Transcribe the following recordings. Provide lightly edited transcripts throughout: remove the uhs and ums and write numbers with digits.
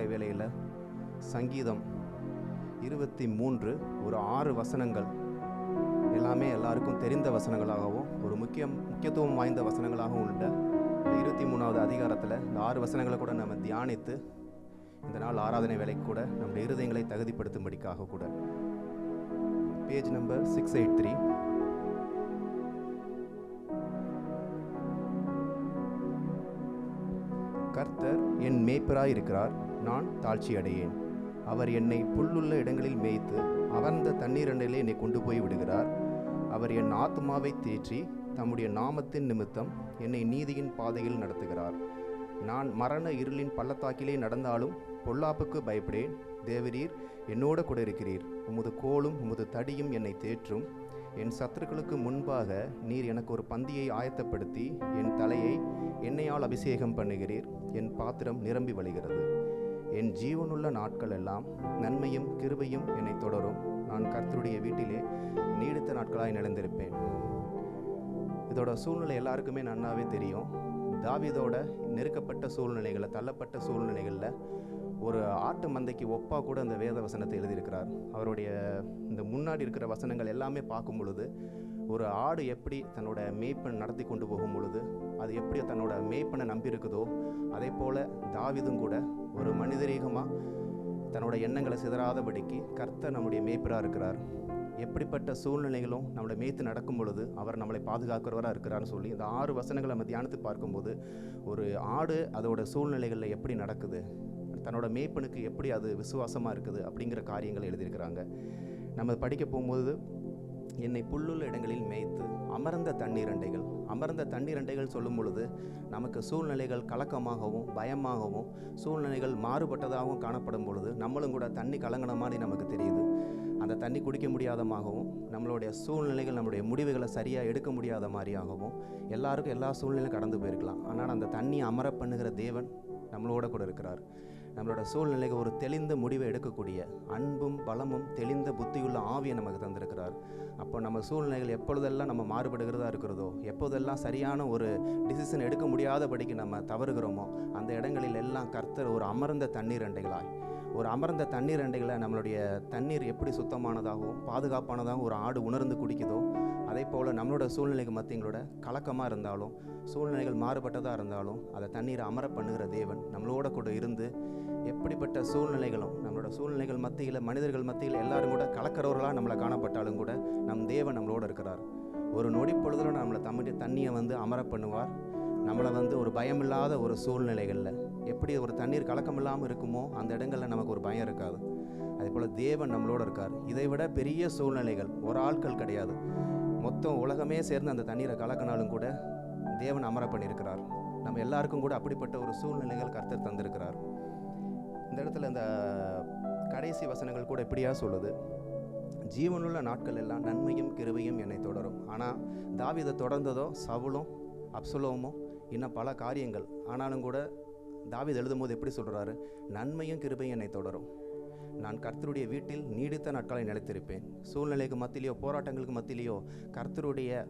காலை வேளையில் சங்கீதம் 23 ஒரு 6 வசனங்கள் எல்லாமே எல்லாருக்கும் தெரிந்த வசனங்களாகவும் ஒரு முக்கியத்துவம் வாய்ந்த வசனங்களாகவும் உள்ள இந்த 23வது அதிகாரத்தில் இந்த 6 வசனங்களை கூட நம்ம தியானித்து இந்த நாள் ஆராதனை வேலைக்கு கூட நம்முடைய இருதயங்களை தகுதிப்படுத்தும்படிக்காக கூட பேஜ் நம்பர் 683. கர்த்தர் என் மேய்ப்பராயிருக்கிறார், நான் தாழ்ச்சி அடையேன். அவர் என்னை புல்லுள்ள இடங்களில் மேய்த்து அமர்ந்த தண்ணீரண்டையிலே என்னை கொண்டு போய் விடுகிறார். அவர் என் ஆத்துமாவை தேற்றி தம்முடைய நாமத்தின் நிமித்தம் என்னை நீதியின் பாதையில் நடத்துகிறார். நான் மரண இருளின் பள்ளத்தாக்கிலே நடந்தாலும் பொல்லாப்புக்கு பயப்படேன். தேவரீர் என்னோடு கூட இருக்கிறீர். உமது கோலும் உமது தடியும் என்னை தேற்றும். என் சத்துருக்களுக்கு முன்பாக நீர் எனக்கு ஒரு பந்தியை ஆயத்தப்படுத்தி என் தலையை எண்ணெயால் அபிஷேகம் பண்ணுகிறீர். என் பாத்திரம் நிரம்பி வழிகிறது. என் ஜீவனுள்ள நாட்கள் எல்லாம் நன்மையும் கிருபையும் என்னை தொடரும். நான் கர்த்தருடைய வீட்டிலே நீடித்த நாட்களாய் நடந்திருப்பேன். இதோட சூழ்நிலை எல்லாருக்குமே நன்னாவே தெரியும். தாவீதோட நெருக்கப்பட்ட சூழ்நிலைகளில், தள்ளப்பட்ட சூழ்நிலைகளில் ஒரு ஆட்டு மந்தைக்கு ஒப்பா கூட அந்த வேத வசனத்தை எழுதியிருக்கிறார். அவருடைய இந்த முன்னாடி இருக்கிற வசனங்கள் எல்லாமே பார்க்கும் பொழுது ஒரு ஆடு எப்படி தன்னோட மேய்ப்பன் நடத்தி கொண்டு போகும் பொழுது அது எப்படி தன்னோட மேய்ப்பனை நம்பி இருக்குதோ அதே போல் தாவீதும் கூட ஒரு மனிதரீகமாக தன்னோட எண்ணங்களை சிதறாதபடிக்கு கர்த்தர் நம்முடைய மேய்ப்பராக இருக்கிறார். எப்படிப்பட்ட சூழ்நிலைகளும் நம்மளை மேய்த்து நடக்கும் பொழுது அவர் நம்மளை பாதுகாக்கிறவராக இருக்கிறார்னு சொல்லி இந்த 6 வசனங்களை நம்ம தியானித்து பார்க்கும்போது ஒரு ஆடு அதோட சூழ்நிலைகளில் எப்படி நடக்குது, தன்னோட மேய்ப்பனுக்கு எப்படி அது விசுவாசமாக இருக்குது அப்படிங்கிற காரியங்களை எழுதியிருக்கிறாங்க. நம்ம படிக்க போகும்போது என்னை புல்லுள்ள இடங்களில் மேய்த்து அமர்ந்த தண்ணீரண்டைகள் சொல்லும் பொழுது நமக்கு சூழ்நிலைகள் கலக்கமாகவும் பயமாகவும் சூழ்நிலைகள் மாறுபட்டதாகவும் காணப்படும் பொழுது நம்மளும் கூட தண்ணி கலங்கின மாதிரி நமக்கு தெரியுது. அந்த தண்ணி குடிக்க முடியாதமாகவும் நம்மளுடைய சூழ்நிலைகள் நம்மளுடைய முடிவுகளை சரியாக எடுக்க முடியாத மாதிரியாகவும் எல்லாருக்கும் எல்லா சூழ்நிலையும் கடந்து போயிருக்கலாம். ஆனால் அந்த தண்ணி அமர பண்ணுகிற தேவன் நம்மளோட கூட இருக்கிறார். நம்மளோட சூழ்நிலைக்கு ஒரு தெளிந்த முடிவை எடுக்கக்கூடிய அன்பும் பலமும் தெளிந்த புத்தியுள்ள ஆவியை நமக்கு தந்திருக்கிறார். அப்போ நம்ம சூழ்நிலைகள் எப்பொழுதெல்லாம் நம்ம மாறுபடுகிறதா இருக்கிறதோ, எப்போதெல்லாம் சரியான ஒரு டிசிஷன் எடுக்க முடியாதபடிக்கு நம்ம தவறுகிறோமோ அந்த இடங்களில் எல்லாம் கர்த்தர் ஒரு அமர்ந்த தண்ணீர் அண்டைகளை நம்மளுடைய தண்ணீர் எப்படி சுத்தமானதாகவும் பாதுகாப்பானதாகவும் ஒரு ஆடு உணர்ந்து குடிக்குதோ அதே போல் நம்மளோட சூழ்நிலைக்கு மத்தியங்களோட கலக்கமாக இருந்தாலும் சூழ்நிலைகள் மாறுபட்டதாக இருந்தாலும் அதை தண்ணீரை அமர பண்ணுகிற தேவன் நம்மளோட கூட இருந்து எப்படிப்பட்ட சூழ்நிலைகளும் நம்மளோட சூழ்நிலைகள் மத்தியில் மனிதர்கள் மத்தியில் எல்லாரும் கூட கலக்கிறவர்களாக நம்மளை காணப்பட்டாலும் கூட நம் தேவன் நம்மளோட இருக்கிறார். ஒரு நொடி பொழுதுல நம்மளை தண்ணியை அமர பண்ணுவார். நம்மளை ஒரு பயமில்லாத ஒரு சூழ்நிலைகளில் எப்படி ஒரு தண்ணீர் கலக்கமில்லாமல் இருக்குமோ அந்த இடங்களில் நமக்கு ஒரு பயம் இருக்காது. அதே போல் தேவன் நம்மளோட இருக்கார். இதை விட பெரிய சூழ்நிலைகள் ஒரு ஆட்கள் கிடையாது. மொத்தம் உலகமே சேர்ந்து அந்த தண்ணீரை கலக்கினாலும் கூட தேவன் அமர பண்ணியிருக்கிறார். நம்ம எல்லாருக்கும் கூட அப்படிப்பட்ட ஒரு சூழ்நிலைகள் கர்த்தர் தந்திருக்கிறார். இந்த இடத்துல இந்த கடைசி வசனங்கள் கூட எப்படியா சொல்லுது, ஜீவனுள்ள நாட்கள் எல்லாம் நன்மையும் கிருபையும் என்னை தொடரும். ஆனால் தாவீதை தொடர்ந்ததோ சவுலும் அப்சலோமும் இன்னும் பல காரியங்கள். ஆனாலும் கூட தாவீது எழுதும்போது எப்படி சொல்கிறாரு, நன்மையும் கிருபையும் என்னை தொடரும். நான் கர்த்தருடைய வீட்டில் நீடித்த நாட்களை நிலைத்திருப்பேன். சூழ்நிலைக்கு மத்தியிலையோ போராட்டங்களுக்கு மத்தியிலையோ கர்த்தருடைய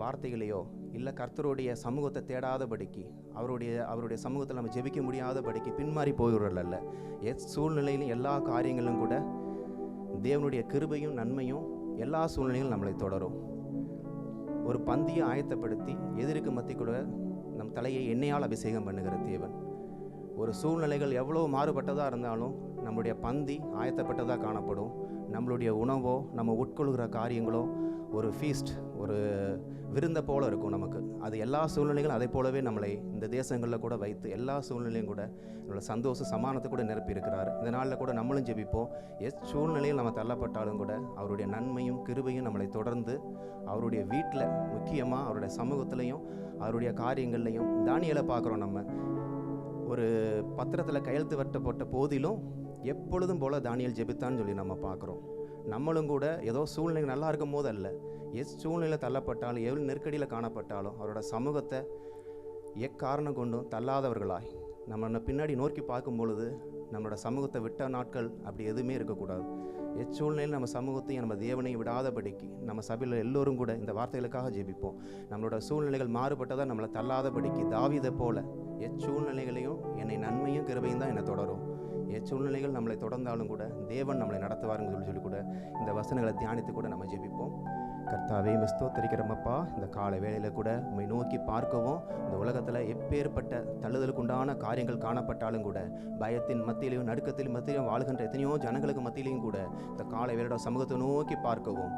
வார்த்தைகளையோ இல்லை கர்த்தருடைய சமூகத்தை தேடாதபடிக்கு அவருடைய சமூகத்தில் நம்ம ஜெபிக்க முடியாதபடிக்கு பின்மாறி போகிறல்ல. சூழ்நிலையிலும் எல்லா காரியங்களும் கூட தேவனுடைய கிருபையும் நன்மையும் எல்லா சூழ்நிலைகளும் நம்மளை தொடரும். ஒரு பந்தியை ஆயத்தப்படுத்தி எதிருக்கு மத்தி கூட நம் தலையை எண்ணெயால் அபிஷேகம் பண்ணுகிற தேவன். ஒரு சூழ்நிலைகள் எவ்வளோ மாறுபட்டதாக இருந்தாலும் நம்மளுடைய பந்தி ஆயத்தப்பட்டதாக காணப்படும். நம்மளுடைய உணவோ நம்ம உட்கொள்கிற காரியங்களோ ஒரு ஃபீஸ்ட், ஒரு விருந்தை போல் இருக்கும் நமக்கு. அது எல்லா சூழ்நிலைகளும் அதே போலவே நம்மளை இந்த தேசங்களில் கூட வைத்து எல்லா சூழ்நிலையும் கூட நம்மளோட சந்தோஷ சமானத்தை கூட நிரப்பி இருக்கிறார். இந்த நாளில் கூட நம்மளும் ஜெபிப்போம். சூழ்நிலையில் நம்ம தள்ளப்பட்டாலும் கூட அவருடைய நன்மையும் கிருபையும் நம்மளை தொடர்ந்து அவருடைய வீட்டில் முக்கியமாக அவருடைய சமூகத்திலையும் அவருடைய காரியங்கள்லையும் தானியேலை பார்க்குறோம். நம்ம ஒரு பத்திரத்தில் கையெழுத்து வெட்டப்பட்ட போதிலும் எப்பொழுதும் போல் தானியேல் ஜெபித்தான்னு சொல்லி நம்ம பார்க்குறோம். நம்மளும் கூட ஏதோ சூழ்நிலை நல்லா இருக்கும் போது அல்ல, சூழ்நிலையில் தள்ளப்பட்டாலும் எவ்வளோ நெருக்கடியில் காணப்பட்டாலும் அவரோட சமூகத்தை எக்காரணம் கொண்டும் தள்ளாதவர்களாய் நம்ம பின்னாடி நோக்கி பார்க்கும் பொழுது நம்மளோட சமூகத்தை விட்ட நாட்கள் அப்படி எதுவுமே இருக்கக்கூடாது. எச்சூழ்நிலையில் நம்ம சமூகத்தையும் நம்ம தேவனையும் விடாதபடிக்கு நம்ம சபையில் எல்லோரும் கூட இந்த வார்த்தைகளுக்காக ஜெபிப்போம். நம்மளோட சூழ்நிலைகள் மாறுபட்டதாக நம்மளை தள்ளாதபடிக்கு தாவீதை போல எச்சூழ்நிலைகளையும் என்னை நன்மையும் கிருபையும் தான் என்னை தொடரும். என் சூழ்நிலைகள் நம்மளை தொடர்ந்தாலும் கூட தேவன் நம்மளை நடத்துவாருன்னு சொல்லி கூட இந்த வசனங்களை தியானித்து கூட நம்ம ஜெபிப்போம். கர்த்தாவே ஸ்தோத்திரிக்கிறோமப்பா. இந்த காலை வேளையில் கூட உம்மை நோக்கி பார்க்கவும், இந்த உலகத்தில் எப்பேற்பட்ட தள்ளுதலுக்கு உண்டான காரியங்கள் காணப்பட்டாலும் கூட பயத்தின் மத்தியிலையும் நடுக்கத்தின் மத்தியிலும் வாழ்கின்ற எத்தனையோ ஜனங்களுக்கு மத்தியிலையும் கூட இந்த காலை வேளையோட சமூகத்தை நோக்கி பார்க்கவும்,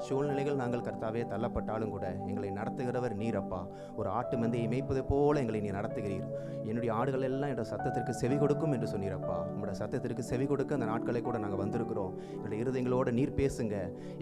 சூழ்நிலைகள் நாங்கள் கர்த்தாவே தள்ளப்பட்டாலும் கூட எங்களை நடத்துகிறவர் நீரப்பா. ஒரு ஆட்டு மந்தையை மேய்ப்பதை போல எங்களை நீ நடத்துகிறீர். என்னுடைய ஆடுகள் எல்லாம் என்னோட சத்தத்திற்கு செவி கொடுக்கும் என்று சொன்னீரப்பா. உங்களோட சத்தத்திற்கு செவி கொடுக்க அந்த நாட்களை கூட நாங்கள் வந்திருக்கிறோம். எங்களுடைய இருதயங்களோட நீர் பேசுங்க.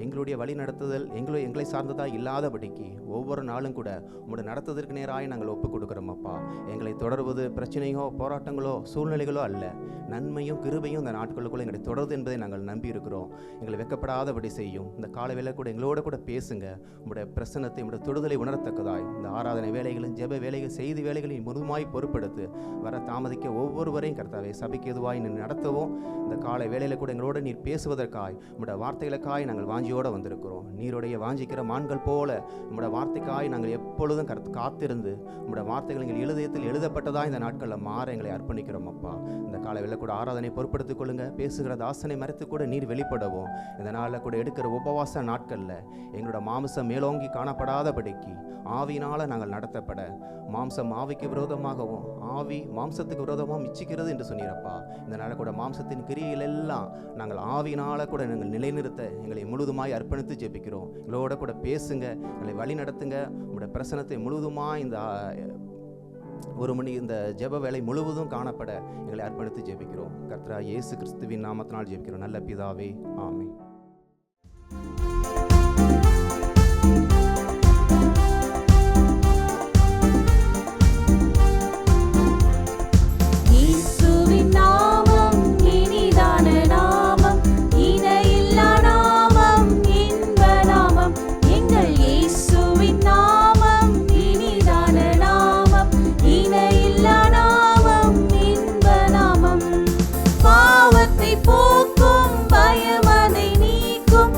எங்களுடைய வழி நடத்துதல் எங்களை சார்ந்ததாக இல்லாதபடிக்கு ஒவ்வொரு நாளும் கூட உங்களுடைய நடத்துவதற்கு நேராக நாங்கள் ஒப்புக் கொடுக்குறோம் அப்பா. எங்களை தொடர்வது பிரச்சனையோ போராட்டங்களோ சூழ்நிலைகளோ அல்ல, நன்மையும் கிருபையும் இந்த நாட்களுக்குள்ள எங்களை தொடருது என்பதை நாங்கள் நம்பி இருக்கிறோம். எங்களை வெட்கப்படாதபடி செய்யும். இந்த கால வேளை கூட எங்களோட கூட பேசுங்க. உங்களுடைய பிரசன்னத்தை உங்களுடைய தொடுதலை உணரத்தக்கதாய் இந்த ஆராதனை வேலைகளும் ஜெப வேலைகள் செய்தி வேலைகளையும் முழுமாய் பொறுப்படுத்து வர தாமதிக்க ஒவ்வொருவரையும் கர்த்தாவே சபைக்கு எதுவாய் நீ நடத்தவும், இந்த காலை வேளையில் கூட எங்களோட நீர் பேசுவதற்காய் உங்களுடைய வார்த்தைகளுக்காய் நாங்கள் வாஞ்சியோடு வந்திருக்கிறோம். நீருடைய வாஞ்சிக்கிற மான்கள் போல உங்களுடைய வார்த்தைக்காய் நாங்கள் எப்பொழுதும் காத்திருந்து உங்களுடைய வார்த்தைகள் எங்கள் எழுதத்தில் எழுதப்பட்டதா இந்த நாட்களில் மாற எங்களை அர்ப்பணிக்கிறோம் அப்பா. இந்த காலை வேளை கூட ஆராதனை பொறுப்படுத்திக் கொள்ளுங்க. பேசுகிற தாசனை மறைத்து கூட நீர் வெளிப்படவும், இந்த நாளில் கூட எடுக்கிற உபவாச நாட்களில் எங்களோட மாம்சம் மேலோங்கி காணப்படாதபடிக்கு ஆவியினால் நாங்கள் நடத்தப்பட, மாம்சம் ஆவிக்கு விரோதமாகவும் ஆவி மாம்சத்துக்கு விரோதமாக மிச்சிக்கிறது என்று சொன்னீரப்பா. இந்த நாளில் கூட மாம்சத்தின் கிரியைகள் எல்லாம் நாங்கள் ஆவியினால் கூட நாங்கள் நிலைநிறுத்த எங்களை முழுதுமாய் அர்ப்பணித்து ஜெபிக்கிறோம். எங்களோட கூட பேசுங்க, எங்களை வழி நடத்துங்க. உங்களுடைய பிரசனத்தை முழுதுமாய் இந்த ஒரு மணி இந்த ஜெப வேலை முழுவதும் காணப்பட எங்களை அர்ப்பணித்து ஜெபிக்கிறோம். கர்த்தராகிய இயேசு கிறிஸ்துவின் நாமத்தினால் ஜெபிக்கிறோம் நல்ல பிதாவே, ஆமென். போக்கும் பயமதை நீக்கும்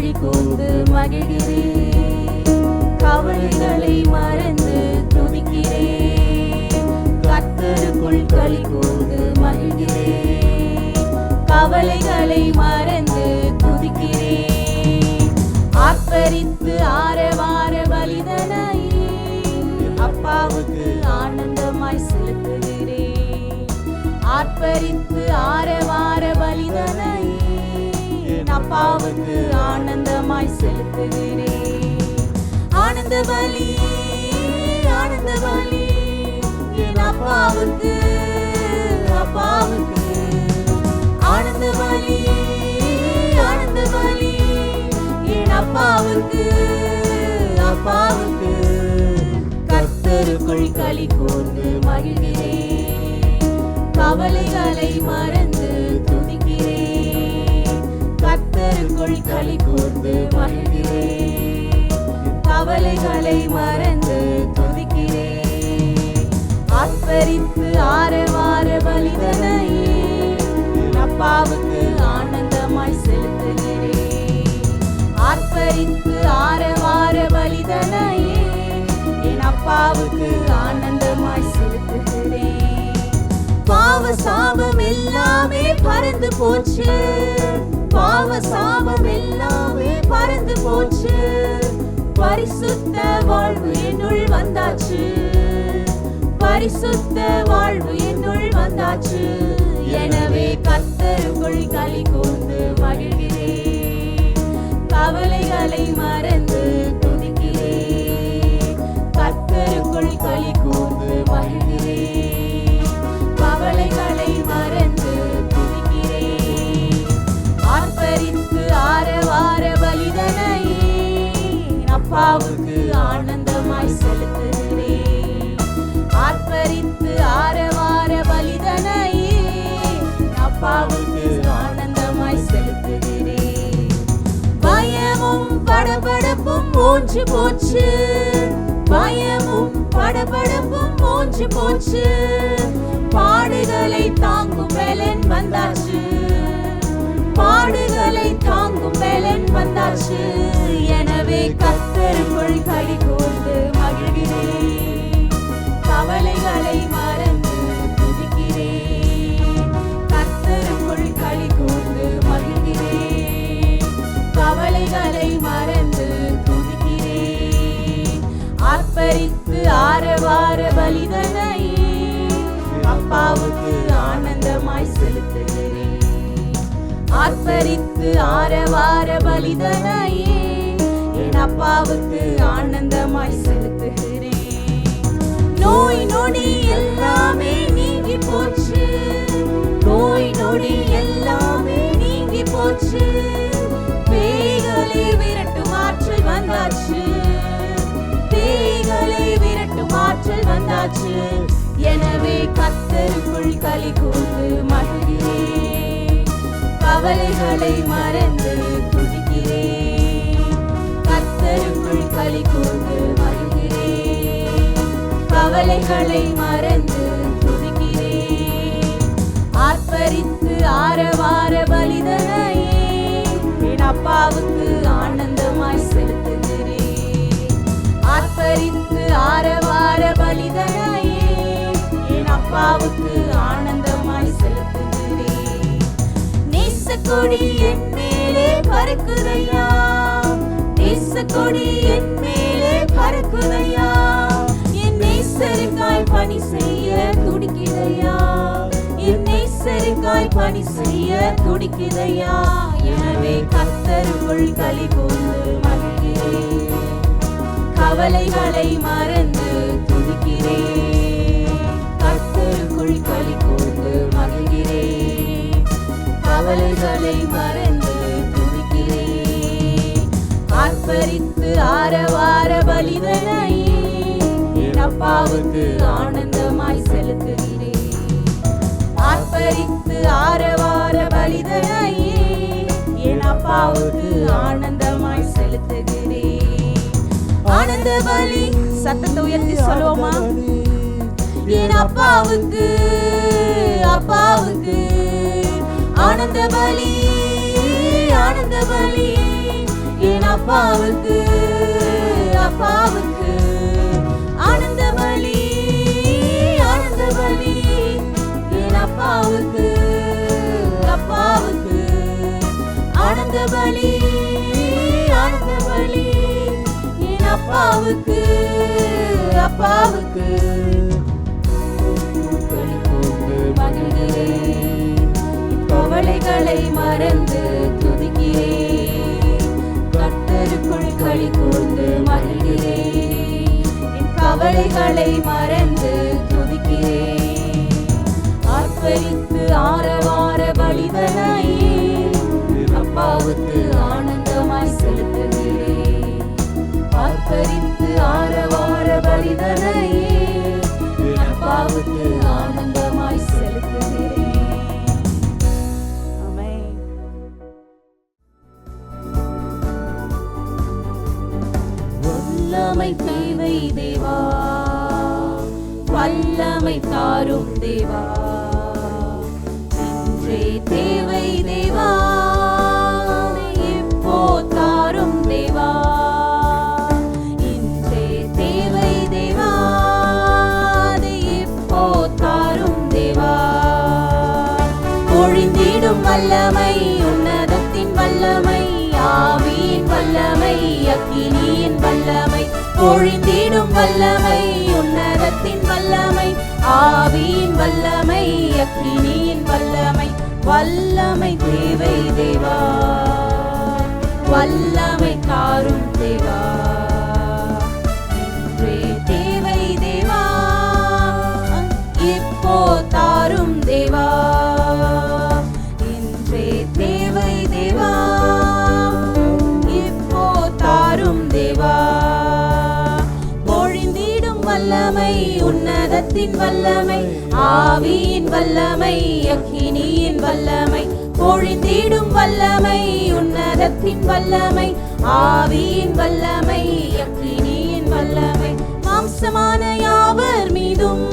களி கூர்ந்து மகிழ்கிறேன். கவலைகளை மறந்து துதிக்கிறேன். கர்த்தருக்குள் களி கூர்ந்து மகிழ்கிறேன். கவலைகளை மறந்து துதிக்கிறேன். ஆர்ப்பரித்து ஆரவார பலிதனை அப்பாவுக்கு ஆனந்தமாய் செலுத்துகிறேன். ஆர்ப்பரித்து ஆரவார பலிதனை அப்பாவுக்கு ஆனந்தமாய் செலுத்துகிறேன். ஆனந்த பலி ஆனந்த பலி என் அப்பாவுக்கு அப்பாவுக்கு ஆனந்த பலி ஆனந்த பலி என் அப்பாவுக்கு அப்பாவுக்கு. கர்த்தருக்குள் களி கூர்ந்து மகிழ்கிறேன். கவலைகளை மறந்து துதிக்கிறேன். கர்த்தருக்குள் களி கூர்ந்து மகிழ்கிறேன். கவலைகளை மறந்து துதிக்கிறேன். ஆர்ப்பரித்து ஆரவார பலிதனை அப்பாவுக்கு ஆனந்தமாய் செலுத்துகிறேன். ஆர்ப்பரித்து ஆரவார பலிதனை என் அப்பாவுக்கு ஆனந்தமாய் செலுத்துகிறேன். பாவ சாபம் எல்லாமே பறந்து போச்சு. பாவ சாபம் எல்லாமே பறந்து போச்சு. பரிசுத்த வாழ்வு என்னுள் வந்தாச்சு. பரிசுத்த வாழ்வு என்னுள் வந்தாச்சு. எனவே கர்த்தருக்குள் களி கூர்ந்து மகிழ்கிறேன். கவலைகளை மறந்து துதிக்கிறேன். கர்த்தருக்குள் களி கூர்ந்து மகிழ்கிறேன். கவலைகளை மறந்து துதிக்கிறேன். ஆர்ப்பரித்து ஆரவார பலிதனை அப்பாவுக்கு ஆனந்தமாய் செலுத்துகிறேன். ஆர்ப்பரித்து ஆரவார பலிதனை அப்பாவுக்கு ஆனந்தமாய் செலுத்துகிறேன். பயமும் படபடப்பும் மூச்சு போச்சு. பயமும் படபடப்பும் மூச்சு போச்சு. பாடுகளை தாங்கும் பலன் வந்தாச்சு. பாடுகளை தாங்கும் பலன் வந்தாச்சு. எனவே கர்த்தருக்குள் களி கூர்ந்து மகிழ்கிறேன். கவலைகளை மறந்து துதிக்கிறேன். கர்த்தருக்குள் களி கூர்ந்து மகிழ்கிறேன். கவலைகளை மறந்து துதிக்கிறேன். ஆர்ப்பரித்து ஆரவார பலிதனை அப்பாவுக்கு ஆனந்தமாய் செலுத்துகிறேன். ஆர்ப்பரித்து ஆரவார பலிதனை என் அப்பாவுக்கு ஆனந்தமாய் செலுத்துகிறேன். நோய் நொடி எல்லாமே நீங்கி போச்சு. நோய் நொடி எல்லாமே நீங்கி போச்சு. பேய்களை விரட்டும் ஆற்றல் வந்தாச்சு. பேய்களை விரட்டும் ஆற்றல் வந்தாச்சு. எனவே கர்த்தருக்குள் களி கூர்ந்து மகிழ்கிறேன். கவலைகளை மறந்து துதிக்கிறேன். கர்த்தருக்குள் களி கூர்ந்து மகிழ்கிறேன். கவலைகளை மறந்து துதிக்கிறேன். ஆர்ப்பரித்து ஆரவார பலிதனை என் அப்பாவுக்கு ஆனந்தமாய் செலுத்துகிறேன். ஆர்ப்பரித்து ஆரவார பலிதனை என் அப்பாவுக்கு ஆனந்தமாய் செலுத்துகிறேன். நேசக்கொடி என் மேலே பறக்குதையா. நேசக்கொடி என் மேலே பறக்குதையா. என் நேசருக்காய் பணி செய்ய துடிக்குதையா. என் நேசருக்காய் பணி செய்ய துடிக்குதையா. எனவே கர்த்தருக்குள் களி கூர்ந்து மகிழ்கிறேன். கவலைகளை மறந்து துதிக்கிறேன். கர்த்தருக்குள் களி கூர்ந்து மகிழ்கிறேன். கவலைகளை மறந்து துதிக்கிறேன். ஆர்ப்பரித்து ஆரவார பலிதனை என் அப்பாவுக்கு ஆனந்தமாய் செலுத்துகிறேன். ஆர்ப்பரித்து ஆரவார பலிதனை என் அப்பாவுக்கு ஆனந்தமாய் செலுத்துகிறேன். ஆனந்த பலி சத்தத்தை உயர்த்தி சொல்லுவோமா? என் அப்பாவுக்கு அப்பாவுக்கு ஆனந்த பலி ஆனந்த பலி அப்பாவுக்கு அப்பாவுக்கு ஆனந்த பலி ஆனந்த பலி என் அப்பாவுக்கு அப்பாவுக்கு ஆனந்த பலி ஆனந்த பலி என் அப்பாவுக்கு அப்பாவுக்கு கவலைகளை மறந்து துதிக்கிறேன் கர்த்தருக்குள் களி கூர்ந்து மகிழ்கிறேன் என் கவலைகளை மறந்து துதிக்கிறேன் ஆர்ப்பரித்து ஆரவார பலிதனையே அப்பாவுக்கு ஆனந்தமாய் செலுத்துகிறேன் ஆர்ப்பரித்து ஆரவார பலிதனையே அப்பாவுக்கு ஆனந்தமாய் செலுத்துகிறேன். ஆமென். வல்லமை தேவை தேவா வல்லமை தாரும் தேவா இன்றே தேவை தேவா இப்போ தாரும் தேவா இன்றே தேவை தேவா இப்போ தாரும் தேவா பொழிந்திடும் வல்லமை உன்னதத்தின் வல்லமை ஆவியின் வல்லமை அக்கினியின் வல்லமை பொழிந்திடும் வல்லமை உன்னதத்தின் வல்லமை ஆவியின் வல்லமை அக்கினியின் வல்லமை வல்லமை தேவை தேவா வல்லமை தாரும் தேவா இன்றே தேவை தேவா இப்போ தாரும் தேவா இன்றே தேவை தேவா இப்போ தாரும் தேவா பொழிந்திடும் வல்லமை உன்னதத்தின் வல்லமை ஆவியின் வல்லமை அக்கினியின் வல்லமை பொழிந்திடும் வல்லமை உன்னதத்தின் வல்லமை ஆவியின் வல்லமை அக்கினியின் வல்லமை மாம்சமான யாவர் மீதும்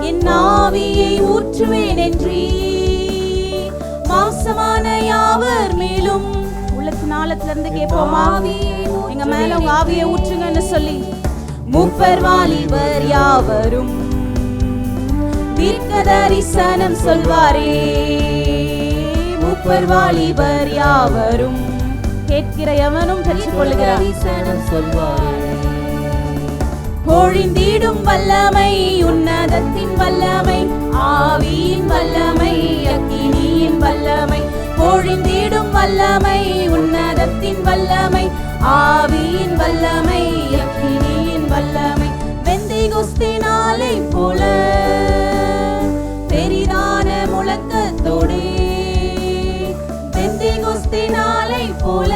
என் ஆவியை ஊற்றுவேன் என்றீ மாம்சமான யாவர் மேலும் உள்ளத்தின் ஆழத்துல இருந்து கேட்போமா எங்க மேல உங்க ஆவியை ஊற்றுங்கன்னு சொல்லி மூப்பர் வாலிபர் யாவரும் தீர்க்க தரிசனம் சொல்வாரே மூப்பர் வாலிபர் யாவரும் கேட்கிற எவனும் பெற்றுக்கொள்கிறார் சொல்வாரே பொழிந்திடும் வல்லமை உன்னதத்தின் வல்லமை ஆவியின் வல்லமை அக்கினியின் வல்லமை பொழிந்திடும் வல்லமை உன்னதத்தின் வல்லமை ஆவியின் வல்லமை அக்கினியின் வல்லமை பெந்தேகோஸ்தே நாளை போல பெரிதான முழக்கத்தோடே பெந்தேகோஸ்தே நாளை போல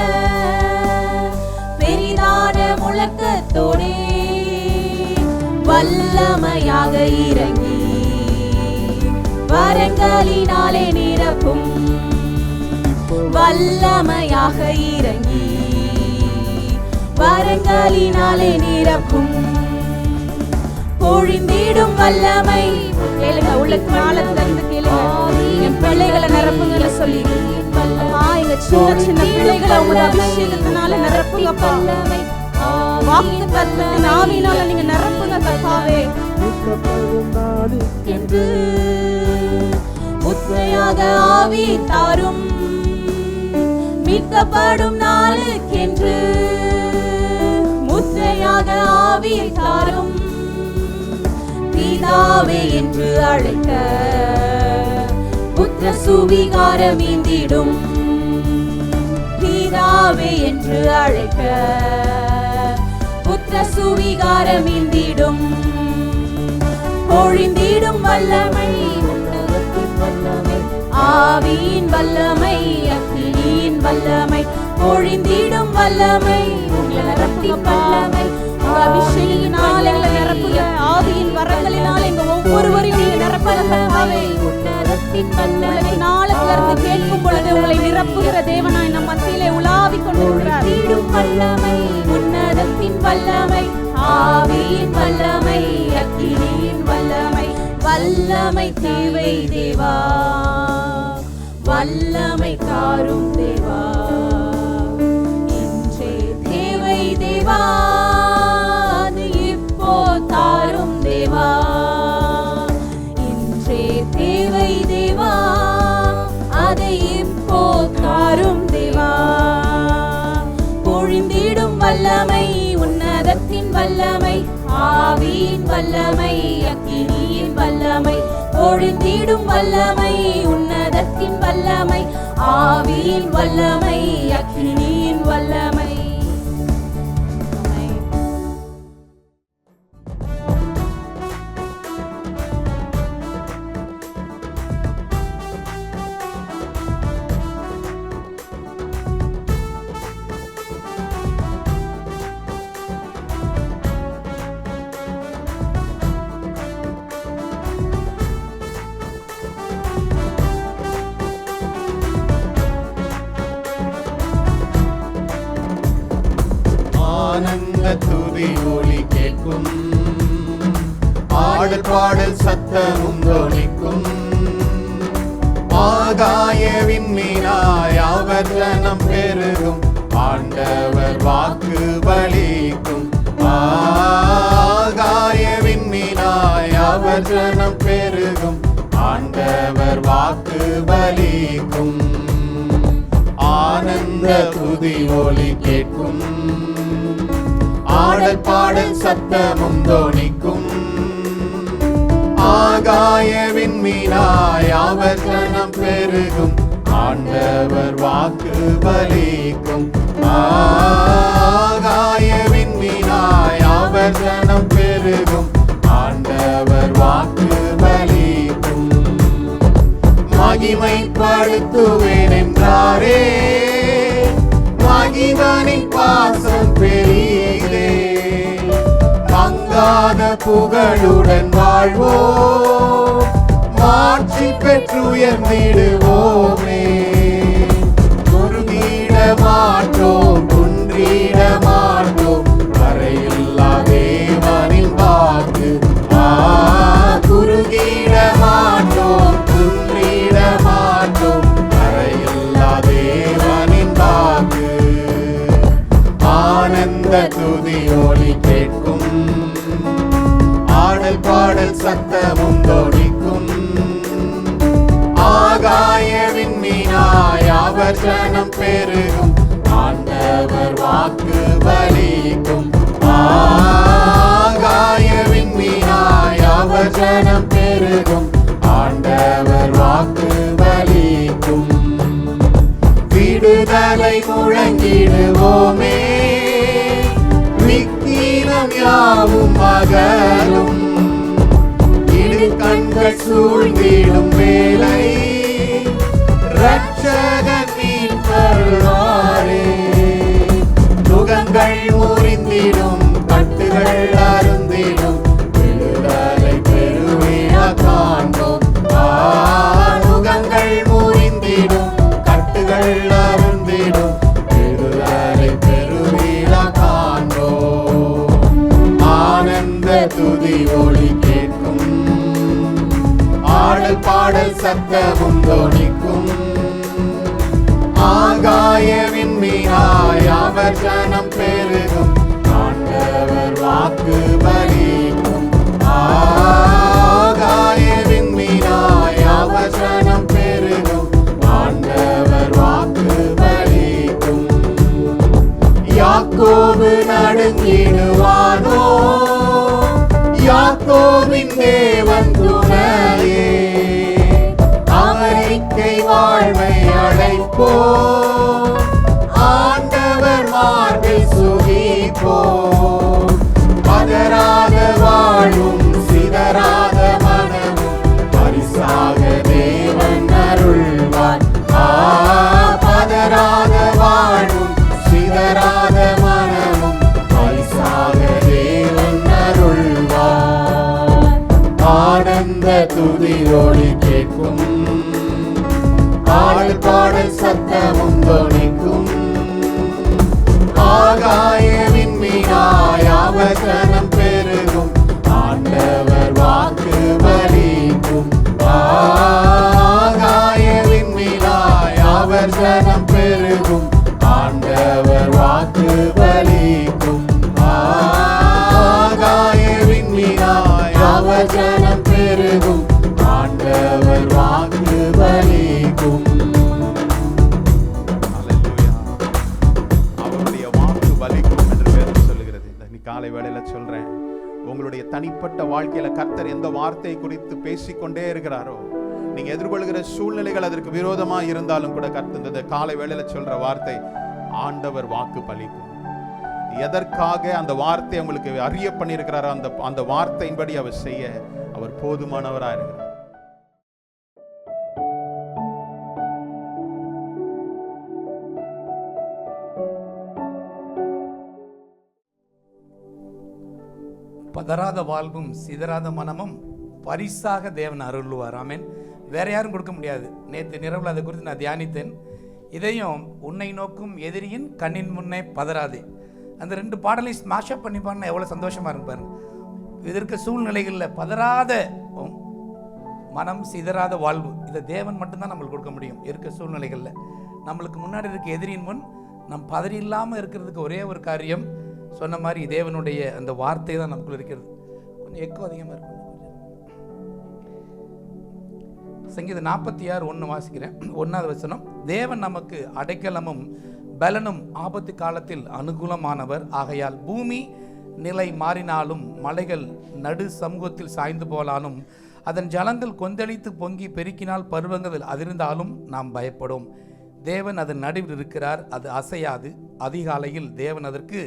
பெரிதான முழக்கத்தோடே வல்லமையாக இறங்கி வரங்களினாலே நிரப்பும் வல்லமையாக இறங்கி வரங்களினாலே நிரப்பும் பொழிந்திடும் வல்லமை கேளுங்க உள்ளத்து நாளத்துல இருந்து கேளுங்க என் பிள்ளைகளை நிரப்புங்கன்னு சொல்லி எங்க சின்ன சின்ன பிள்ளைகளை உங்க அபிஷேகத்தினால நிரப்புங்கப்பா வாக்கு தத்தத்தின் ஆவியினால நீங்க நிரப்புங்க கர்த்தாவே என்று முத்தையாக ஆவி தாரும் மீட்கப்படும் நாளுக்கென்று முத்தையாக ஆவி தாரும் பிதாவே என்று அழைக்க புத்திர சுவிகாரம் இந்திடும் பிதாவே என்று அழைக்க புத்திர சுவிகாரம் இந்திடும் பொழிந்திடும் வல்லமை உன்னதத்தின் வல்லமை ஆவியின் வல்லமை அக்கினியின் வல்லமை பொழிந்திடும் வல்லமை நிரப்பும் வல்லமை அபிஷேகினாலே நிரப்புக ஆவியின் வரங்களினால் எங்க ஒவ்வொருவரையும் நீங்க நிரப்புகவே உன்னதத்தின் வல்லமை நாளத்துல இருந்து கேட்கும் பொழுது உங்களை நிரப்புகிற தேவனாய் நம் மத்தியிலே உலாவிக் கொண்டிருக்கிறார் வல்லமை உன்னதத்தின் வல்லமை ஆவியின் வல்லமை அக்கினியின் வல்லமை வல்லமை தேவை தேவா வல்லமை தாரும் தேவா வல்லமை, அக்கினியின் வல்லமை, பொழிந்திடும் வல்லமை, உன்னதத்தின் வல்லமை, ஆவியின் வல்லமை, அக்கினியின் வல்லமை. ஆனந்த துதி ஒலி கேட்கும், ஆடல் பாடல் சத்தமும் தொனிக்கும், ஆகாய விண்மீனாய் அவர் ஜனம் பெருகும், ஆண்டவர் வாக்கு பலிக்கும். ஆகாய விண்மீனாய் அவர் ஜனம் பெருகும், ஆண்டவர் வாக்கு பலிக்கும். ஆனந்த துதி ஒலி கேட்கும், ஆடல் பாடல் சத்தமும் தொனிக்கும், ஆகாய விண்மீனாய் அவர் ஜனம் பெருகும், ஆண்டவர் வாக்கு பலிக்கும். ஆகாய விண்மீனாய் அவர் ஜனம் பெருகும், ஆண்டவர் வாக்கு பலிக்கும். மகிமைப்படுத்துவேன் என்றாரே, மகிதனின் பாசம் பெரியதே, மங்காத புகழுடன் வாழ்வோ, மாட்சி பெற்றுயர்ந்திடுவோமே. குறுகிட மாட்டோம், குன்றிட மாட்டோம், வரையில்லா தேவனின் வாக்கு. குறுகிட மாட்டோம், குன்றிட மாட்டோம், வரையில்லா தேவனின் வாக்கு. ஆனந்த துதி ஒலி கேட்கும், ஆடல் பாடல் சத்தமும் தொனிக்கும், ஆகாய விண்மீனாய் அவர் ஜனம் பெருகும், ஆண்டவர் வாக்கு பலிக்கும். ஆகாய விண்மீனாய் அவர் ஜனம் பெருகும், ஆண்டவர் வாக்கு பலிக்கும். விடுதலை முழங்கிடுவோமே, விக்கிரம் யாவும் அகலும், இடு கண்கள் சூழ்ந்திடும் வேலை, இரட்சகன் மீட்பருளாரே. நுகங்கள் முறிந்திடும், கட்டுகள் அருந்திடும், விடுதலை பெருவிழா காண்போம். நுகங்கள் முறிந்திடும், கட்டுகள் அருந்திடும், விடுதலை பெருவிழா காண்போம். ஆனந்த துதி ஒலி கேட்கும், ஆடல் பாடல் சத்தமும் தொனிக்கும், ஆகாய விண்மீனாய் அவர் ஜனம் பெருகும், ஆண்டவர் வாக்கு பலிக்கும். ஆகாய விண்மீனாய் அவர் ஜனம் பெருகும், ஆண்டவர் வாக்கு பலிக்கும். யாக்கோபு நடுங்கிடுவானோ, யாக்கோபின் தேவன் துணையே, அவரிக்கை வாழ்வை அழைப்போ, ஆண்டவர் மார்பில் சுகிப்போ. பதறாத வாழும், சிதறாத மனமும், பரிசாக தேவன் அருள்வார். பதறாத வாழும், சிதறாத மனமும், பரிசாக தேவன் அருள்வார். ஆனந்த துதி ஒலி கேட்கும், ஆடல் பாடல் சத்தமும் தொனிக்கும், ஆகாய விண்மீனாய் அவர் ஜனம் பெருகும், ஆண்டவர் வாக்கு பலிக்கும். ஆகாய விண்மீனாய் அவர் ஜனம் பெருகும், ஆண்டவர் வாக்கு பலிக்கும். ஆகாய விண்மீனாய் அவர் ஜனம் பெருகும், ஆண்டவர் வாக்கு பலிக்கும். அவருடைய வாக்கு பலிக்கும் என்று வேதம் சொல்லுகிறது. இந்த காலை வேளையில சொல்றேன், உங்களுடைய தனிப்பட்ட வாழ்க்கையில கர்த்தர் எந்த வார்த்தை குறித்து பேசிக்கொண்டே இருக்கிறாரோ, நீங்க எதிர்கொள்கிற சூழ்நிலைகள் அதற்கு விரோதமா இருந்தாலும் கூட கர்த்தர் இந்த காலை வேளையில சொல்ற வார்த்தை, ஆண்டவர் வாக்கு பலிக்கும். எதற்காக அந்த வார்த்தை உங்களுக்கு அறிய பண்ணியிருக்கிறாரோ அந்த வார்த்தையின்படி அவர் செய்ய அவர் போதுமானவரா இருக்கிறார். பதறாத வாழ்வும் சிதறாத மனமும் பரிசாக தேவன் அருள்வார். ஆமென். வேற யாரும் கொடுக்க முடியாது. நேற்று நிரவில் அதை குறித்து நான் தியானித்தேன். இதையும் உன்னை நோக்கும் எதிரியின் கண்ணின் முன்னே பதறாதே, அந்த 2 பாடலையும் ஸ்மாஷப் பண்ணி பாருங்க, எவ்வளோ சந்தோஷமாக இருப்பாரு. இதற்கு சூழ்நிலைகளில் பதறாத மனம் சிதறாத வாழ்வு, இதை தேவன் மட்டும்தான் நம்மளுக்கு கொடுக்க முடியும். இருக்க சூழ்நிலைகளில் நம்மளுக்கு முன்னாடி இருக்க எதிரியின் முன் நம் பதறி இல்லாமல் இருக்கிறதுக்கு ஒரே ஒரு காரியம், சொன்ன மாதிரி தேவனுடைய அந்த வார்த்தை தான் நமக்குள்ள இருக்கிறது. கொஞ்சம் எக்கோ அதிகமாக இருக்கும். சங்கீதம் 46:1 வாசிக்கிறேன். 1வது வசனம், தேவன் நமக்கு அடைக்கலமும் பலனும் ஆபத்து காலத்தில் அனுகூலமானவர். ஆகையால் பூமி நிலை மாறினாலும் மலைகள் நடு சமூகத்தில் சாய்ந்து போனாலும் அதன் ஜலங்கள் கொந்தளித்து பொங்கி பெருக்கினால் பருவங்கள் அதிர்ந்தாலும் நாம் பயப்படும். தேவன் அதன் நடுவில் இருக்கிறார், அது அசையாது. அதிகாலையில் தேவன் அதற்கு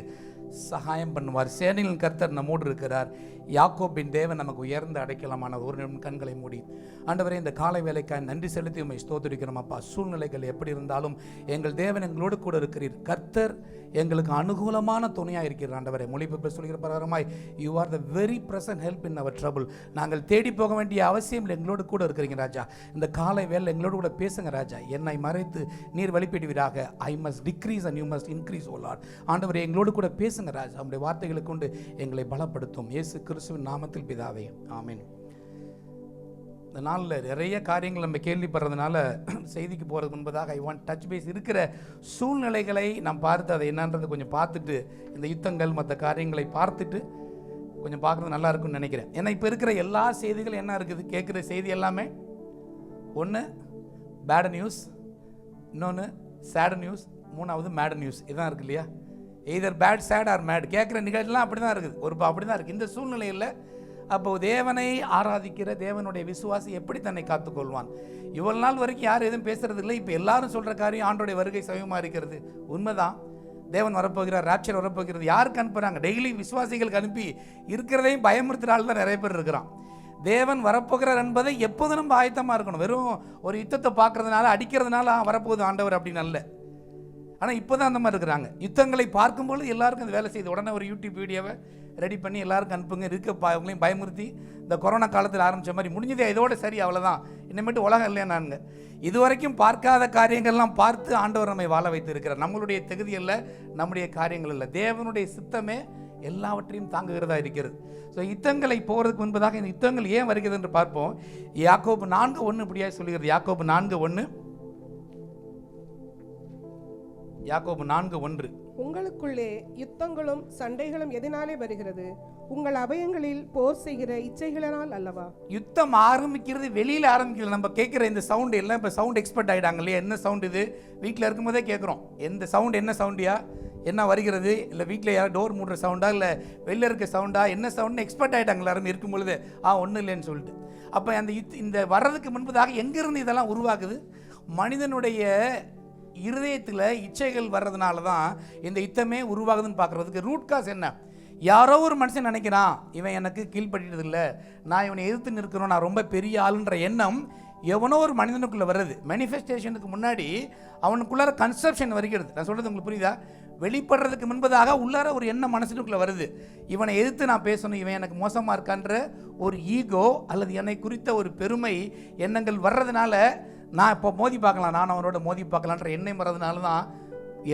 சகாயம் பண்ணுவார். சேனையின் கர்த்தர் நம்மோடு இருக்கிறார். யாக்கோபின் தேவன் நமக்கு உயர்ந்த அடைக்கலமான. ஒரு நிமிடம் கண்களை மூடி, ஆண்டவரே இந்த காலை வேலைக்காய் நன்றி செலுத்தி உம்மை ஸ்தோத்திரிக்கிறோம் அப்பா. சூழ்நிலைகள் எப்படி இருந்தாலும் எங்கள் தேவன் எங்களோடு கூட இருக்கிறீர். கர்த்தர் எங்களுக்கு அனுகூலமான துணையாக இருக்கிறார். ஆண்டவரே மொழிபெயர்ப்பு சொல்கிற பிரகாரமாய் you are the very present help in our trouble. நாங்கள் தேடி போக வேண்டிய அவசியம் இல்லை, எங்களோடு கூட இருக்கிறீங்க ராஜா. இந்த காலை வேலை எங்களோடு கூட பேசுங்க ராஜா. என்னை மறைத்து நீர் வெளிப்படுவீராக. I must decrease and you must increase O Lord. ஆண்டவரே எங்களோடு கூட பேசுங்க ராஜா. உங்களுடைய வார்த்தைகளை கொண்டு எங்களை பலப்படுத்தும். இயேசு கிறிஸ்துவின் நாமத்தில் பிதாவே, ஆமென். இந்த நாளில் நிறைய காரியங்கள் நம்ம கேள்விப்படுறதுனால செய்திக்கு போகிறது முன்பதாக ஐ வாண்ட் டச் பேஸ் இருக்கிற சூழ்நிலைகளை நாம் பார்த்து அதை என்னன்றது கொஞ்சம் பார்த்துட்டு, இந்த யுத்தங்கள் மற்ற காரியங்களை பார்த்துட்டு கொஞ்சம் பார்க்குறது நல்லா இருக்கும்னு நினைக்கிறேன். ஏன்னா இப்போ இருக்கிற எல்லா செய்திகளும் என்ன இருக்குது, கேட்குற செய்தி எல்லாமே ஒன்று பேட் நியூஸ், இன்னொன்று சேட் நியூஸ், 3வது மேட் நியூஸ். இதுதான் இருக்குது இல்லையா? Either bad sad or mad. கேட்குற நிகழ்ச்சிலாம் அப்படி தான் இருக்குது, அப்படி தான் இருக்குது. இந்த சூழ்நிலையில் அப்போ தேவனை ஆராதிக்கிற தேவனுடைய விசுவாசி எப்படி தன்னை காத்துக்கொள்வான்? இவ்வளவு நாள் வரைக்கும் யாரும் எதுவும் பேசுறது இல்லை. இப்போ எல்லாரும் சொல்கிற காரியம் ஆண்டோடைய வருகை சமயமாக இருக்கிறது. உண்மைதான், தேவன் வரப்போகிறார், ராப்சர் வரப்போகிறது. யாருக்கு அனுப்புகிறாங்க? டெய்லி விசுவாசிகளுக்கு அனுப்பி இருக்கிறதையும் பயமுறுத்துகிற ஆள் தான் நிறைய பேர் இருக்கிறான். தேவன் வரப்போகிறார் என்பதை எப்போதும் நம்ம ஆயத்தமாக இருக்கணும். வெறும் ஒரு யுத்தத்தை பார்க்கறதுனால அடிக்கிறதுனால வரப்போகுது ஆண்டவர் அப்படின்னு அல்ல. ஆனால் இப்போ தான் அந்த மாதிரி இருக்கிறாங்க. யுத்தங்களை பார்க்கும்போது எல்லாருக்கும் அந்த வேலை செய்யுது. உடனே ஒரு யூடியூப் வீடியோவை ரெடி பண்ணி எல்லாருக்கும் அனுப்புங்க. அவங்களையும் பயமுறுத்தி இந்த கொரோனா காலத்தில் ஆரம்பித்த மாதிரி முடிஞ்சதே இதோட சரி, அவ்வளோதான், இனிமேட்டு உலகம் இல்லையா நானுங்க. இதுவரைக்கும் பார்க்காத காரியங்கள்லாம் பார்த்து ஆண்டவர் நம்மை வாழ வைத்து இருக்கிறார். நம்மளுடைய தகுதி இல்லை, நம்முடைய காரியங்கள் இல்லை, தேவனுடைய சித்தமே எல்லாவற்றையும் தாங்குகிறதா இருக்கிறது. ஸோ யுத்தங்களை போகிறதுக்கு முன்பதாக இந்த யுத்தங்கள் ஏன் வருகிறது என்று பார்ப்போம். யாக்கோபு 4:1 இப்படியாக சொல்லுகிறது. யாக்கோபு 4:1 உங்களுக்குள்ளே யுத்தங்களும் சண்டைகளும் எதனாலே வருகிறது? உங்கள் அபயங்களில் போர் செய்கிற இச்சைகளினால் அல்லவா? யுத்தம் ஆரம்பிக்கிறது வெளியில் ஆரம்பிக்கிறது. நம்ம கேட்குற இந்த சவுண்டு எல்லாம் இப்போ சவுண்ட் எக்ஸ்பர்ட் ஆகிட்டாங்க இல்லையா? என்ன சவுண்ட் இது? வீட்டில் இருக்கும்போதே கேட்குறோம், எந்த சவுண்ட், என்ன சவுண்டியா, என்ன வருகிறது, இல்லை வீட்டில் யாரும் டோர் மூடுற சவுண்டா, இல்லை வெளில இருக்க சவுண்டா, என்ன சவுண்டுன்னு எக்ஸ்பர்ட் ஆகிட்டாங்க எல்லாரும் இருக்கும் பொழுது. ஒன்றும் இல்லைன்னு சொல்லிட்டு. அப்போ அந்த இந்த வர்றதுக்கு முன்பதாக எங்கேருந்து இதெல்லாம் உருவாகுது? மனிதனுடைய இருதயத்தில் இச்சைகள் வர்றதுனால தான் இந்த யுத்தமே உருவாகுதுன்னு பார்க்குறதுக்கு ரூட் காஸ் என்ன? யாரோ ஒரு மனுஷன் நினைக்கிறான், இவன் எனக்கு கீழ்படுறது இல்லை, நான் இவனை எதிர்த்து நிற்கிறோம், நான் ரொம்ப பெரிய ஆளுன்ற எண்ணம் எவனோ ஒரு மனிதனுக்குள்ளே வருது. மேனிஃபெஸ்டேஷனுக்கு முன்னாடி அவனுக்குள்ளார கன்செப்ஷன் வருகிறது. நான் சொல்கிறது உங்களுக்கு புரியுதா? வெளிப்படுறதுக்கு முன்பதாக உள்ளார ஒரு எண்ணம் மனசுக்குள்ளே வருது. இவனை எதிர்த்து நான் பேசணும், இவன் எனக்கு மோசமாக இருக்கான்ற ஒரு ஈகோ அல்லது என்னை குறித்த ஒரு பெருமை எண்ணங்கள் வர்றதுனால நான் இப்போ மோதி பார்க்கலாம், நான் அவனோட மோதி பார்க்கலான்ற எண்ணம் வர்றதுனால தான்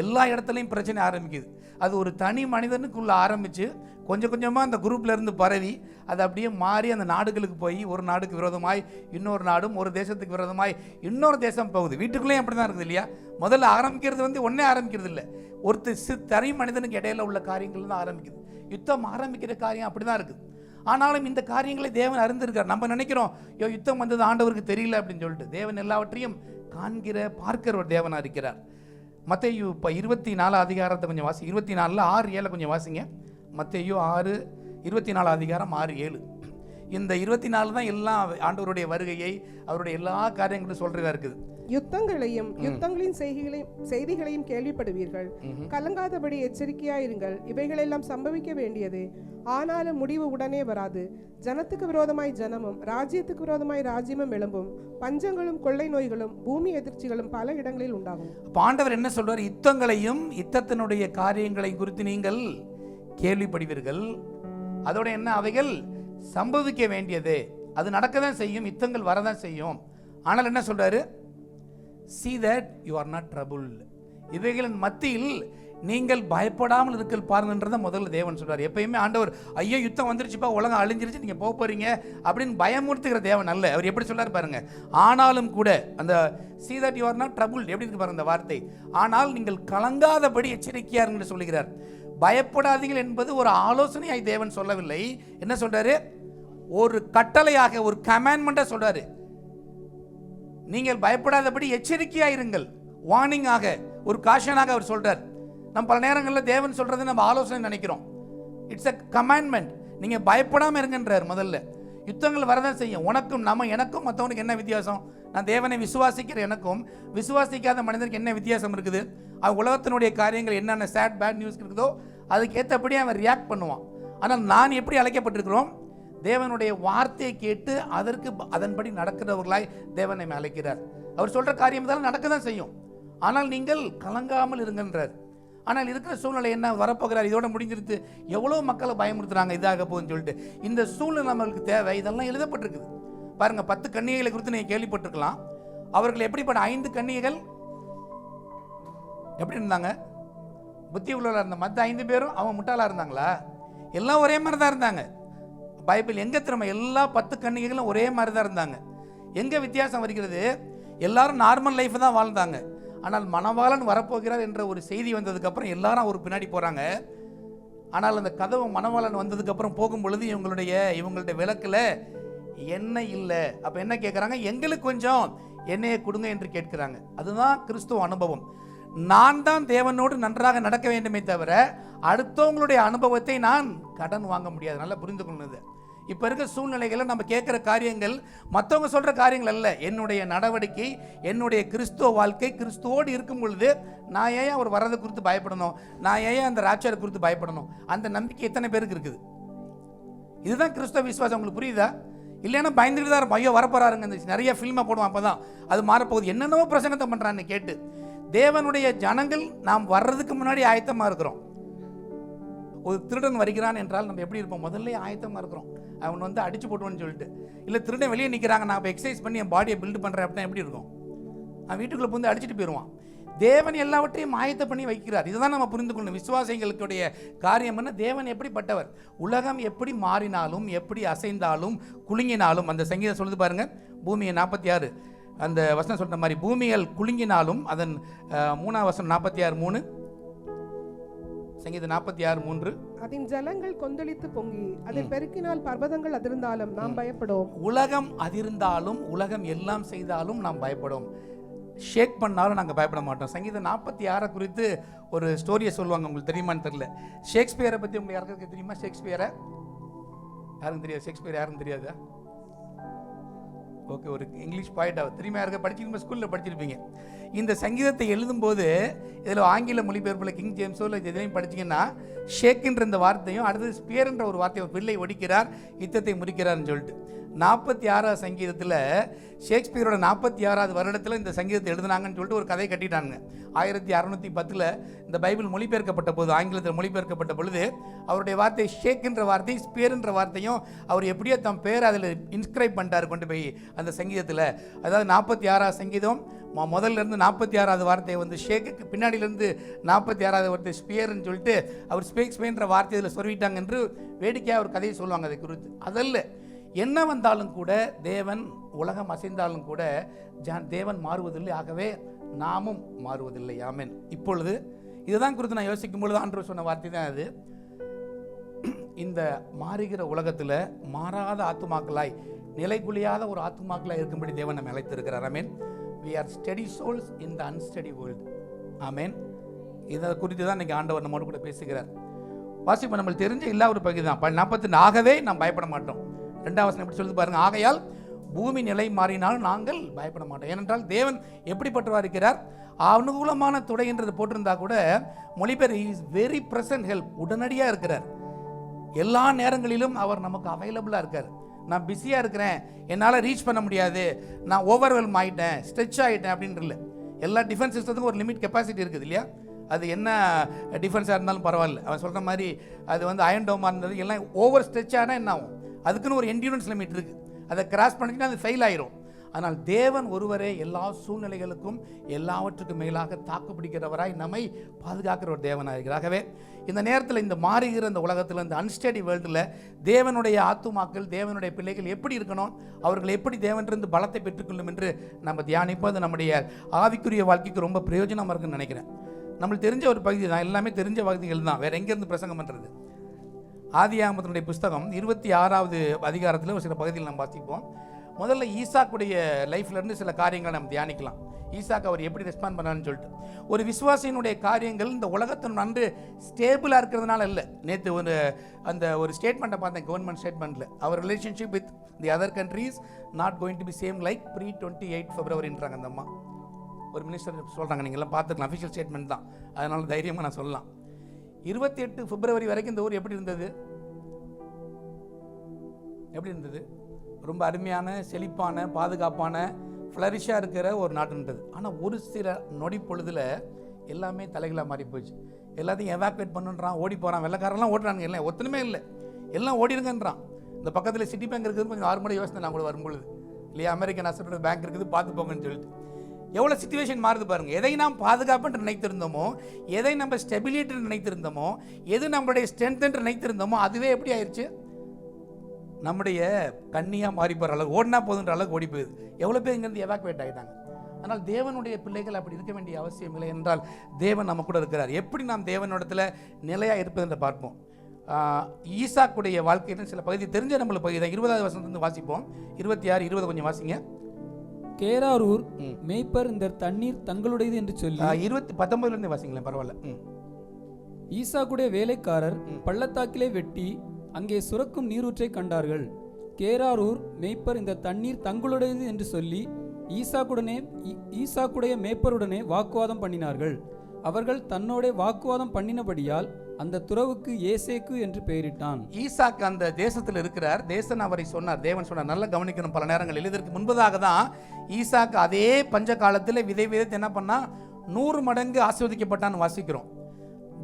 எல்லா இடத்துலையும் பிரச்சனை ஆரம்பிக்குது. அது ஒரு தனி மனிதனுக்குள்ளே ஆரம்பித்து கொஞ்சம் கொஞ்சமாக அந்த குரூப்பில் இருந்து பரவி அது அப்படியே மாறி அந்த நாடுகளுக்கு போய் ஒரு நாடுக்கு விரோதமாய் இன்னொரு நாடும், ஒரு தேசத்துக்கு விரோதமாய் இன்னொரு தேசம் போகுது. வீட்டுக்குள்ளேயும் அப்படி தான் இருக்குது இல்லையா? முதல்ல ஆரம்பிக்கிறது ஒன்றே ஆரம்பிக்கிறது இல்லை, ஒருத்தர் தனி மனிதனுக்கு இடையில உள்ள காரியங்கள் தான் ஆரம்பிக்குது. யுத்தம் ஆரம்பிக்கிற காரியம் அப்படி தான் இருக்குது. ஆனாலும் இந்த காரியங்களை தேவன் அறிந்திருக்கார். நம்ம நினைக்கிறோம் யுத்தம் வந்தது ஆண்டவருக்கு தெரியல அப்படின்னு சொல்லிட்டு. தேவன் எல்லாவற்றையும் காண்கிற பார்க்கிற ஒரு தேவனாக இருக்கிறார். மத்தேயு 24 அதிகாரத்தை கொஞ்சம் வாசி, 24:6-7 கொஞ்சம் வாசிங்க. மத்தேயு 6 24 அதிகாரம் 6-7. இந்த 24 தான் எல்லாம் ஆண்டவருடைய வருகையை, அவருடைய எல்லா காரியங்களும் சொல்றதா இருக்குது. யுத்தங்களையும் யுத்தங்களின் செய்திகளையும் கேள்விப்படுவீர்கள். கலங்காதபடி எச்சரிக்கையாயிருங்கள். இவைகளெல்லாம் சம்பவிக்க வேண்டியது, ஆனாலும் முடிவு உடனே வராது. ஜனத்துக்கு விரோதமாய் ஜனமும் ராஜ்யத்துக்கு விரோதமாய் ராஜ்யமும் எழும்பும். பஞ்சங்களும் கொள்ளை நோய்களும் பூமி எதிர்ச்சிகளும் பல இடங்களில் உண்டாகும். ஆண்டவர் என்ன சொல்றார்? யுத்தங்களையும் யுத்தத்தினுடைய காரியங்களையும் குறித்து நீங்கள் கேள்விப்படுவீர்கள். அதோட என்ன, அவைகள் சம்பவிக்க வேண்டியது, அது நடக்கதான் செய்யும், யுத்தங்கள் வரதான் செய்யும். ஆனால் என்ன சொல்றாரு? See that you are not troubled. இவைகளின் மத்தியில் நீங்கள் பயப்படாமல் இருக்க பாருங்கன்றத முதல்ல தேவன் சொல்றாரு. எப்பயுமே ஆண்டவர் ஐயோ யுத்தம் வந்துருச்சுப்பா, உலகம் அழிஞ்சிருச்சு, நீங்க போக போறீங்க அப்படின்னு பயமுறுத்துகிற தேவன் அல்ல. அவர் எப்படி சொல்றாரு பாருங்க. ஆனாலும் கூட அந்த see that you are not troubled எப்படி இருக்கு பாருங்க அந்த வார்த்தை. ஆனால் நீங்கள் கலங்காதபடி எச்சரிக்கையா இருங்கன்னு சொல்லுகிறார். பயப்படாதீர்கள் என்பது ஒரு ஆலோசனையாய் தேவன் சொல்லவில்லை. என்ன சொல்றாரு? ஒரு கட்டளையாக, ஒரு கமாண்ட்மெண்டா சொல்றாரு. நீங்கள் பயப்படாதபடி எச்சரிக்கையாயிருங்கள், வார்னிங்காக, ஒரு காஷனாக அவர் சொல்றார். நம்ம பல நேரங்களில் தேவன் சொல்றது நம்ம ஆலோசனை நினைக்கிறோம். It's a commandment. நீங்க பயப்படாம இருங்கன்றார். முதல்ல யுத்தங்கள் வரதான் செய்யும். உனக்கும் எனக்கும் மற்றவனுக்கு என்ன வித்தியாசம்? நான் தேவனை விசுவாசிக்கிற எனக்கும் விசுவாசிக்காத மனிதனுக்கு என்ன வித்தியாசம் இருக்குது? அவன் உலகத்தினுடைய காரியங்கள் என்னென்ன சேட் பேட் நியூஸ் இருக்குதோ அதுக்கு ஏற்றபடி அவன் ரியாக்ட் பண்ணுவான். ஆனால் நான் எப்படி அழைக்கப்பட்டிருக்கிறோம்? தேவனுடைய வார்த்தையை கேட்டு அதன்படி நடக்கிறவர்களாய் தேவனை அழைக்கிறார். அவர் சொல்ற காரியம் தான் நடக்க தான் செய்யும். ஆனால் நீங்கள் கலங்காமல் இருங்கன்றார். ஆனால் இருக்கிற சூழ்நிலை என்ன, வரப்போகிறார், இதோட முடிஞ்சிருது, எவ்வளோ மக்களை பயமுறுத்துறாங்க இதாக போகுதுன்னு சொல்லிட்டு. இந்த சூழ்நிலை நம்மளுக்கு தேவை. இதெல்லாம் எழுதப்பட்டிருக்குது பாருங்க. 10 கன்னிகைகளை குறித்து நீங்கள் கேள்விப்பட்டிருக்கலாம். அவர்கள் எப்படிப்பட்ட 5 கன்னிகைகள் எப்படி இருந்தாங்க? புத்தி உள்ளவர்களாக இருந்தாங்க. மற்ற 5 பேரும் அவங்க முட்டாளாக இருந்தாங்களா? எல்லாம் ஒரே மாதிரி தான் இருந்தாங்க. பைபிள் எங்க திரும்ப எல்லா 10 கன்னிகைகளும் ஒரே மாதிரி தான் இருந்தாங்க. எங்க வித்தியாசம் வருகிறது? எல்லாரும் நார்மல் லைஃப் தான் வாழ்ந்தாங்க. ஆனால் மணவாளன் வரப்போகிறார் என்ற ஒரு செய்தி வந்ததுக்கு அப்புறம் எல்லாரும் அவர் பின்னாடி போறாங்க. ஆனால் அந்த கதவு மணவாளன் வந்ததுக்கு அப்புறம் போகும் பொழுது இவங்களுடைய விளக்குல எண்ணெய் இல்லை. அப்ப என்ன கேட்கறாங்க? எங்களுக்கு கொஞ்சம் எண்ணெயை கொடுங்க என்று கேட்கிறாங்க. அதுதான் கிறிஸ்துவ அனுபவம். நான் தான் தேவனோடு நன்றாக நடக்க வேண்டுமே தவிர அடுத்தவங்களுடைய அனுபவத்தை நான் கடன் வாங்க முடியாது. நல்லா புரிந்து கொள்ளுது. இப்போ இருக்க சூழ்நிலைகளை நம்ம கேட்குற காரியங்கள் மற்றவங்க சொல்கிற காரியங்கள் அல்ல. என்னுடைய நடவடிக்கை, என்னுடைய கிறிஸ்துவ வாழ்க்கை கிறிஸ்துவோடு இருக்கும் பொழுது நான் ஏன் அவர் வர்றதை குறித்து பயப்படணும்? நான் ஏன் அந்த ராட்சரை குறித்து பயப்படணும்? அந்த நம்பிக்கை எத்தனை பேருக்கு இருக்குது? இதுதான் கிறிஸ்துவ விசுவாசம். உங்களுக்கு புரியுதா? இல்லைன்னா பயந்துட்டு தான் இருப்போம். ஐயோ வரப்போறாருங்க, நிறைய ஃபில்மை போடுவோம், அப்போ தான் அது மாறப்போகுது, என்னென்னவோ பிரசங்கத்தை பண்ணுறான்னு கேட்டு. தேவனுடைய ஜனங்கள் நாம் வர்றதுக்கு முன்னாடி ஆயத்தமாக இருக்கிறோம். ஒரு திருடன் வருகிறான் என்றால் நம்ம எப்படி இருப்போம்? முதல்ல ஆயத்தமாக இருக்கிறோம். அவன் வந்து அடிச்சு போட்டுவான்னு சொல்லிட்டு. இல்லை திருடன் வெளியே நிற்கிறாங்க, நான் இப்போ எக்ஸசைஸ் பண்ணி என் பாடியை பில்டு பண்ணுறேன் அப்படின்னா எப்படி இருக்கும்? அவன் வீட்டுக்குள்ளே வந்து அடிச்சுட்டு போயிடுவான். தேவன் எல்லாவற்றையும் ஆயத்த பண்ணி வைக்கிறார். இதுதான் நம்ம புரிந்து கொள்ளணும். விசுவாசிகளுடைய காரியம் என்ன? தேவன் எப்படிப்பட்டவர்? உலகம் எப்படி மாறினாலும், எப்படி அசைந்தாலும், குலுங்கினாலும், அந்த சங்கீதம் சொல்லுது பாருங்க, பூமியை 46 அந்த வசனம் சொல்ற மாதிரி, பூமிகள் குலுங்கினாலும், அதன் 3ஆம் வசனம் 46:3, சங்கீதம் 46:3, அதன் ஜலங்கள் கொந்தளித்து பொங்கி அதில் பெருக்கினால் பர்வதங்கள் அதிர்ந்தாலும் நாம் பயப்படும். உலகம் அதிர்ந்தாலும், உலகம் எல்லாம் செய்தாலும் நாம் பயப்படும். ஷேக் பண்ணாலும் நாங்கள் பயப்பட மாட்டோம். சங்கீதம் 46 குறித்து ஒரு ஸ்டோரியை சொல்லுவாங்க. உங்களுக்கு தெரியுமான்னு தெரியல. ஷேக்ஸ்பியரை பற்றி உங்களுக்கு யாருக்கும் தெரியுமா? ஷேக்ஸ்பியரை யாருக்கும் தெரியாது? ஷேக்ஸ்பியர் யாருக்கும் தெரியாதா? ஓகே, ஒரு இங்கிலீஷ் பாயிண்ட் ஆகும். திரும்ப யாருக்கும் படிச்சிருக்கீங்க, ஸ்கூலில் படிச்சிருப்பீங்க. இந்த சங்கீதத்தை எழுதும்போது இதில் ஆங்கில மொழிபெயர்ப்பில் கிங் ஜேம்ஸோ இல்லை எதுலையும் படிச்சிங்கன்னா ஷேக்குன்ற இந்த வார்த்தையும் அடுத்தது ஸ்பியர்ன்ற ஒரு வார்த்தையை, பிள்ளை ஒடிக்கிறார் யுத்தத்தை முறிக்கிறார்னு சொல்லிட்டு 46ஆவது சங்கீதத்தில் ஷேக்ஸ்பியரோட 46ஆவது வருடத்தில் இந்த சங்கீதத்தை எழுதுனாங்கன்னு சொல்லிட்டு ஒரு கதை கட்டிட்டாங்க. 1610 இந்த பைபிள் மொழிபெயர்க்கப்பட்ட போது, ஆங்கிலத்தில் மொழிபெயர்க்கப்பட்ட பொழுது அவருடைய வார்த்தை ஷேக்குன்ற வார்த்தையும் ஸ்பியர்ன்ற வார்த்தையும் அவர் எப்படியோ தம் பேர் அதில் இன்ஸ்கிரைப் பண்ணிட்டார் கொண்டு போய் அந்த சங்கீதத்தில். அதாவது 46ஆவது சங்கீதம் முதல்ல இருந்து 46ஆவது வார்த்தையை வந்து ஷேக்குக்கு பின்னாடியிலேருந்து 46ஆவது வார்த்தை ஸ்பியர்ன்னு சொல்லிட்டு அவர் ஸ்பேக்ஸ்பியர்ன்ற வார்த்தை இதில் சொல்லிட்டாங்க என்று வேடிக்கையாக ஒரு கதையை சொல்லுவாங்க அதை குறித்து. அதல்ல, என்ன வந்தாலும் கூட, தேவன் உலகம் அசைந்தாலும் கூட தேவன் மாறுவதில்லை. ஆகவே நாமும் மாறுவதில்லை. ஆமென். இப்பொழுது இதுதான் குறித்து நான் யோசிக்கும் பொழுது ஆண்டவர் சொன்ன வார்த்தை தான் அது. இந்த மாறுகிற உலகத்தில் மாறாத ஆத்துமாக்களாய், நிலைகுலியாத ஒரு ஆத்துமாக்களாய் இருக்கும்படி தேவன் நம்மை அழைத்திருக்கிறார். ஆமென். We are steady souls in the unsteady world. ஆமென். இதை குறித்து தான் இன்னைக்கு ஆண்டவர் நம்மோடு கூட பேசுகிறார். வாசிப்போம். நம்மளுக்கு தெரிஞ்ச எல்லா ஒரு பகுதி தான் 42. ஆகவே நாம் பயப்பட மாட்டோம். 2ஆம் வசனம் எப்படி சொல்லுது பாருங்க. ஆகையால் பூமி நிலை மாறினாலும் நாங்கள் பயப்பட மாட்டோம். ஏனென்றால் தேவன் எப்படிப்பட்டவராக இருக்கிறார்? அனுகூலமான துடைன்றது போட்டிருந்தா கூட மொழிபெயர் இஸ் வெரி பிரசன்ட் ஹெல்ப், உடனடியாக இருக்கிறார். எல்லா நேரங்களிலும் அவர் நமக்கு அவைலபிளாக இருக்கார். நான் பிஸியாக இருக்கிறேன், என்னால் ரீச் பண்ண முடியாது, நான் ஓவர்வெல்ம் ஆகிட்டேன், ஸ்ட்ரெச் ஆகிட்டேன் அப்படின்னு இல்லை. எல்லா டிஃபென்ஸ் சிஸ்டத்துக்கும் ஒரு லிமிட் கெப்பாசிட்டி இருக்குது இல்லையா? அது என்ன டிஃபென்ஸாக இருந்தாலும் பரவாயில்ல. அவன் சொல்கிற மாதிரி அது வந்து அயன் டோமாக இருந்தது எல்லாம் ஓவர் ஸ்ட்ரெச் ஆனால் என்ன ஆகும்? அதுக்குன்னு ஒரு என்டியூரன்ஸ் லிமிட் இருக்குது. அதை கிராஸ் பண்ணிச்சுன்னா அது ஃபெயில் ஆயிரும். ஆனால் தேவன் ஒருவரே எல்லா சூழ்நிலைகளுக்கும் எல்லாவற்றுக்கும் மேலாக தாக்கு பிடிக்கிறவராய் நம்மை பாதுகாக்கிற ஒரு தேவனாக இருக்கிறார். ஆகவே இந்த நேரத்தில் இந்த மாறுகிற இந்த உலகத்தில், இந்த அன்ஸ்டடி வேர்ல்டில் தேவனுடைய ஆத்துமாக்கள், தேவனுடைய பிள்ளைகள் எப்படி இருக்கணும், அவர்கள் எப்படி தேவனிலிருந்து பலத்தை பெற்றுக்கொள்ளும் என்று நம்ம தியானிப்பது நம்முடைய ஆவிக்குரிய வாழ்க்கைக்கு ரொம்ப பிரயோஜனமாக இருக்குன்னு நினைக்கிறேன். நம்மளுக்கு தெரிஞ்ச ஒரு பகுதி தான், எல்லாமே தெரிஞ்ச பகுதிகள் தான், வேறு எங்கேருந்து பிரசங்கம் பண்ணுறது? ஆதியாகமத்தினுடைய புஸ்தகம் 26வது அதிகாரத்தில் ஒரு சில பகுதியில் நம்ம வாசிப்போம். முதல்ல ஈசாக்குடைய லைஃப்லேருந்து சில காரியங்களை நம்ம தியானிக்கலாம். ஈசாக்கு அவர் எப்படி ரெஸ்பாண்ட் பண்ணான்னு சொல்லிட்டு. ஒரு விசுவாசியினுடைய காரியங்கள் இந்த உலகத்தின் நன்று ஸ்டேபிளாக இருக்கிறதுனால இல்லை. நேற்று ஒரு ஸ்டேட்மெண்ட்டை பார்த்தேன், கவர்மெண்ட் ஸ்டேட்மெண்ட்டில் அவர் relationship with the other countries not going to be same like pre-28 Februaryன்றாங்க அந்த அம்மா. ஒரு மினிஸ்டர் சொல்கிறாங்க, நீங்கள் எல்லாம் பார்த்துக்கலாம், அஃபிஷியல் ஸ்டேட்மெண்ட் தான், அதனால் தைரியமாக நான் சொல்லலாம். 28 February வரைக்கும் இந்த ஊர் எப்படி இருந்தது? எப்படி இருந்தது? ரொம்ப அருமையான, செழிப்பான, பாதுகாப்பான, ஃப்ளரிஷாக இருக்கிற ஒரு நாட்டுன்றது. ஆனால் ஒரு சில நொடி பொழுதில் எல்லாமே தலைகளாக மாறி போச்சு. எல்லாத்தையும் எவாக்குவேட் பண்ணுன்றான், ஓடி போகிறான், வெள்ளைக்காரெல்லாம் ஓடுறாங்க, எல்லாம் ஒத்துணுமே இல்லை, எல்லாம் ஓடிடுங்கன்றான். இந்த பக்கத்தில் சிட்டி பேங்க் இருக்குது, கொஞ்சம் 6 மணி யோசனை நான் கூட வரும்பொழுது இல்லையா, அமெரிக்கன் அசட் பேங்க் இருக்குது, பார்த்து போங்கன்னு சொல்லிட்டு. எவ்வளோ சிச்சுவேஷன் மாறுது பாருங்க. எதை நாம் பாதுகாப்பு என்று நினைத்திருந்தோமோ, எதை நம்ம ஸ்டெபிலிட்டி என்று நினைத்திருந்தோமோ, எது நம்மளுடைய ஸ்ட்ரென்த் என்று நினைத்திருந்தோமோ, அதுவே எப்படி ஆயிடுச்சு? நம்முடைய கண்ணியாக மாறி போகிற அளவுக்கு, ஓடினா போதுன்ற அளவுக்கு ஓடி போகுது. எவ்வளோ பேர் இங்கேருந்து எவாக்குவேட் ஆகிட்டாங்க. ஆனால் தேவனுடைய பிள்ளைகள் அப்படி இருக்க வேண்டிய அவசியம் இல்லை. என்றால் தேவன் நம்ம கூட இருக்கிறார். எப்படி நாம் தேவனிடத்தில் நிலையாக இருப்பது என்று பார்ப்போம். ஈசாக்குடைய வாழ்க்கையில் சில பகுதி தெரிஞ்ச நம்மளுக்கு பகுதி தான். 20வது வசனத்துலேருந்து வாசிப்போம். 26, 20 கொஞ்சம் வாசிங்க. கேராரூர் மேய்ப்பர் இந்த தண்ணீர் தங்களுடையது என்று சொல்லி 19 வாசிங்களேன், பரவாயில்ல. ஈசாக்குடைய வேலைக்காரர் பள்ளத்தாக்கிலே வெட்டி அங்கே சுரக்கும் நீரூற்றை கண்டார்கள். கேராரூர் மேய்ப்பர் இந்த தண்ணீர் தங்களுடையது என்று சொல்லி ஈசாக்குடைய மேய்ப்பருடனே வாக்குவாதம் பண்ணினார்கள். அவர்கள் தன்னோட வாக்குவாதம் பண்ணினபடியால் அந்த துறவுக்கு ஏசேக்கு என்று பெயரிட்டான். ஈசாக்கு அந்த தேசத்தில் இருக்கிறார். தேசன் அவரை சொன்னார், தேவன் சொன்னார். நல்லா கவனிக்கணும். பல நேரங்களில் இதற்கு முன்பதாக தான் ஈசாக்கு அதே பஞ்ச காலத்தில் விதை விதைத்து என்ன பண்ணா 100 மடங்கு ஆசீர்வதிக்கப்பட்டான்னு வாசிக்கிறோம்.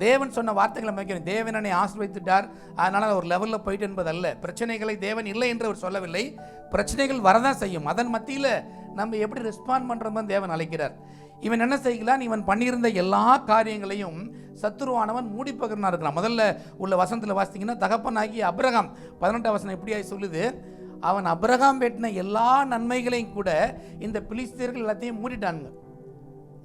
தேவன் சொன்ன வார்த்தைகளை வைக்கணும். தேவன் என்னை ஆசீர்வதித்துட்டார், அதனால் ஒரு லெவலில் போயிட்டு என்பதல்ல. பிரச்சனைகளை தேவன் இல்லை என்று அவர் சொல்லவில்லை. பிரச்சனைகள் வரதான் செய்யும். அதன் மத்தியில் நம்ம எப்படி ரெஸ்பாண்ட் பண்ணுறோம் தேவன் அழைக்கிறார். இவன் என்ன செய்யலாம்? இவன் பண்ணியிருந்த எல்லா காரியங்களையும் சத்துருவானவன் மூடி பகிர்னா இருக்கிறான். முதல்ல உள்ள வசனத்தில் வாசித்தீங்கன்னா, தகப்பனாகி அபிரகாம் 18 வசனம் எப்படியாய் சொல்லுது, அவன் அபிரகாம் வெட்டின எல்லா நன்மைகளையும் கூட இந்த பிலிஸ்தீர்கள் எல்லாத்தையும் மூடிட்டானுங்க.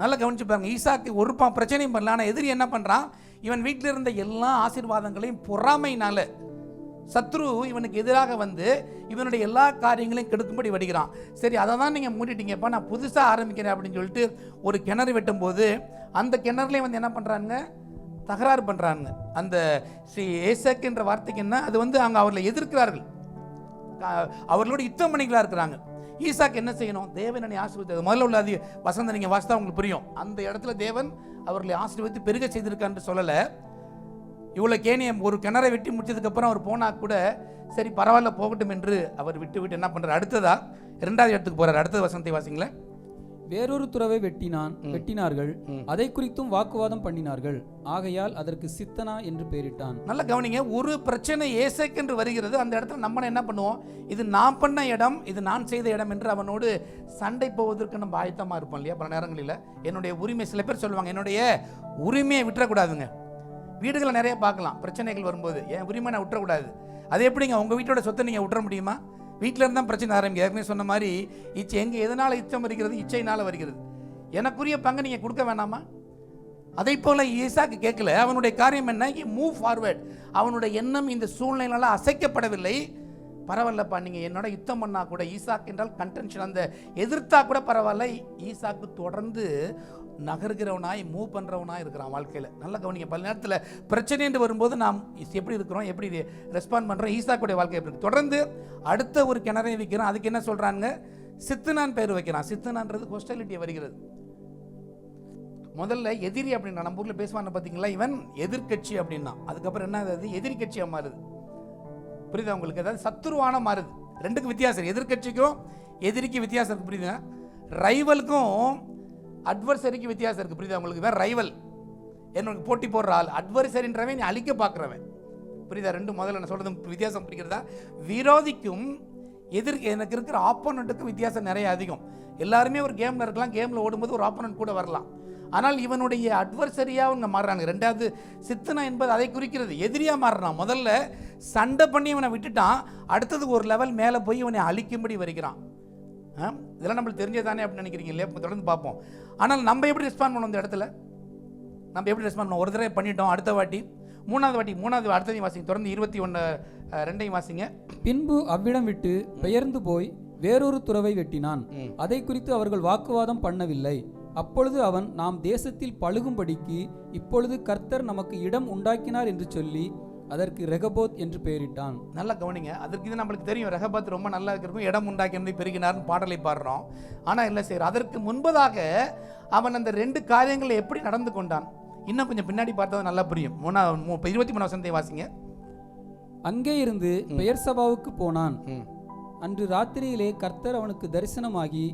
நல்லா கவனிச்சு பாருங்க. ஈசாக்கு ஒரு பிரச்சனையும் பண்ணல. ஆனால் எதிரி என்ன பண்ணுறான்? இவன் வீட்டில் இருந்த எல்லா ஆசீர்வாதங்களையும் பொறாமையினால சத்ரு இவனுக்கு எதிராக வந்து இவனுடைய எல்லா காரியங்களையும் கெடுக்கும்படி வடிக்கிறான். சரி, அதை தான் நீங்கள் மூடிட்டீங்கப்பா, நான் புதுசாக ஆரம்பிக்கிறேன் அப்படின்னு சொல்லிட்டு ஒரு கிணறு வெட்டும் போது அந்த கிணறுலேயும் வந்து என்ன பண்ணுறாங்க? தகராறு பண்ணுறாங்க. அந்த ஏசக் என்ற வார்த்தைக்கு என்ன, அது வந்து அவங்க அவர்களை எதிர்க்கிறார்கள், அவர்களோட யுத்தம் பண்ணிகளா இருக்கிறாங்க. ஈசாக்கு என்ன செய்யணும்? தேவனை ஆசீர்வதித்தது. முதல்ல உள்ள அது வசந்த நீங்கள் வாசித்தா உங்களுக்கு புரியும். அந்த இடத்துல தேவன் அவர்களை ஆசீர்வதித்து பெருக செய்திருக்கான்னு சொல்லலை. இவ்வளோ கேணியம் ஒரு கிணறை வெட்டி முடிச்சதுக்கப்புறம் அவர் போனால் கூட சரி பரவாயில்ல போகட்டும் என்று அவர் விட்டு என்ன பண்ணுறாரு? அடுத்ததா 2வது இடத்துக்கு போகிறார். அடுத்த வசனத்தை வாசிங்களேன். வேறொரு துறவை வெட்டினார்கள், அதை குறித்தும் வாக்குவாதம் பண்ணினார்கள். ஆகையால் அதற்கு சித்தனா என்று பெயரிட்டான். நல்ல கவனிங்க. ஒரு பிரச்சனை ஏசேக்கு என்று வருகிறது. அந்த இடத்துல நம்ம என்ன பண்ணுவோம்? இது நான் பண்ண இடம், இது நான் செய்த இடம் என்று அவனோடு சண்டை போவதற்கு நம்ம ஆயத்தமாக இருப்போம் இல்லையா? பல நேரங்களில் என்னுடைய உரிமை, சில பேர் சொல்லுவாங்க என்னுடைய உரிமையை விட்டுறக்கூடாதுங்க. வீடுகளை நிறைய பார்க்கலாம். பிரச்சனைகள் வரும்போது என் உரிமை நான் விட்டுறக்கூடாது. அது எப்படிங்க? உங்கள் வீட்டோட சொத்தை நீங்கள் விட்டுற முடியுமா? வீட்டில் இருந்தால் பிரச்சனை ஆரம்பிக்கும். ஏற்கனவே சொன்ன மாதிரி இச்சை எங்கே எதனால் இச்சம் வருகிறது? இச்சையினால் வருகிறது. எனக்குரிய பங்கு நீங்கள் கொடுக்க வேணாமா? அதை போல் ஈசாக்கு கேட்கல. அவனுடைய காரியம் என்ன? Move forward. அவனுடைய எண்ணம் இந்த சூழ்நிலையால் அசைக்கப்படவில்லை. பரவாயில்லப்பா, நீங்கள் என்னோட யுத்தம் பண்ணால் கூட, ஈசாக்கு என்றால் கன்டென்ஷன், அந்த எதிர்த்தா கூட பரவாயில்ல, ஈசாக்கு தொடர்ந்து நகர்கிறவனாய் மூவ் பண்ணுறவனாய் இருக்கிறான் வாழ்க்கையில். நல்ல கவனிங்க. பல நேரத்தில் பிரச்சனைன்னு வரும்போது நாம் எப்படி இருக்கிறோம், எப்படி ரெஸ்பாண்ட் பண்ணுறோம். ஈசாக்குடைய வாழ்க்கை எப்படி இருக்கு? தொடர்ந்து அடுத்த ஒரு கிணறை வைக்கிறான். அதுக்கு என்ன சொல்கிறாங்க? சித்துனான் பேர் வைக்கிறான். சித்துனான்றது ஹொஸ்டாலிட்டியை வருகிறது. முதல்ல எதிரி அப்படின்னா, நம்ம ஊரில் பேசுவாங்க பார்த்தீங்களா, இவன் எதிர்கட்சி அப்படின்னா, அதுக்கப்புறம் என்ன ஆகுது? எதிரி கட்சியாக மாறுது. புரியுதா உங்களுக்கு? அதாவது சத்துருவான மாறுது. ரெண்டுக்கு வித்தியாசம், எதிர்கட்சிக்கும் எதிரிக்கு வித்தியாசம் இருக்குது. புரியுதா? ரைவலுக்கும் அட்வர்சரிக்கு வித்தியாசம் இருக்குது. புரியுதா உங்களுக்கு? வேற ரைவல் என்னோட போட்டி போடுற ஆள், அட்வர்சரின்றவன் நீ அழிக்க பார்க்குறவன். புரியுதா? ரெண்டும் முதல்ல நான் சொல்கிறது வித்தியாசம் புரிகிறதா? விரோதிக்கும் எனக்கு இருக்கிற ஆப்போனண்ட்டுக்கும் வித்தியாசம் நிறைய அதிகம். எல்லாருமே ஒரு கேமில் இருக்கலாம், கேமில் ஓடும்போது ஒரு ஆப்போனண்ட் கூட வரலாம். ஆனால் இவனுடைய அட்வர்சரியாக அவங்க மாறுறாங்க. ரெண்டாவது சித்தனா என்பது அதை குறிக்கிறது. எதிரியாக மாறுறான். முதல்ல சண்டை பண்ணி இவனை விட்டுட்டான், அடுத்தது ஒரு லெவல் மேலே போய் இவனை அழிக்கும்படி வருகிறான். இதெல்லாம் நம்மளுக்கு தெரிஞ்சதானே அப்படின்னு நினைக்கிறீங்க இல்லையா? தொடர்ந்து பார்ப்போம். ஆனால் நம்ம எப்படி ரெஸ்பாண்ட் பண்ணோம் இந்த இடத்துல? நம்ம எப்படி ரெஸ்பாண்ட் பண்ணோம்? ஒரு தடவை பண்ணிட்டோம், அடுத்த வாட்டி மூணாவது அடுத்ததையும் வாசிங்க. தொடர்ந்து 21:2 வாசிங்க. பின்பு அவ்விடம் விட்டு பெயர்ந்து போய் வேறொரு துறவை வெட்டினான். அதை குறித்து அவர்கள் வாக்குவாதம் பண்ணவில்லை. அப்பொழுது அவன், நாம் தேசத்தில் பழுகும்படிக்கு இப்பொழுது கர்த்தர் நமக்கு இடம் உண்டாக்கினார் என்று சொல்லி அதற்கு ரெகபோத் என்று பெயரிட்டான். நல்லா கவனிங்க. அதற்கு இது நம்மளுக்கு தெரியும், ரெகபோத் ரொம்ப நல்லா இருக்கும், இடம் உண்டாக்கி பெருகினார்னு பாடலை பாடுறோம். ஆனால் இல்லை சார், அதற்கு முன்பதாக அவன் அந்த 2 காரியங்களை எப்படி நடந்து கொண்டான் இன்னும் கொஞ்சம் பின்னாடி பார்த்தா நல்லா புரியும். 23 வாசிங்க. அங்கே இருந்து பெயர்சபாவுக்கு போனான். அன்று ராத்திரியிலே கர்த்தர் அவனுக்கு தரிசனமாகி,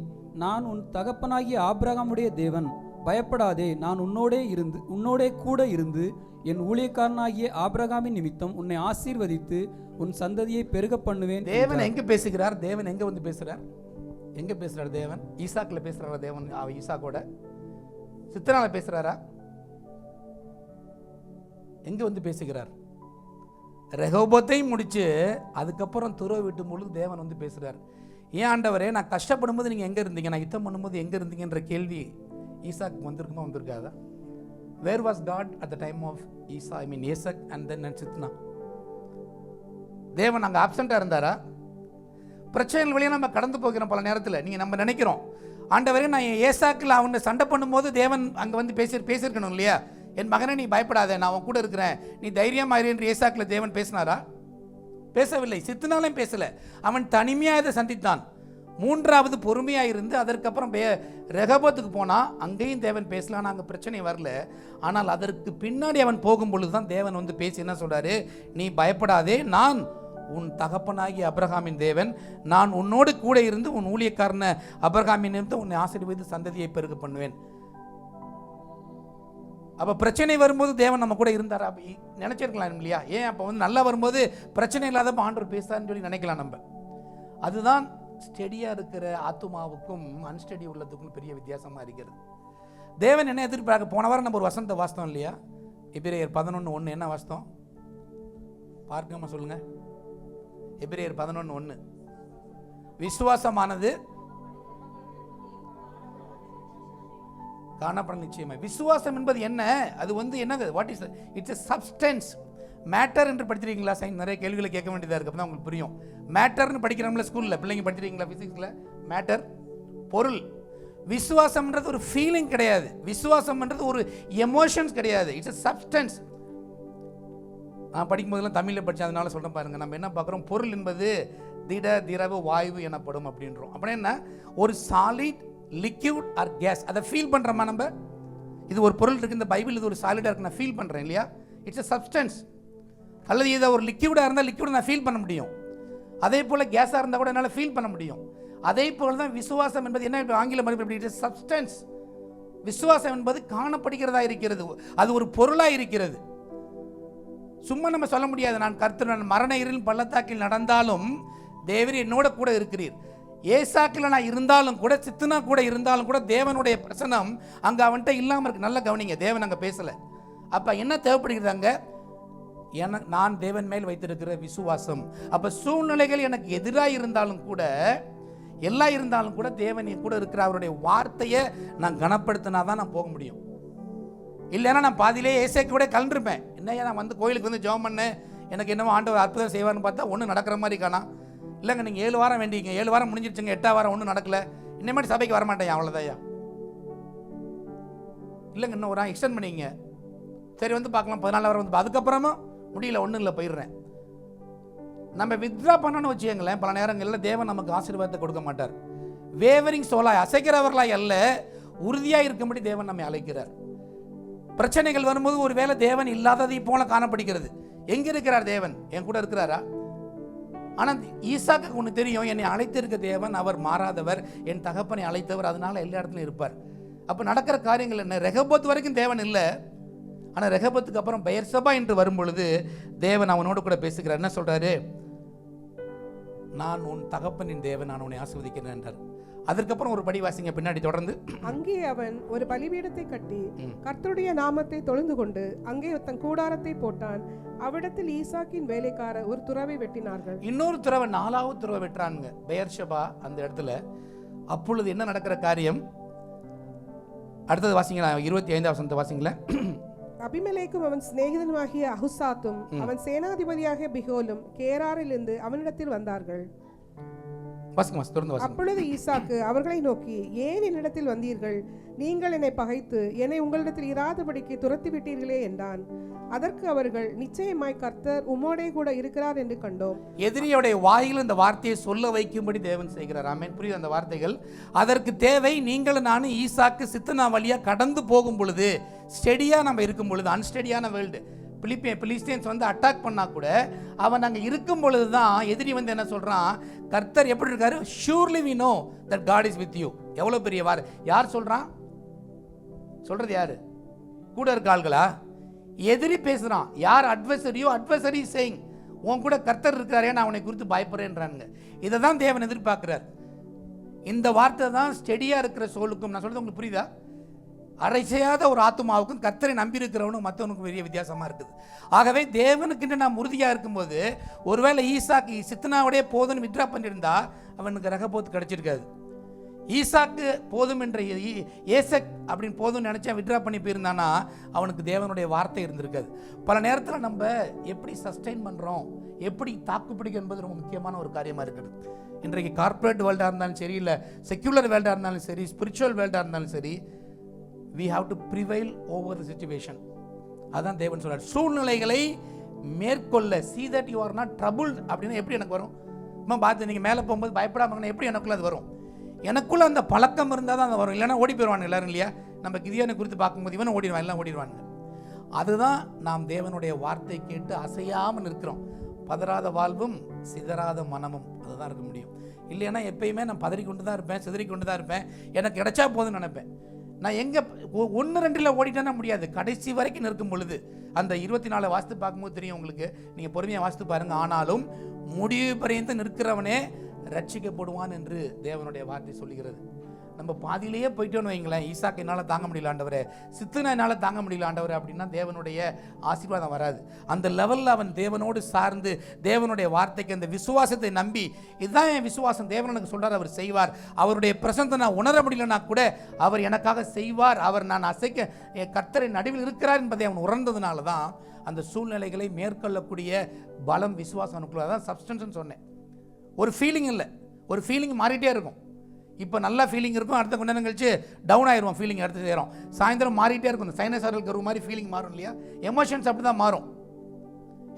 நான் உன் தகப்பனாகிய ஆபிரகாமுடைய தேவன், பயப்படாதே, நான் உன்னோடே கூட இருந்து என் ஊழியக்காரனாகிய ஆபிரகாமின் நிமித்தம் உன்னை ஆசீர்வதித்து உன் சந்ததியை பெருக பண்ணுவேன். தேவன் எங்க பேசுகிறார்? தேவன் எங்க வந்து பேசுறார்? எங்க பேசுறார் தேவன்? ஈசாக்குல பேசுறாரா தேவன்? ஈசாக்கோட சித்தனால பேசுறாரா? எங்க வந்து பேசுகிறார்? ரெகோபோத்தையும் முடிச்சு அதுக்கப்புறம் துறவு விட்டும் பொழுது தேவன் வந்து பேசுறார். ஏன் ஆண்டவரே, நான் கஷ்டப்படும் போது நீங்கள் எங்கே இருந்தீங்க, நான் யுத்தம் பண்ணும்போது எங்கே இருந்தீங்கன்ற கேள்வி ஈசாக்கு வந்திருக்குமா? வந்திருக்காதா? Where was God at the time of Isa, I mean Isaac and then சித்னா? தேவன் அங்கே ஆப்சண்ட்டாக இருந்தாரா? பிரச்சனைகள் வழியாக நம்ம கடந்து போகிறோம். பல நேரத்தில் நம்ம நினைக்கிறோம், ஆண்டவரே நான் ஏசாக்கில் அவனை சண்டை பண்ணும்போது தேவன் அங்கே வந்து பேசியிருக்கணும் இல்லையா? என் மகனை நீ பயப்படாத, நான் அவன் கூட இருக்கிறேன், நீ தைரியமாயிரு என்று ஏசாக்கில் தேவன் பேசினாரா? பேசவில்லை. சித்துனாலும் பேசல. அவன் தனிமையாக இதை சந்தித்தான். 3வது பொறுமையாக இருந்து அதற்கப்புறம் ரெகபோத்துக்கு போனால் அங்கேயும் தேவன் பேசலாம், அங்கே பிரச்சனை வரல. ஆனால் அதற்கு பின்னாடி அவன் போகும் பொழுது தான் தேவன் வந்து பேசி என்ன சொல்கிறாரு? நீ பயப்படாதே, நான் உன் தகப்பனாகி அபிரகாமின் தேவன், நான் உன்னோடு கூட இருந்து உன் ஊழியக்காரன அபிரகாமின் இருந்து உன்னை ஆசீர்வதித்து சந்ததியை பெருக பண்ணுவேன். அப்போ பிரச்சனை வரும்போது தேவன் நம்ம கூட இருந்தாரா? நினச்சிருக்கலாம் இல்லையா? ஏன் அப்போ வந்து நல்லா வரும்போது பிரச்சனை இல்லாதப்போ ஆண்டவர் பேசுறான்னு சொல்லி நினைக்கலாம் நம்ம. அதுதான் ஸ்டெடியாக இருக்கிற ஆத்துமாவுக்கும் அன்ஸ்டெடி உள்ளதுக்கும் பெரிய வித்தியாசமாக இருக்கிறது. தேவன் என்ன எதிர்பார்க்க? போன வாரம் நம்ம ஒரு வசனத்தை வாசித்தோம் இல்லையா? எபிரேயர் 11:1 என்ன வாசித்தோம்? பார்க்காம சொல்லுங்க. எபிரேயர் 11:1 விசுவாசமானது காணப்பட நிச்சயமா. விசுவாசம் என்பது என்ன? அது வந்து என்னது? What is it's a substance. Matter என்று படிச்சிருக்கீங்களா? சயின்ஸ் நிறைய கேள்விகளை கேட்க வேண்டியதாக இருக்குது, அப்போ தான் உங்களுக்கு புரியும். மேட்டர்னு படிக்கிறோம்ல ஸ்கூலில், பிள்ளைங்க படிச்சிருக்கீங்களா ஃபிசிக்ஸில்? மேட்டர் பொருள். விசுவாசம்ன்றது ஒரு ஃபீலிங் கிடையாது, விசுவாசம்ன்றது ஒரு எமோஷன்ஸ் கிடையாது, இட்ஸ் எ சப்ஸ்டன்ஸ். நான் படிக்கும்போதெல்லாம் தமிழில் படித்தேன், அதனால சொல்கிறேன் பாருங்கள். நம்ம என்ன பார்க்குறோம்? பொருள் என்பது திட திரவ வாயு எனப்படும் அப்படின்றோம். அப்படின்னா என்ன? ஒரு சாலிட், லிக்யூட் ஆர் கேஸ், அதை ஃபீல் பண்ணுறோமா நம்ம? இது ஒரு பொருள் இருக்குது, இந்த பைபிள் இது ஒரு சாலிடாக இருக்குது, நான் ஃபீல் பண்ணுறேன் இல்லையா? It's a substance. அல்லது இதை ஒரு லிக்யூடாக இருந்தால் லிக்யூடை நான் ஃபீல் பண்ண முடியும், அதே போல் கேஸாக இருந்தால் கூட என்னால் ஃபீல் பண்ண முடியும். அதே போல் தான் விசுவாசம் என்பது என்ன? இப்போ ஆங்கில மதிப்பு இட்ஸ் சப்ஸ்டன்ஸ். விசுவாசம் என்பது காணப்படுகிறதா இருக்கிறது, அது ஒரு பொருளாக இருக்கிறது. சும்மா நம்ம சொல்ல முடியாது, நான் கர்த்தர் மரண இருளின் பள்ளத்தாக்கில் நடந்தாலும் தேவரீர் என்னோட கூட இருக்கிறீர். ஏசாக்கில் நான் இருந்தாலும் கூட, சித்தனா கூட இருந்தாலும் கூட தேவனுடைய பிரசனம் அங்கே அவன்கிட்ட இல்லாமல் இருக்கு. நல்லா கவனிங்க, தேவன் அங்கே பேசலை. அப்போ என்ன தேவைப்படுகிறது அங்கே? நான் தேவன் மேல் வைத்திருக்கிற விசுவாசம். அப்போ சூழ்நிலைகள் எனக்கு எதிராக இருந்தாலும் கூட, எல்லாம் இருந்தாலும் கூட தேவன் என் கூட இருக்கிற அவருடைய வார்த்தையை நான் கனப்படுத்தினா தான் நான் போக முடியும். இல்லைன்னா நான் பாதியிலே ஏசாக்கி கூட கலந்துருப்பேன். என்னையா நான் வந்து கோயிலுக்கு வந்து ஜெபம் பண்ணேன், எனக்கு என்னவோ ஆண்டவர் அற்புதம் செய்வார்னு பார்த்தா ஒன்றும் நடக்கிற மாதிரி காணா. இல்லைங்க நீங்கள் 7 வாரம் வேண்டிங்க, 7 வாரம் முடிஞ்சிருச்சுங்க, 8ஆம் வாரம் ஒன்றும் நடக்கல, இன்னமேட்டு சபைக்கு வரமாட்டேன் அவ்வளோதாயா. இல்லைங்க இன்னும் ஒரு எக்ஸ்டெண்ட் பண்ணிங்க, சரி வந்து பார்க்கலாம் 14 வாரம் வந்து, அதுக்கப்புறமா முடியல ஒன்றும் இல்லை போயிடுறேன். நம்ம வித்ரா பண்ணணும்னு வச்சுக்கோங்களேன், பல நேரங்களில் தேவன் நமக்கு ஆசீர்வாதத்தை கொடுக்க மாட்டார். வேவரிங் சோலாய், அசைக்கிறவர்களாய் அல்ல, உறுதியாக இருக்கும்படி தேவன் நம்மை அழைக்கிறார். பிரச்சனைகள் வரும்போது ஒருவேளை தேவன் இல்லாததை போல காணப்படுகிறது. எங்க இருக்கிறார் தேவன்? என் கூட இருக்கிறாரா? ஆனால் ஈசாக்கு ஒன்று தெரியும், என்னை அழைத்திருக்க தேவன் அவர் மாறாதவர், என் தகப்பனை அழைத்தவர், அதனால எல்லா இடத்துலையும் இருப்பார். அப்போ நடக்கிற காரியங்கள் என்ன? ரெகபோத் வரைக்கும் தேவன் இல்லை, ஆனால் ரெகபத்துக்கு அப்புறம் பெயர்சபா என்று வரும் பொழுது தேவன் அவனோடு கூட பேசுகிறார். என்ன சொல்றாரு? நான் உன் தகப்பனின் தேவன், நான் உன்னை ஆசீர்வதிக்கிறேன் என்றார். அதற்கப்புறம் ஒரு படி வாசிங்க பின்னாடி தொடர்ந்து. அங்கே அவன் ஒரு பலிபீடத்தை கட்டி கர்த்தருடைய நாமத்தை தொழுந்து கொண்டு அங்கே தன் கூடாரத்தை போட்டான். அவ்விடத்தில் ஈசாக்கின் வேலைக்காரர் ஒரு துறவை வெட்டினார்கள். இன்னொரு துறவை, 4வது துறவை வெட்டுறாங்க பெயர்ஷபா அந்த இடத்துல. அப்பொழுது என்ன நடக்கிற காரியம்? அடுத்தது வாசிங்களா, 25ஆம் வசனத்தை வாசிங்களேன். அபிமெலேக்கும் அவன் சிநேகிதனுமாகிய அகுசாத்தும் அவன் சேனாதிபதியாக பிகோலும் கேராரிலிருந்து அவனிடத்தில் வந்தார்கள். அப்பொழுது ஈசாக்கு அவர்களை நோக்கி, ஏன் என்னிடத்தில் வந்தீர்கள்? நீங்கள் என்னை பகைத்து என்னை உங்களிடத்தில் இராதபடிக்கு துரத்தி விட்டீர்களே என்றான். அதற்கு அவர்கள், நிச்சயமாய் கர்த்தர் உம்மோடே கூட இருக்கிறார் என்று கண்டோம். எதிரியோடைய வாயில் இந்த வார்த்தையை சொல்ல வைக்கும்படி தேவன் செய்கிறார். ஆமென். புரியுது அந்த வார்த்தைகள்? அதற்கு தேவை நீங்களும் நானும் ஈசாக்கு சித்தனா வழியா கடந்து போகும் பொழுது, ஸ்டெடியா நம்ம இருக்கும் பொழுது, அன்ஸ்டெடியான வேர்ல்டு, பிலிஸ்தீன்ஸ் வந்து அட்டாக் பண்ணா கூட அவன் அங்கே இருக்கும் பொழுது தான் எதிரி வந்து என்ன சொல்றான்? கர்த்தர் எப்படி இருக்காரு? surely we know that God is with you. எவ்வளவு பெரிய வார்! யார் சொல்றான்? சொல்றது யாரு? கூட இருக்க ஆள்களா? எதிரி பேசுறான். யார்? அட்வைசரியோ. அட்வைசரி சேயிங், உன் கூட கர்த்தர் இருக்கிறாரே, நான் அவனை குறித்து பயப்படுறேன்றாங்க. இதை தான் தேவன் எதிர்பார்க்கிறார். இந்த வார்த்தை தான் ஸ்டெடியா இருக்கிற சோலுக்கும், நான் சொல்றது உங்களுக்கு புரியுதா? அரை செய்யாத ஒரு ஆத்துமாவுக்கும் கர்த்தரை நம்பி இருக்கிறவனும் மற்றவனுக்கும் பெரிய வித்தியாசமா இருக்குது. ஆகவே தேவனுக்கு நாம் உறுதியா இருக்கும்போது, ஒருவேளை ஈசாக்கு சித்தனாவுடைய போதும்னு வித்ரா பண்ணியிருந்தா அவனுக்கு ரெகபோத் கிடைச்சிருக்காது. ஈசாக்கு போதும் என்ற ஏசக் அப்படின்னு போதும்னு நினைச்சா வித்ரா பண்ணி போயிருந்தானா அவனுக்கு தேவனுடைய வார்த்தை இருந்திருக்காது. பல நேரத்தில் நம்ம எப்படி சஸ்டெயின் பண்றோம், எப்படி தாக்குப்பிடிக்கும் என்பது ரொம்ப முக்கியமான ஒரு காரியமா இருக்குது. இன்றைக்கு கார்ப்பரேட் வேர்ல்டாக இருந்தாலும் சரி, இல்லை செக்யூலர் வேர்ல்டாக இருந்தாலும் சரி, ஸ்பிரிச்சுவல் வேர்ல்டாக இருந்தாலும் சரி, we have to prevail over the situation. அதான் தேவன் சொல்றார், சூழ்நிலைகளை மேற்கொள்ள, see that you are not troubled. அப்படின்னா எப்படி எனக்கு வரும்? பார்த்து நீங்கள் மேலே போகும்போது பயப்படாம எப்படி எனக்குள்ள அது வரும்? எனக்குள்ள அந்த பழக்கம் இருந்தால் தான் அது வரும். இல்லைன்னா ஓடி போயிடுவாங்க எல்லாரும் இல்லையா? நம்ம கிதியோனை குறித்து பார்க்கும்போது இவனை ஓடிடுவான், எல்லாம் ஓடிடுவாங்க. அதுதான் நாம் தேவனுடைய வார்த்தை கேட்டு அசையாமல் இருக்கிறோம். பதறாத வாழ்வும் சிதறாத மனமும், அதுதான் இருக்க முடியும். இல்லைன்னா எப்பயுமே நான் பதறிக்கொண்டு தான் இருப்பேன், சிதறிக்கொண்டு தான் இருப்பேன், எனக்கு கிடைச்சா போதும்னு நினைப்பேன். நான் எங்கே 1-2 ஓடிட்டேன்னா முடியாது. கடைசி வரைக்கும் நிற்கும் பொழுது அந்த 24 வாஸ்து பார்க்கும்போது தெரியும் உங்களுக்கு. நீங்கள் பொறுமையாக வாஸ்து பாருங்கள். ஆனாலும் முடிவு பரியந்த நிற்கிறவனே ரட்சிக்கப்படுவான் என்று தேவனுடைய வார்த்தை சொல்லுகிறது. நம்ம பாதியிலேயே போயிட்டோன்னு வைங்களேன், ஈசாக்கு என்னால் தாங்க முடியல ஆண்டவரே, சித்தனா என்னால் தாங்க முடியல ஆண்டவரே அப்படின்னா தேவனுடைய ஆசீர்வாதம் வராது. அந்த லெவலில் அவன் தேவனோடு சார்ந்து தேவனுடைய வார்த்தைக்கு அந்த விசுவாசத்தை நம்பி, இதுதான் என் விசுவாசம், தேவன் எனக்கு சொல்கிறார், அவர் செய்வார், அவருடைய பிரசனத்தை நான் உணர முடியலன்னா கூட அவர் எனக்காக செய்வார், அவர் நான் அசைக்க என் கர்த்தரை நடுவில் இருக்கிறார் என்பதை அவன் உணர்ந்ததுனால தான் அந்த சூழ்நிலைகளை மேற்கொள்ளக்கூடிய பலம் விசுவாசம் அவனுக்குள்ள. அதான் சப்ஸ்டன்ஸ்னு சொன்னேன். ஒரு ஃபீலிங் இல்லை, ஒரு ஃபீலிங் மாறிட்டே இருக்கும். இப்போ நல்ல ஃபீலிங் இருக்கும், அடுத்த கொஞ்ச நேரம் கழிச்சு டவுன் ஆயிடுவோம், ஃபீலிங் அடுத்து சேரும். சாயந்தரம் மாறிட்டே இருக்கும். இந்த சைனசாரல் கரு மாதிரி ஃபீலிங் மாறும் இல்லையா? எமோஷன்ஸ் அப்படி தான் மாறும்.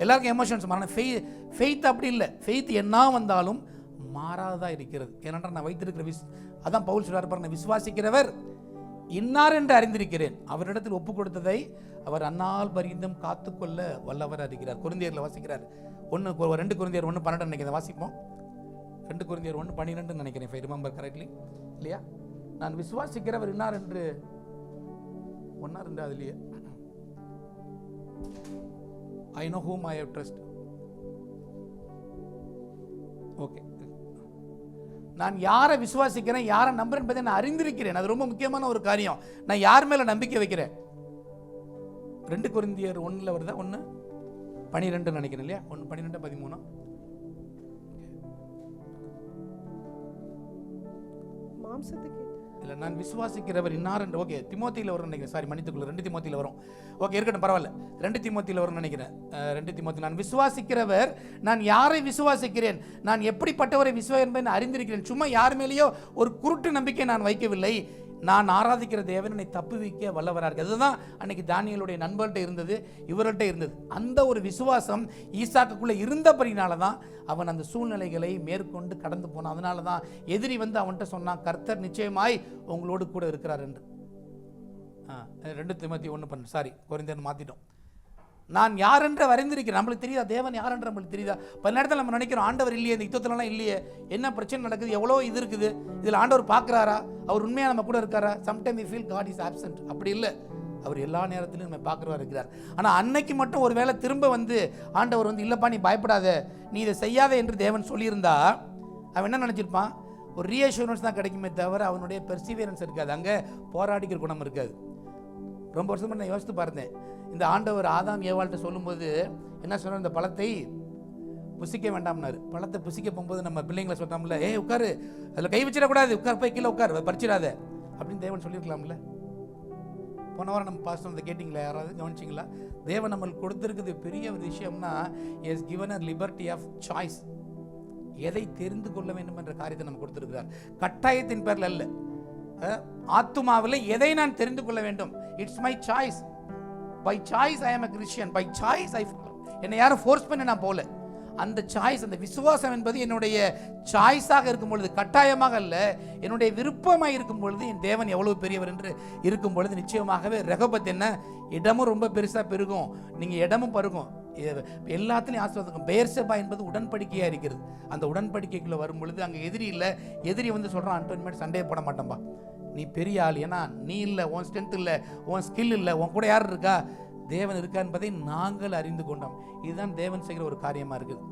எல்லாருக்கும் எமோஷன்ஸ் மாறணும். ஃபெய்த் அப்படி இல்லை. ஃபெய்த் என்ன வந்தாலும் மாறாததாக இருக்கிறது. ஏனென்றால் நான் வைத்திருக்கிற அதான் பவுல் சொல்றார் பாருங்க, விசுவாசிக்கிறவர் இன்னார் என்று அறிந்திருக்கிறேன், அவரிடத்தில் ஒப்பு கொடுத்ததை அவர் அந்நாள் பரிந்தும் காத்துக்கொள்ள வல்லவர் அறிகிறார். கொரிந்தியர்ல வாசிக்கிறார். 2 கொரிந்தியர் 1:12 நினைக்கிறேன், வாசிப்போம். 2 கொரிந்தியர் 1:12 நினைக்கிறேன், if I remember correctly, இல்லையா? நான் விசுவாசிக்கிறவர் இன்னார் என்று 1-2 அதுலயே, I know whom I have trust. Okay, நான் யாரை விசுவாசிக்கிறேன், யாரை நம்புறேன் என்பதை நான் அறிந்திருக்கிறேன். அது ரொம்ப முக்கியமான ஒரு காரியம். நான் யார் மேல நம்பிக்கை வைக்கிறேன்? 2 கொரிந்தியர் 1 வருதா? 1:12 நினைக்கிறேன் இல்லையா? 1:12-13. இல்லை நான் விசுவாசிக்கிறவர் இன்னார் என்று. ஓகே, திமோத்தியில் வரும் நினைக்கிறேன். சாரி, மன்னித்துக்குள்ள 2 தீமோத்தியில் வரும். ஓகே, இருக்கட்டும், பரவாயில்ல. 2 தீமோத்தியில் வரும்னு நினைக்கிறேன். 2 தீமோத்தி, நான் விசுவாசிக்கிறவர், நான் யாரை விசுவாசிக்கிறேன், நான் எப்படிப்பட்டவரை விசுவாசிப்பேன் அறிந்திருக்கிறேன். சும்மா யார் மேலேயோ ஒரு குருட்டு நம்பிக்கை நான் வைக்கவில்லை. நான் ஆராதிக்கிற தேவன் என்னை தப்புவிக்க வல்லவராக இருக்கு. அதுதான் அன்னைக்கு தானியேலுடைய நண்பர்கிட்ட இருந்தது, இவர்கிட்ட இருந்தது. அந்த ஒரு விசுவாசம் ஈசாக்குக்குள்ள இருந்தபடினால தான் அவன் அந்த சூழ்நிலைகளை மேற்கொண்டு கடந்து போனான். அதனால தான் எதிரி வந்து அவன்கிட்ட சொன்னான், கர்த்தர் நிச்சயமாய் உங்களோடு கூட இருக்கிறார் என்று. 2 தீமோத்தி 1:12. சாரி, கொரிந்தியர் மாத்திட்டோம். நான் யார் என்று அறிந்திருக்கிறேன். நம்மளுக்கு தெரியுதா தேவன் யார் என்று நம்மளுக்கு தெரியுதா? பல நேரத்தில் நம்ம நினைக்கிறோம் ஆண்டவர் இல்லையே, இந்த யுத்தத்துலலாம் இல்லையே, என்ன பிரச்சனை நடக்குது, எவ்வளோ இது இருக்குது, இதில் ஆண்டவர் பார்க்குறாரா, அவர் உண்மையாக நம்ம கூட இருக்காரா? Sometime we feel God is absent. அப்படி இல்லை, அவர் எல்லா நேரத்திலும் நம்ம பார்க்குறவா இருக்கிறார். ஆனால் அன்னைக்கு மட்டும் ஒரு வேளை திரும்ப வந்து ஆண்டவர் வந்து இல்லைப்பா நீ பயப்படாத, நீ இதை செய்யாத என்று தேவன் சொல்லியிருந்தா அவன் என்ன நினச்சிருப்பான்? ஒரு ரீஅஷூரன்ஸ் தான் கிடைக்குமே தவிர அவனுடைய பெர்சிவியரன்ஸ் இருக்காது, அங்கே போராடிக்கிற குணம் இருக்காது. ரொம்ப வருஷமாக நான் யோசித்து பார்த்தேன். இந்த ஆண்டவர் ஆதாம் ஏவாள்கிட்ட சொல்லும்போது என்ன சொன்னார்? இந்த பழத்தை புசிக்க வேண்டாம்னாரு. பழத்தை புசிக்க போகும்போது நம்ம பிள்ளைங்களை சொன்னோம்ல, உட்காரு, அதில் கை வச்சிடக்கூடாது, உட்கார், போய் கீழே உட்கார், பறிச்சிடாத அப்படின்னு தேவன் சொல்லியிருக்கலாம்ல. போன வாரம் நம்ம பாஸ்டர் அதை கேட்டிங்களா? யாராவது கவனிச்சிங்களா? தேவன் நம்மளுக்கு கொடுத்துருக்குது பெரிய ஒரு விஷயம்னா, is given a liberty of choice. எதை தெரிந்து கொள்ள வேண்டும் என்ற காரியத்தை நம்ம கொடுத்துருக்கிறார். கட்டாயத்தின் பேரில் அல்ல, ஆத்துமாவில் எதை நான் தெரிந்து கொள்ள வேண்டும். It's my choice. By choice I am a Christian. By choice I follow. என்னை யாரும் ஃபோர்ஸ் பண்ண நான் போகல. அந்த சாய்ஸ், அந்த விசுவாசம் என்பது என்னுடைய சாய்ஸாக இருக்கும் பொழுது, கட்டாயமாக அல்ல, என்னுடைய விருப்பமாக இருக்கும் பொழுது, என் தேவன் எவ்வளவு பெரியவர் என்று இருக்கும் பொழுது நிச்சயமாகவே ரெகோபத் என்ன இடமும் ரொம்ப பெருசாக பெருகும், நீங்கள் இடமும் பருகும், எல்லாத்துலையும் ஆசீர்வாதம். பெயர்செபா என்பது உடன்படிக்கையாக இருக்கிறது. அந்த உடன்படிக்கைக்குள்ளே வரும் பொழுது அங்கே எதிரி இல்லை. எதிரி வந்து சொல்கிறான், அன்டோன்மேட் சண்டையை போட மாட்டேன்பா, நீ பெரிய ஆள், ஏன்னா நீ இல்லை, உன் ஸ்ட்ரென்த் இல்லை, உன் ஸ்கில் இல்லை, உன் கூட யார் இருக்கா? தேவன் இருக்கா என்பதை நாங்கள் அறிந்து கொண்டோம். இதுதான் தேவன் செய்கிற ஒரு காரியமாக இருக்குது.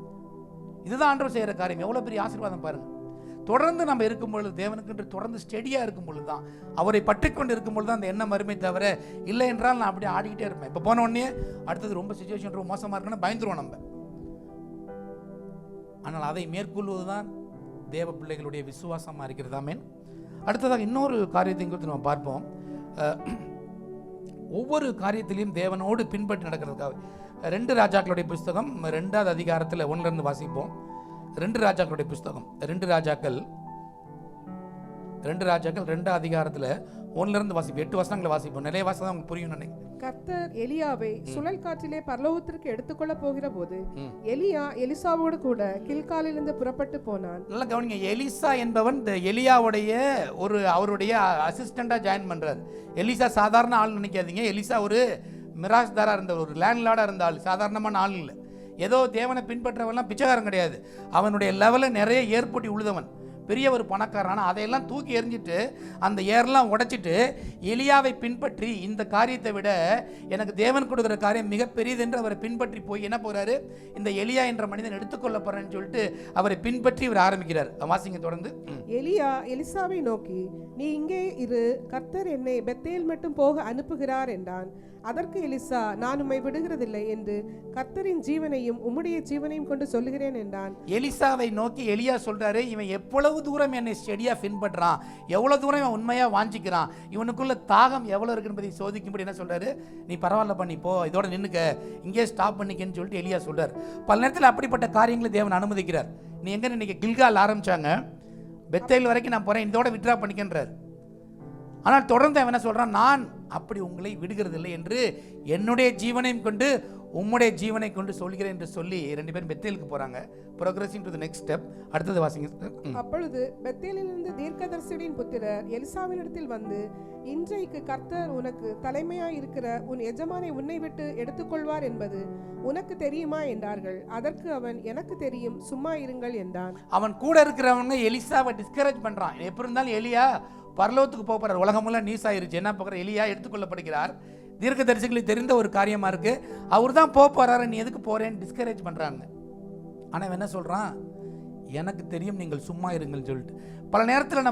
இதுதான் ஆண்டவர் செய்கிற காரியம். எவ்வளோ பெரிய ஆசீர்வாதம் பாருங்கள். தொடர்ந்து நம்ம இருக்கும் பொழுது, தேவனுக்கு தொடர்ந்து ஸ்டெடியாக இருக்கும் பொழுது தான், அவரை பற்றி கொண்டு இருக்கும் பொழுது தான் அந்த எண்ணம் அருமை தவிர, இல்லை என்றால் நான் அப்படியே ஆடிக்கிட்டே இருப்பேன். இப்போ போன உடனே அடுத்தது ரொம்ப சிச்சுவேஷன் ரொம்ப மோசமாக இருக்குன்னா பயந்துருவோம் நம்ம. ஆனால் அதை மேற்கொள்வது தான் தேவ பிள்ளைகளுடைய விசுவாசமாக இருக்கிறதாமே. அடுத்ததாக இன்னொரு காரியத்தை குறித்து நம்ம பார்ப்போம். ஒவ்வொரு காரியத்திலையும் தேவனோடு பின்பற்றி நடக்கிறதுக்காக 2 ராஜாக்களுடைய புஸ்தகம் 2வது அதிகாரத்தில் 1லிருந்து வாசிப்போம். 2 ராஜாக்களுடைய புஸ்தகம் 2 ராஜாக்கள் 2வது அதிகாரத்தில் 1லிருந்து வாசிப்போம். 8 வசனங்களை வாசிப்போம். நிறைய வாசம் உங்களுக்கு புரியும் நினைக்கிறேன். கர்த்தர் எலியாவை சுழல் காற்றிலே பரலோகத்திற்கு எடுத்துக்கொள்ள போகிற போது எலியா எலிசாவோடு கூட கில்காலிலிருந்து புறப்பட்டு போனான். நல்லா கவனிங்க. எலிசா என்பவன் இந்த எலியாவுடைய அவருடைய அசிஸ்டண்டா ஜாயின் பண்றாரு. எலிசா சாதாரண ஆள் நினைக்காதீங்க. எலிசா ஒரு மிராஸ்தாரா இருந்த ஒரு லேண்ட்லார்டா இருந்த ஆள், சாதாரணமான ஆள் இல்லை. ஏதோ தேவனை பின்பற்றவெல்லாம் பிச்சைக்காரன் கிடையாது. அவனுடைய லெவலில் நிறைய ஏற்பட்டு உழுதவன், பெரிய ஒரு பணக்காரன். அதையெல்லாம் தூக்கி எறிஞ்சிட்டு அந்த ஏர்லாம் உடைச்சிட்டு எலியாவை பின்பற்றி, இந்த காரியத்தை விட எனக்கு தேவன் கொடுக்குற காரியம் மிகப்பெரியது என்று அவரை பின்பற்றி போய் என்ன போறாரு, இந்த எலியா என்ற மனிதன் எடுத்துக்கொள்ள போறேன்னு சொல்லிட்டு அவரை பின்பற்றி இவர் ஆரம்பிக்கிறார். வாசிங்க தொடர்ந்து. எலியா எலிசாவை நோக்கி, நீ இங்கே இரு, கர்த்தர் என்னை பெத்தேல் மட்டும் போக அனுப்புகிறார் என்றான். அதற்கு எலிசா, நான் உம்மை விடுகிறதில்லை என்று கர்த்தரின் ஜீவனையும் உம்முடைய ஜீவனையும் கொண்டு சொல்லுகிறேன் என்றான். எலிசாவை நோக்கி எலியா சொல்றாரு, இவன் எவ்வளவு தூரம் என்னை ஸ்டெடியா பின்பற்றான், எவ்வளவு தூரம் இவன் உண்மையா வாஞ்சிக்கிறான், இவனுக்குள்ள தாகம் எவ்வளவு இருக்கு என்பதை சோதிக்கும்படி என்ன சொல்றாரு, நீ பரவாயில்ல பண்ணி போ, இதோட நின்னுக்க, இங்கே ஸ்டாப் பண்ணிக்கன்னு சொல்லிட்டு எலியா சொல்றாரு. பல நேரத்தில் அப்படிப்பட்ட காரியங்களை தேவன் அனுமதிக்கிறார். நீ எங்க இன்னைக்கு கில்கால் ஆரம்பிச்சாங்க, பெத்தேல் வரைக்கும் நான் போறேன், இதோட விட்ரா பண்ணிக்கின்றார். ஆனால் தொடர்ந்து அவன் என்ன சொல்றான், நான் அப்படி உங்களை விடுகிறதில்லை என்று என்னுடைய ஜீவனையும் கொண்டு உம்முடைய ஜீவனை கொண்டு சொல்கிறேன் என்று சொல்லி 2 பேரும் பெத்தேலுக்கு போறாங்க. progressing to the next step. அடுத்தது வாசிங்க. அப்பொழுது பெத்தேலிலிருந்து தீர்க்கதரிசியின் புத்திரர் எலிசாவினிடத்தில் வந்து, இன்றைக்கு கர்த்தர் உனக்கு தலைமையாய் இருக்கிற உன் எஜமானை உன்னை விட்டு எடுத்துக்கொள்வார் என்பது உனக்கு தெரியுமா என்றார்கள். அதற்கு அவன், எனக்கு தெரியும், சும்மா இருங்கள் என்றான். அவன் கூட இருக்கிறவங்க எலிசாவை டிஸ்கரேஜ் பண்றான். எப்படி இருந்தாலும் எலியா பரலோகத்துக்கு போகிறார், உலகமெல்லாம் நியூஸ் ஆயிருச்சு, என்ன பார்க்குற, எலியா எடுத்துக்கொள்ளப்படுகிறார். தீர்க்கதரிசிகளுக்கு தெரிந்த ஒரு காரியமா இருக்கு, அவர் தான் போறாரு, நீ எதுக்கு போறேன்னு டிஸ்கரேஜ் பண்றாங்க. ஆனால் என்ன சொல்றான், எனக்கு தெரியும், நீங்கள் சும்மா இருங்கள்னு சொல்லிட்டு. பல நேரத்தில்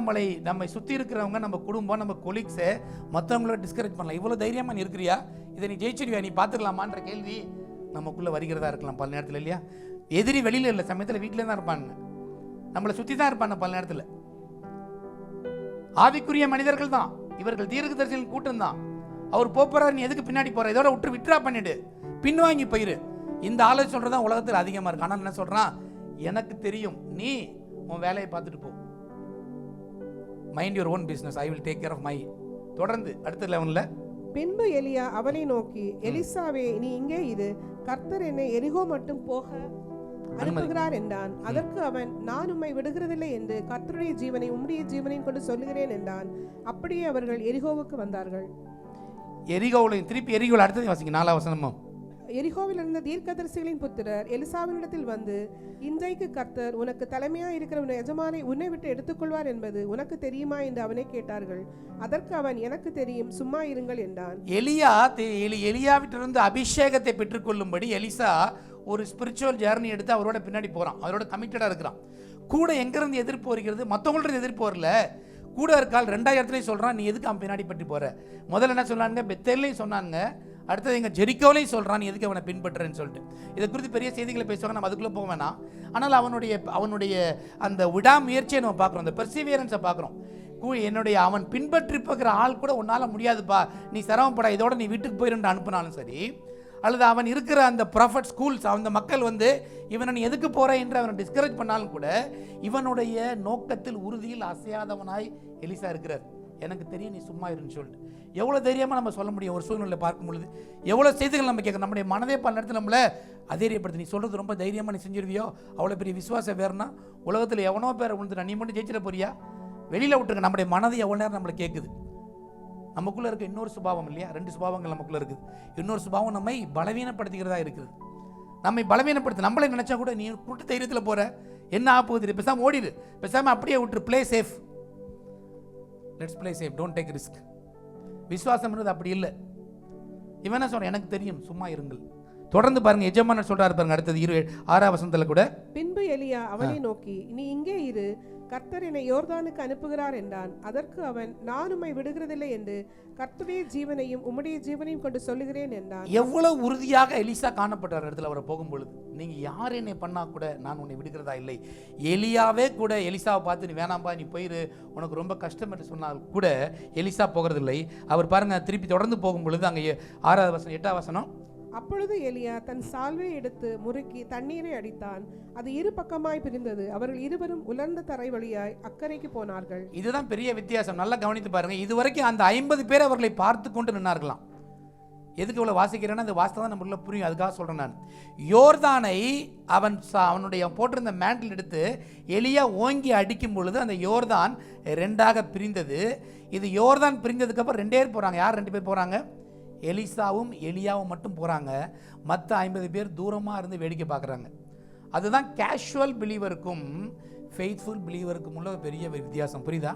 நம்மை சுற்றி இருக்கிறவங்க, நம்ம குடும்பம், நம்ம கொலீக்ஸை மற்றவங்கள டிஸ்கரேஜ் பண்ணலாம். இவ்வளோ தைரியமாக நீ இருக்கிறியா, இதை நீ ஜெயிச்சிருவியா, நீ பார்த்துக்கலாமான்ற கேள்வி நமக்குள்ளே வருகிறதா இருக்கலாம் பல நேரத்தில், இல்லையா? எதிரி வெளியில் இல்லை, சமயத்தில் வீட்டிலே தான் இருப்பாங்க, நம்மளை சுற்றி தான் இருப்பாங்க பல நேரத்தில். ஆவிக்குரிய மனிதர்கள் தான் இவர்கள், தீர்க்கதரிசிகளின் கூட்டம் தான். அவர் போறாரு, நீ எதுக்கு பின்னாடி போற, இதோட விட்ரா பண்ணிடு, பின்வாங்கி போயிரு. இந்த ஆலோசனை சொல்றதான் உலகத்தில் அதிகமா இருக்கு. ஆனால் என்ன சொல்றான், எனக்கு தெரியும், நீ உன் வேலையை பார்த்துட்டு போ, mind your own business, I will take care of my. தொடர்ந்து அடுத்த லெவன்ல, பின்பு எலியா அவனை நோக்கி, எலிசாவே நீ இங்கே இரு, கர்த்தர் என்னை எரிகோ மட்டும் போக அனுப்புகிறார் என்றான். அதற்கு அவன், நான் உம்மை விடுகிறதில்லை என்று கர்த்தருடைய ஜீவனை உம்முடைய ஜீவனையும் கொண்டு சொல்லுகிறேன் என்றான். அப்படியே அவர்கள் எரிகோவுக்கு வந்தார்கள். எரிகோவில் திருப்பி எரிகோவில் அடுத்தது வாசிங்க 4ஆம் வசனமும். எரிகோவில் இருந்த தீர்க்கதரிசிகளின் புத்திரர் எலிசாவினிடத்தில் வந்து, இன்றைக்கு கர்த்தர் உனக்கு தலைமையா இருக்கிற உன் எஜமானை உன்னை விட்டு எடுத்துக்கொள்வார் என்பது உனக்கு தெரியுமா என்று அவனை கேட்டார்கள். அதற்கு அவன், எனக்கு தெரியும், சும்மா இருங்கள் என்றான். எலியாவிட்டிருந்து அபிஷேகத்தை பெற்றுக்கொள்ளும்படி எலிசா ஒரு ஸ்பிரிச்சுவல் ஜேர்னி எடுத்து அவரோட பின்னாடி போறான், அவரோட கமிட்டடா இருக்கிறான். கூட எங்கிருந்து எதிர்ப்பு வருகிறது, மற்றவங்கள்ட்ட எதிர்ப்பு வரல, கூட இருக்கால். 2ஆயிரத்துலையும் சொல்றான், நீ எதுக்கு அவன் பின்னாடி பற்றி போற. முதல்ல என்ன சொன்னாங்க, பெத்தேல்லையும் சொன்னாங்க, அடுத்தது எங்க ஜெரிக்கோலையும் சொல்றான், நீ எதுக்கு அவனை பின்பற்றுறேன்னு சொல்லிட்டு. இதை குறித்து பெரிய செய்திகளை பேசுவாங்க, நம்ம அதுக்குள்ள போக வேணாம். ஆனால் அவனுடைய அந்த விடாமுயற்சியை நம்ம பார்க்குறோம், அந்த பெர்சிவியரன்ஸை பார்க்குறோம். அவன் பின்பற்றி போகிற ஆள் கூட உன்னால முடியாதுப்பா, நீ சிரமப்பட, இதோட நீ வீட்டுக்கு போயிருந்து அனுப்பினாலும் சரி, அல்லது அவன் இருக்கிற அந்த ப்ராஃபட் ஸ்கூல்ஸ், அந்த மக்கள் வந்து இவனை நீ எதுக்கு போற என்று அவனை டிஸ்கரேஜ் பண்ணாலும் கூட, இவனுடைய நோக்கத்தில் உறுதியில் அசையாதவனாய் எலிசா இருக்கிறார். எனக்கு தெரியும், நீ சும்மா இருன்னு சொல்லிட்டு எவ்வளோ தைரியமாக நம்ம சொல்ல முடியும் ஒரு சூழ்நிலை பார்க்கும் பொழுது. எவ்வளோ செய்திகள் நம்ம கேட்க, நம்முடைய மனதே பல நேரத்தில் நம்மளை அதைரியப்படுத்து, நீ சொல்கிறது ரொம்ப தைரியமாக நீ செஞ்சிருவியோ, அவ்வளோ பெரிய விசுவாசம் வேறுனா உலகத்தில் எவனோ பேரை விழுந்துட்டா, நீ மட்டும் ஜெயிச்சிட போறியா, வெளியில் விட்டுருங்க. நம்முடைய மனதை எவ்வளோ நேரம் நம்மளை கேட்குது. நமக்குள்ளே இருக்க இன்னொரு சுபாவம் இல்லையா, 2 சுபாவங்கள் நமக்குள்ளே இருக்குது. இன்னொரு சுபாவம் நம்மை பலவீனப்படுத்திக்கிறதா இருக்குது. நம்மை பலவீனப்படுத்த நம்மளே நினச்சா கூட, நீ கூட்டு தைரியத்தில் போகிற, என்ன ஆகுது, பேசாமல் ஓடிடு, பேசாமல் அப்படியே விட்டுரு, play safe, let's play safe, don't take risk. விசுவாசம்ன்றது அப்படி இல்லை. இவன் என்ன சொல்றான், எனக்கு தெரியும், சும்மா இருங்கள். தொடர்ந்து பாருங்க, எஜமானர் சொல்றாரு பாருங்க, அடுத்தது 6ஆம் வசனத்துல கூட, பின்பு எலியா அவனை நோக்கி, நீ இங்கே இரு, கர்த்தர் என்னை யோர்தானுக்கு அனுப்புகிறார் என்றான். அதற்கு அவன், நான் உம்மை விடுகிறதில்லை என்று கர்த்தருடைய ஜீவனையும் உம்முடைய ஜீவனையும் கொண்டு சொல்லுகிறேன் என்றான். எவ்வளவு உறுதியாக எலிசா காணப்பட்டார் இடத்துல அவரை போகும்பொழுது. நீங்க யார் என்னை பண்ணா கூட நான் உன்னை விடுகிறதா இல்லை. எலியாவே கூட எலிசாவை பார்த்து, நீ வேணாம்பா, நீ போயிரு, உனக்கு ரொம்ப கஷ்டம் என்று சொன்னால் கூட எலிசா போகிறதில்லை. அவர் பாருங்க, திருப்பி தொடர்ந்து போகும் பொழுது அங்கே 6ஆம் வசனம் 8ஆம் வசனம், அப்பொழுது எலியா தன் சால்வை எடுத்து முறுக்கி தண்ணீரை அடித்தான், அது 2 பக்கமாய் பிரிந்தது, அவர்கள் இருவரும் உலர்ந்த தரை வழியாய் அக்கறைக்கு போனார்கள். இதுதான் பெரிய வித்தியாசம், நல்லா கவனித்து பாருங்க. இதுவரைக்கும் அந்த 50 பேர் அவர்களை பார்த்து கொண்டு நின்னார்களாம். எதுக்கு இவ்வளவு வாசிக்கிறேன்னா, அந்த வாஸ்தவம் தான் நம்மளுக்கு புரியும், அதுக்காக சொல்றேன் நான். யோர்தானை அவனுடைய போட்டிருந்த மேண்டில் எடுத்து எலியா ஓங்கி அடிக்கும் பொழுது அந்த யோர்தான் 2ஆக பிரிந்தது. இது யோர்தான் பிரிந்ததுக்கு அப்புறம் 2 பேர் போறாங்க. யார் 2 பேர் போறாங்க? எலிசாவும் எலியாவும் மட்டும் போறாங்க. மற்ற 50 பேர் தூரமா இருந்து வேடிக்கை பார்க்குறாங்க. அதுதான் கேஷுவல் பிலீவருக்கும் ஃபெய்த்ஃபுல் பிலீவருக்கும் உள்ள பெரிய வித்தியாசம். புரியுதா?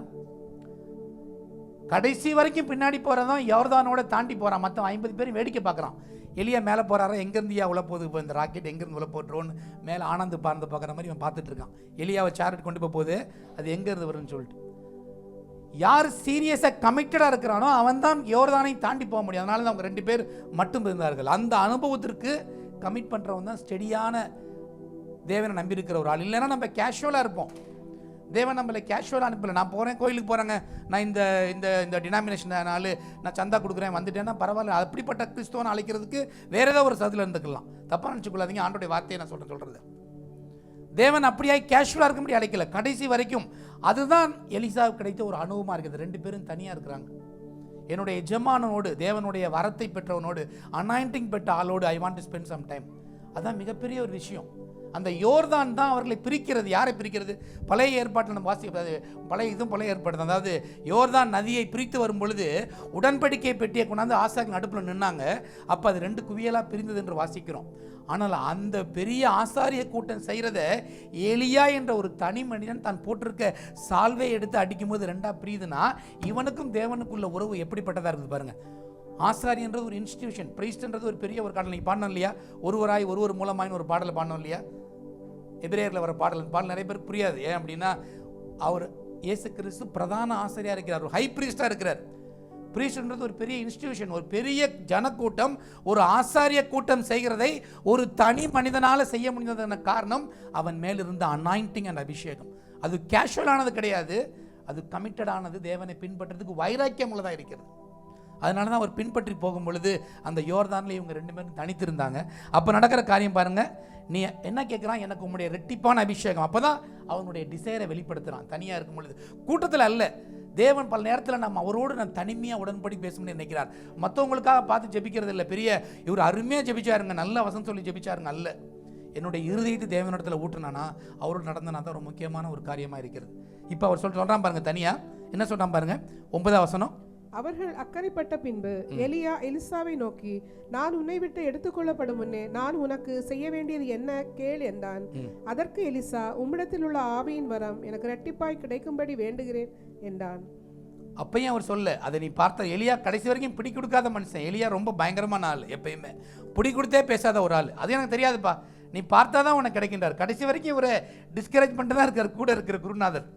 கடைசி வரைக்கும் பின்னாடி போறதான் யோர்தானோட தாண்டி போறான். மற்ற 50 பேரும் வேடிக்கை பார்க்குறான். எலியா மேலே போறாரா, எங்கேருந்தியா உள்ள போகுது, இப்போ இந்த ராக்கெட் எங்கேருந்து உள்ள போட்டுருவோன்னு மேலே ஆனந்து பார்ந்து பார்க்குற மாதிரி இவன் பார்த்துட்டு இருக்கான். எலியாவை சேரட் கொண்டு போகுது, அது எங்கேருந்து வரும்னு சொல்லிட்டு. யார் சீரியஸாக கமிட்டடாக இருக்கிறானோ அவன் தான் யோர்தானை தாண்டி போக முடியும். அதனால தான் அவங்க 2 பேர் மட்டும் இருந்தார்கள். அந்த அனுபவத்திற்கு கமிட் பண்ணுறவன் தான் ஸ்டெடியான தேவனை நம்பியிருக்கிற ஒரு ஆள். இல்லைன்னா நம்ம கேஷுவலாக இருப்போம். தேவன் நம்மளை கேஷுவலாக அனுப்பலை. நான் போகிறேன், கோயிலுக்கு போகிறேங்க, நான் இந்த இந்த இந்த டினாமினேஷன் நாள் நான் சந்தா கொடுக்குறேன், வந்துட்டேன்னா பரவாயில்ல. அப்படிப்பட்ட கிறிஸ்துவனை அழைக்கிறதுக்கு வேற ஏதோ ஒரு சதில் இருந்துக்கலாம். தப்பாக நினச்சிக்கொள்ளாதீங்க, ஆண்டோடைய வார்த்தையை நான் சொல்கிறது. தேவன் அப்படியாய் கேஷுவலாக இருக்க முடியாது, அழைக்கல கடைசி வரைக்கும். அதுதான் எலிசாவுக்கு கிடைத்த ஒரு அனுபவமாக இருக்குது. 2 பேரும் தனியாக இருக்கிறாங்க. என்னுடைய எஜமானோடு, தேவனுடைய வரத்தை பெற்றவனோடு, அனாயிண்டிங் பெற்ற ஆளோடு I want to spend some time. அதுதான் மிகப்பெரிய ஒரு விஷயம். அந்த யோர்தான் தான் அவர்களை பிரிக்கிறது. யாரை பிரிக்கிறது? பழைய ஏற்பாட்டில் நம்ம வாசிக்கிறது, பழைய ஏற்பாடு. அதாவது யோர்தான் நதியை பிரித்து வரும் பொழுது உடன்படிக்கை பெட்டியை கொண்டாந்து ஆசாரியர்கள் நடுப்பில் நின்னாங்க. அப்போ அது 2 குவியலாக பிரிந்தது என்று வாசிக்கிறோம். ஆனால் அந்த பெரிய ஆசாரிய கூட்டம் செய்கிறத எலியா என்ற ஒரு தனி மனிதன் தான் போட்டிருக்க சால்வை எடுத்து அடிக்கும்போது 2ஆக பிரியுதுன்னா, இவனுக்கும் தேவனுக்குள்ள உறவு எப்படிப்பட்டதாக இருக்குது பாருங்க. ஆசாரியன்றது ஒரு இன்ஸ்டிடியூஷன், பிரைஸ்ட்ன்றது ஒரு பெரிய ஒரு காரணம். நீங்கள் பாடணும் இல்லையா, ஒருவராய் ஒருவர் மூலமாயின்னு ஒரு பாடலை பாடணும் இல்லையா, எபிரேயரில் வர பாடல் நிறைய பேருக்கு புரியாது. ஏன் அப்படின்னா, அவர் இயேசு கிறிஸ்து பிரதான ஆசாரியாக இருக்கிறார், ஒரு ஹை பிரீஸ்டாக இருக்கிறார். பிரீஸ்ட்ன்றது ஒரு பெரிய இன்ஸ்டிடியூஷன், ஒரு பெரிய ஜனக்கூட்டம், ஒரு ஆசாரிய கூட்டம் செய்கிறதை ஒரு தனி மனிதனால செய்ய முடிந்ததான காரணம் அவன் மேலிருந்த அனாயிண்டிங் அண்ட் அபிஷேகம். அது கேஷுவலானது கிடையாது, அது கமிட்டடானது, தேவனை பின்பற்றுறதுக்கு வைராக்கியம் உள்ளதாக இருக்கிறது. அதனால தான் அவர் பின்பற்றி போகும் பொழுது அந்த யோர்தானில் இவங்க 2 பேரும் தனித்திருந்தாங்க. அப்போ நடக்கிற காரியம் பாருங்கள். நீ என்ன கேட்குறான்? எனக்கு உங்களுடைய ரெட்டிப்பான அபிஷேகம். அப்போ தான் அவனுடைய டிசைரை வெளிப்படுத்துகிறான். தனியாக இருக்கும் பொழுது, கூட்டத்தில் அல்ல. தேவன் பல நேரத்தில் நம்ம அவரோடு நான் தனிமையாக உடன்படி பேசணும்னு நினைக்கிறார். மற்றவங்களுக்காக பார்த்து ஜெபிக்கிறது இல்லை. பெரிய இவர் அருமையாக ஜெபிச்சாருங்க, நல்ல வசனம் சொல்லி ஜெபிச்சாருங்க அல்ல. என்னுடைய இருதயத்தை தேவனிடத்தில் ஊற்றுனானா அவரோடு நடந்தனா தான் ஒரு முக்கியமான ஒரு காரியமாக இருக்கிறது. இப்போ அவர் சொல்கிறான் பாருங்க, தனியாக என்ன சொல்கிறான் பாருங்க, 9ஆம் வசனம். அவர்கள் அக்கறைப்பட்ட பின்பு எலியா எலிசாவை நோக்கி, நான் உன்னை விட்டு எடுத்துக்கொள்ளப்படும் முன்னே நான் உனக்கு செய்ய வேண்டியது என்ன கேள் என்றான். அதற்கு எலிசா, உம்மிடத்தில் உள்ள ஆவியின் வரம் எனக்கு இரட்டிப்பாய் கிடைக்கும்படி வேண்டுகிறேன் என்றான். அப்பையும் அவர் சொல்ல, அதை நீ பார்த்த எலியா கடைசி வரைக்கும் பிடி கொடுக்காத மனுஷன். எலியா ரொம்ப பயங்கரமான ஆள், எப்பயுமே பிடி கொடுத்தே பேசாத ஒரு ஆள். அது எனக்கு தெரியாதுப்பா, நீ பார்த்தா தான் உனக்கு கிடைக்கின்றார். கடைசி வரைக்கும் இவரை டிஸ்கரேஜ் பண்ணிட்டு தான் இருக்கார் கூட இருக்கிற குருநாதர்.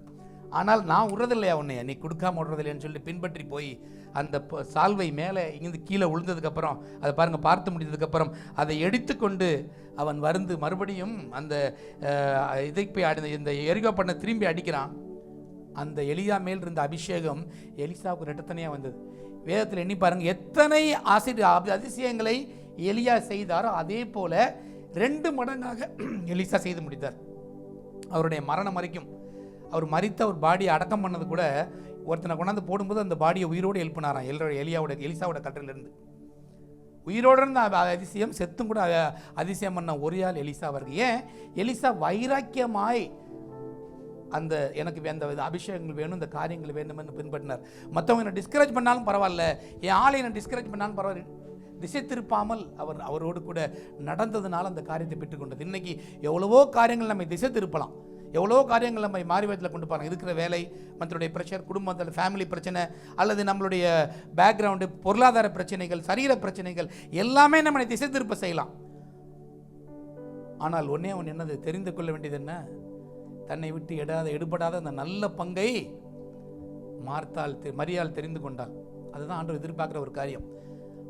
ஆனால் நான் விடுறதில்லையா உன்னைய, நீ கொடுக்காம விடுறதில்லைன்னு சொல்லி பின்பற்றி போய் அந்த சால்வை மேலே இங்கிருந்து கீழே விழுந்ததுக்கப்புறம் அதை பாருங்கள், பார்த்து முடிந்ததுக்கப்புறம் அதை எடுத்துக்கொண்டு அவன் வந்து மறுபடியும் அந்த இதை போய் இந்த எரிகோ பண்ண திரும்பி அடிக்கிறான். அந்த எலியா மேல் இருந்த அபிஷேகம் எலிசாவுக்கு ரெட்டத்தனையாக வந்தது. வேதத்தில் எண்ணி பாருங்கள், எத்தனை அதிசயங்களை எலியா செய்தாரோ அதே போல 2 மடங்காக எலிசா செய்து முடித்தார். அவருடைய மரணம் வரைக்கும், அவர் மரித்த ஒரு பாடியை அடக்கம் பண்ணது கூட ஒருத்தனை கொண்டாந்து போடும்போது அந்த பாடியை உயிரோடு எழுப்பினாராம். எலிசாவோட கட்டிலிருந்து உயிரோடு இருந்த அதிசயம், செத்தும் கூட அதிசயம் பண்ண ஒரு ஆள் எலிசா அவருக்கு. ஏன்? எலிசா வைராக்கியமாய் அந்த எனக்கு அந்த அபிஷேகங்கள் வேணும், இந்த காரியங்கள் வேணும்னு பின்பற்றினார். மற்றவங்க என்ன டிஸ்கரேஜ் பண்ணாலும் பரவாயில்ல, என் ஆளை என்ன டிஸ்கரேஜ் பண்ணாலும் பரவாயில்ல, திசை திருப்பாமல் அவரோடு கூட நடந்ததுனால அந்த காரியத்தை பெற்றுக்கொண்டது. இன்னைக்கு எவ்வளவோ காரியங்கள் நம்ம திசை திருப்பலாம், எவ்வளோ காரியங்கள் நம்ம மாறிவத்தில் கொண்டு போகிறாங்க. இருக்கிற வேலை, மற்றவருடைய ப்ரெஷர், குடும்பத்தில் ஃபேமிலி பிரச்சனை, அல்லது நம்மளுடைய பேக்ரவுண்டு, பொருளாதார பிரச்சனைகள், சரீர பிரச்சனைகள் எல்லாமே நம்மளை திசை திருப்ப செய்யலாம். ஆனால் ஒன்றே ஒன்று என்னது தெரிந்து கொள்ள வேண்டியது என்ன? தன்னை விட்டு எடுபடாத அந்த நல்ல பங்கை மரியாள் தெரிந்து கொண்டாள். அதுதான் ஆண்டவர் எதிர்பார்க்குற ஒரு காரியம்.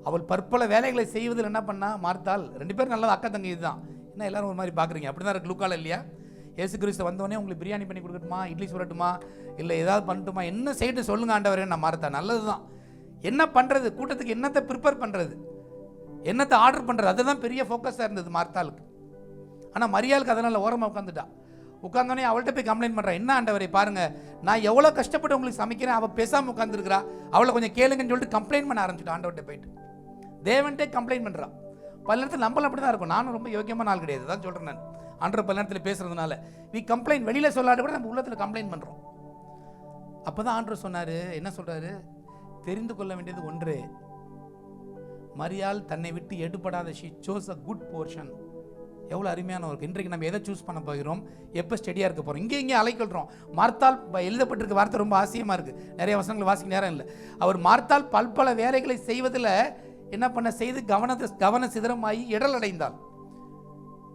அவள் பற்பல வேலைகளை செய்வதில் என்ன பண்ணா? மார்த்தாள் 2 பேரும் நல்லது, அக்கா தங்கி இதுதான். என்ன எல்லாரும் ஒரு மாதிரி பார்க்குறீங்க? அப்படி தான் இருக்கு லூக்கால இல்லையா? இயேசு கிறிஸ்து வந்தோடனே உங்களுக்கு பிரியாணி பண்ணி கொடுக்கட்டுமா, இட்லி சுரட்டுமா, இல்லை ஏதாவது பண்ணட்டுமா, என்ன செய்யிட்டு சொல்லுங்க ஆண்டவரே. நான் மார்த்தா நல்லது தான். என்ன பண்ணுறது? கூட்டத்துக்கு என்னத்தை ப்ரிப்பேர் பண்ணுறது, என்னத்தை ஆர்டர் பண்ணுறது, அதுதான் பெரிய ஃபோக்கஸாக இருந்தது மார்த்தாளுக்கு. ஆனால் மரியாளுக்கு அதனால் ஓரமாக உட்காந்துட்டா. உட்காந்தோடனே அவள்கிட்ட போய் கம்ப்ளைண்ட் பண்ணுறான், என்ன ஆண்டவரை பாருங்க, நான் எவ்வளோ கஷ்டப்பட்டு உங்களுக்கு சமைக்கிறேன், அவள் பேசாமல் உட்காந்துருக்கிறா, அவளை கொஞ்சம் கேளுங்கன்னு சொல்லிட்டு கம்ப்ளைண்ட் பண்ண ஆரம்பிச்சுட்டு ஆண்டவர்கிட்ட போயிட்டு தேவன்ட்டே கம்ப்ளைண்ட் பண்ணுறான். பல நேரத்தில் நம்மள அப்படி தான் இருக்கும். நானும் ரொம்ப யோக்கியமான ஆள் கிடையாது, தான் சொல்கிறேன் நான். ஆண்டவர் பல நேரத்தில் பேசுறதுனால கம்ப்ளைண்ட் வெளியில் சொல்லாத கூட நம்ம உள்ளத்தில் கம்ப்ளைண்ட் பண்ணுறோம். அப்போ தான் ஆண்டவர் சொன்னார், என்ன சொல்கிறாரு? தெரிந்து கொள்ள வேண்டியது ஒன்று, மரியாள் தன்னை விட்டு எடுபடாத she chose a good portion. எவ்வளோ அருமையான ஒரு இன்றைக்கு நம்ம எதை சூஸ் பண்ண போகிறோம், எப்போ ஸ்டெடியாக இருக்க போகிறோம். இங்கே அலைக்கொள்கிறோம். மார்த்தாள் எழுதப்பட்டிருக்க வார்த்தை ரொம்ப ஆசியமாக இருக்குது. நிறைய வசனங்கள் வாசிக்க நேரம் இல்லை. அவர் மார்த்தாள் பல்பல வேலைகளை செய்வதில் என்ன பண்ண செய்து கவன சிதறமாகி இடல் அடைந்தாள்.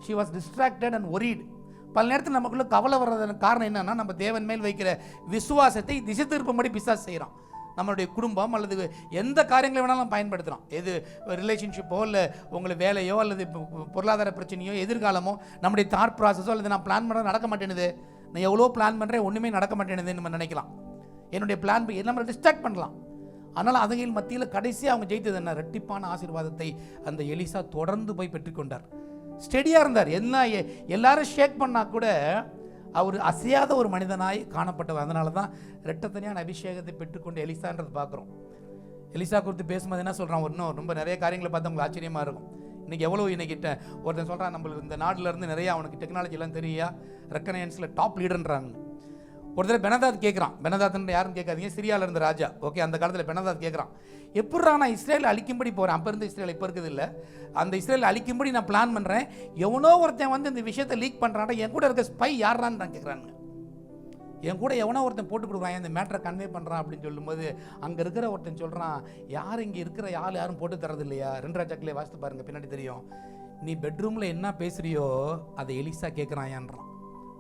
She was distracted and worried. பல நேரத்தில் நமக்குள்ள கவலை வர்றதுக்கு காரணம் என்னன்னா, நம்ம தேவன் மேல் வைக்கிற விசுவாசத்தை திசை திருப்பும்படி பிசாசு செய்கிறோம். நம்மளுடைய குடும்பம் அல்லது எந்த காரியங்களை வேணாலும் பயன்படுத்துகிறோம். எது ரிலேஷன்ஷிப்போ இல்லை உங்களுக்கு வேலையோ அல்லது பொருளாதார பிரச்சனையோ எதிர்காலமோ நம்முடைய தாட் ப்ராசஸோ அல்லது நான் பிளான் பண்ணுறது நடக்க மாட்டேனுது, நான் எவ்வளோ பிளான் பண்ணுறேன் ஒன்றுமே நடக்க மாட்டேனுதுன்னு நம்ம நினைக்கலாம். என்னுடைய பிளான் நம்மளை டிஸ்ட்ராக்ட் பண்ணலாம். ஆனால் அதுகள் மத்தியில் கடைசியாக அவங்க ஜெயித்தது என்ன? ரெட்டிப்பான ஆசீர்வாதத்தை அந்த எலிசா தொடர்ந்து போய் பெற்றுக்கொண்டார். ஸ்டெடியாக இருந்தார். எல்லாரும் ஷேக் பண்ணால் கூட அவர் அசையாத ஒரு மனிதனாய் காணப்பட்டவர். அதனால தான் ரெட்டத்தனியான அபிஷேகத்தை பெற்றுக்கொண்டு எலிசான்றது பார்க்குறோம். எலிசா குறித்து பேசும்போது என்ன சொல்கிறான்? இன்னும் ரொம்ப நிறைய காரியங்களை பார்த்து உங்களுக்கு ஆச்சரியமாக இருக்கும். இன்றைக்கி எவ்வளோ இன்னைக்கிட்ட ஒருத்தன் சொல்கிறான், நம்மளுக்கு இந்த நாட்டிலேருந்து நிறையா அவனுக்கு டெக்னாலஜிலாம் தெரியா, ரெக்கனைன்ஸில் டாப் லீடர்ன்றாங்க. ஒரு தடவை பெனதாத் கேட்குறான். பெனதாத்ன்னு யாரும் கேட்காதீங்க, சிரியாவில் இருந்த ராஜா. ஓகே, அந்த காலத்தில் பெனதாத் கேட்குறான், எப்படா நான் இஸ்ரேலை அழிக்கும்படி போகிறேன். அப்போ இருந்த இஸ்ரேல் இப்போ இருக்குது இல்லை, அந்த இஸ்ரேலை அழிக்கும்படி நான் பிளான் பண்ணுறேன். எவனோ ஒருத்தன் வந்து இந்த விஷயத்தை லீக் பண்ணுறான், என் கூட இருக்க ஸ்பை யாரான்னு நான் கேட்குறானுங்க. என் கூட எவனோ ஒருத்தன் போட்டு கொடுக்குறான், இந்த மேட்டரை கன்வே பண்ணுறான் அப்படின்னு சொல்லும்போது அங்கே இருக்கிற ஒருத்தன் சொல்கிறான், யார் இங்கே இருக்கிற யாரும் போட்டு தரது இல்லையா? 2 ராஜாக்களே வாசித்து பாருங்கள், பின்னாடி தெரியும். நீ பெட்ரூமில் என்ன பேசுகிறியோ அதை எலிசா கேட்குறான்ன்றான்.